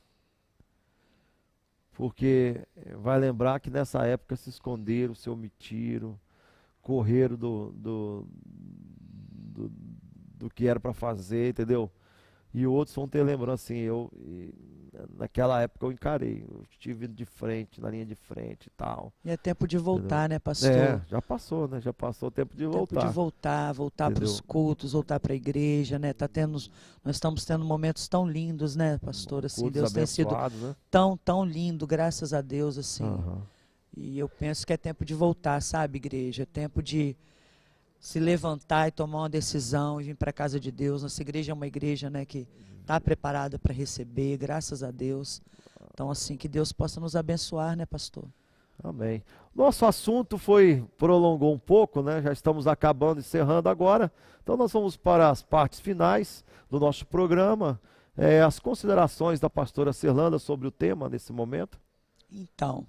Porque vai lembrar que nessa época se esconderam, se omitiram, correram do que era para fazer, entendeu? E outros vão ter lembrança, assim, naquela época eu encarei, eu estive de frente, na linha de frente e tal. E é tempo de Entendeu? voltar, né, pastor? Já passou, né? Já passou o tempo de Tempo de voltar. voltar para os Entendeu? cultos, voltar para a igreja, né? Nós estamos tendo momentos tão lindos, né, pastor? Assim, Cultos Deus tem sido abençoados, né? tão lindo, graças a Deus, assim. Aham. E eu penso que é tempo de voltar, sabe, igreja? É tempo de se levantar e tomar uma decisão e vir para a casa de Deus. Nossa igreja é uma igreja, né, que está preparada para receber, graças a Deus. Então, assim, que Deus possa nos abençoar, né, pastor? Amém. Nosso assunto prolongou um pouco, né? Já estamos acabando, encerrando agora. Então nós vamos para as partes finais do nosso programa. As considerações da pastora Cirlanda sobre o tema nesse momento. Então,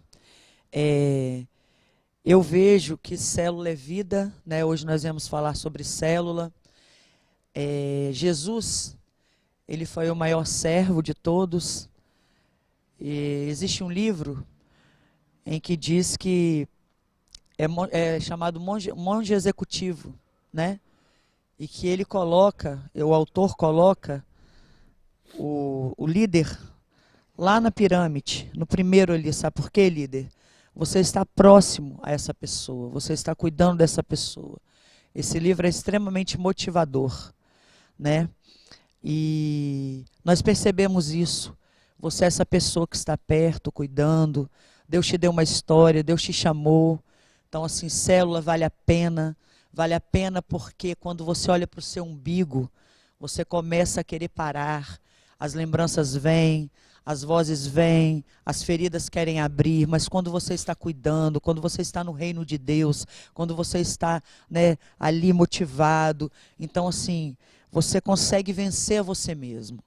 eu vejo que célula é vida, né? Hoje nós vamos falar sobre célula. Jesus, ele foi o maior servo de todos. E existe um livro em que diz que é chamado monge executivo, né? E que ele o autor coloca o líder lá na pirâmide, no primeiro ali. Sabe por quê, líder? Você está próximo a essa pessoa, você está cuidando dessa pessoa. Esse livro é extremamente motivador, né? E nós percebemos isso. Você é essa pessoa que está perto, cuidando. Deus te deu uma história, Deus te chamou. Então, assim, célula vale a pena. Vale a pena porque quando você olha para o seu umbigo, você começa a querer parar. As lembranças vêm, as vozes vêm, as feridas querem abrir, mas quando você está cuidando, quando você está no reino de Deus, quando você está, né, ali motivado, então assim, você consegue vencer a você mesmo,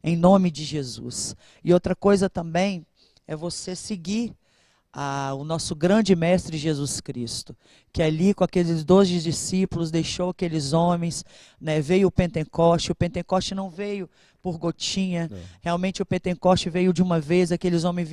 em nome de Jesus. E outra coisa também é você seguir o nosso grande mestre Jesus Cristo, que ali com aqueles 12 discípulos deixou aqueles homens, né, veio o Pentecoste não veio por gotinha, realmente o Pentecoste veio de uma vez, aqueles homens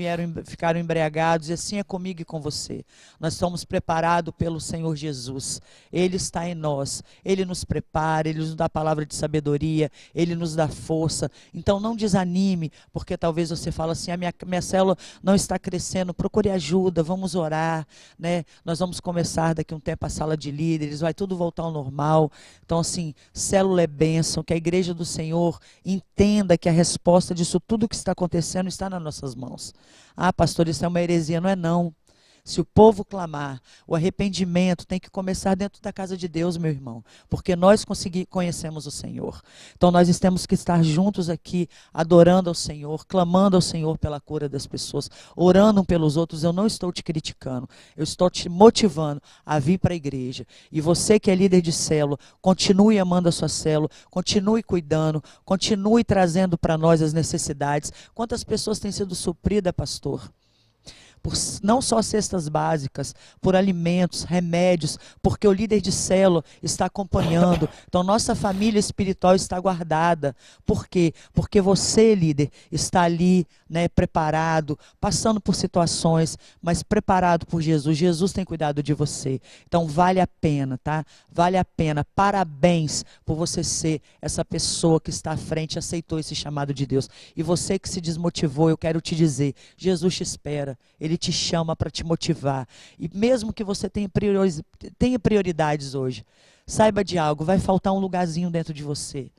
ficaram embriagados, e assim é comigo e com você. Nós somos preparados pelo Senhor Jesus, Ele está em nós, Ele nos prepara, Ele nos dá a palavra de sabedoria, Ele nos dá força. Então não desanime, porque talvez você fale assim, a minha célula não está crescendo, procure ajuda, vamos orar, né? Nós vamos começar daqui a um tempo a sala de líderes, vai tudo voltar ao normal. Então assim, célula é bênção, que a igreja do Senhor entenda que a resposta disso tudo que está acontecendo está nas nossas mãos. Ah, pastor, isso é uma heresia. Não é não. Se o povo clamar, o arrependimento tem que começar dentro da casa de Deus, meu irmão, porque nós conhecemos o Senhor. Então nós temos que estar juntos aqui, adorando ao Senhor, clamando ao Senhor pela cura das pessoas, orando pelos outros. Eu não estou te criticando, eu estou te motivando a vir para a igreja. E você que é líder de célula, continue amando a sua célula, continue cuidando, continue trazendo para nós as necessidades. Quantas pessoas têm sido supridas, pastor? Por não só cestas básicas, por alimentos, remédios, porque o líder de célula está acompanhando. Então, nossa família espiritual está guardada. Por quê? Porque você, líder, está ali, né, preparado, passando por situações, mas preparado por Jesus. Jesus tem cuidado de você. Então, vale a pena, tá? Vale a pena. Parabéns por você ser essa pessoa que está à frente, aceitou esse chamado de Deus. E você que se desmotivou, eu quero te dizer, Jesus te espera. Ele te chama para te motivar. E mesmo que você tenha prioridades hoje, saiba de algo, vai faltar um lugarzinho dentro de você.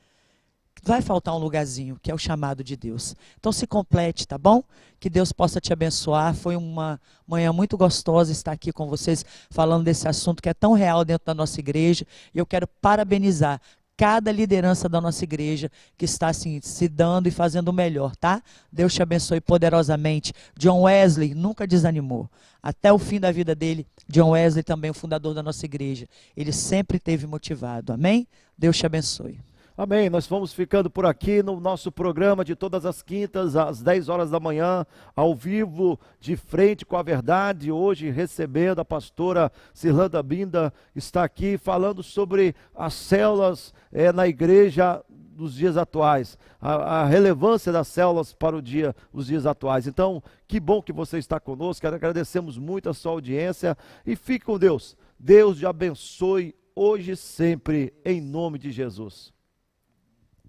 Vai faltar um lugarzinho, que é o chamado de Deus. Então se complete, tá bom? Que Deus possa te abençoar. Foi uma manhã muito gostosa estar aqui com vocês, falando desse assunto que é tão real dentro da nossa igreja. E eu quero parabenizar cada liderança da nossa igreja que está assim, se dando e fazendo o melhor, tá? Deus te abençoe poderosamente. John Wesley nunca desanimou. Até o fim da vida dele, John Wesley também, o fundador da nossa igreja, ele sempre esteve motivado. Amém? Deus te abençoe. Amém, nós vamos ficando por aqui no nosso programa de todas as quintas, às 10 horas da manhã, ao vivo, de frente com a verdade. Hoje recebendo a pastora Cirlanda Binda, está aqui falando sobre as células na igreja dos dias atuais, a relevância das células para os dias atuais. Então, que bom que você está conosco, agradecemos muito a sua audiência e fique com Deus. Deus te abençoe hoje e sempre, em nome de Jesus.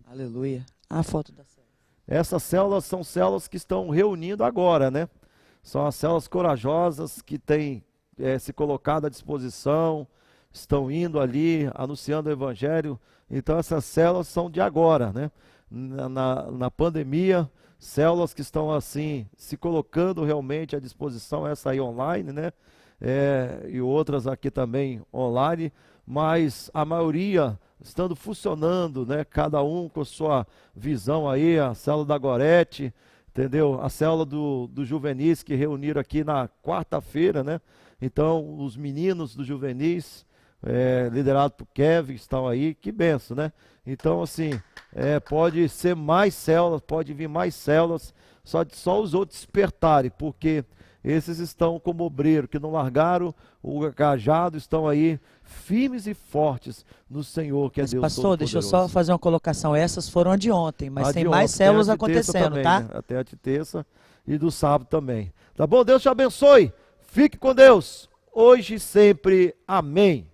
Aleluia. A foto da célula. Essas células são células que estão reunindo agora, né? São as células corajosas que têm se colocado à disposição, estão indo ali, anunciando o Evangelho. Então essas células são de agora, né? Na pandemia, células que estão assim, se colocando realmente à disposição, essa aí online, né? E outras aqui também online, mas a maioria estando funcionando, né? Cada um com sua visão aí, a célula da Gorete, entendeu? A célula do Juvenis que reuniram aqui na quarta-feira, né? Então, os meninos do Juvenis, liderado por Kevin, estão aí, que benção, né? Então, assim, pode ser mais células, pode vir mais células, só os outros despertarem, porque esses estão como obreiro, que não largaram o cajado, estão aí firmes e fortes no Senhor, que é Deus Pastor, Todo-Poderoso. deixa eu só fazer uma colocação. Essas foram a de ontem, mas A tem de mais ontem, células tem a de terça acontecendo, também, tá? né? Até a de terça e do sábado também. Tá bom? Deus te abençoe. Fique com Deus. Hoje e sempre. Amém.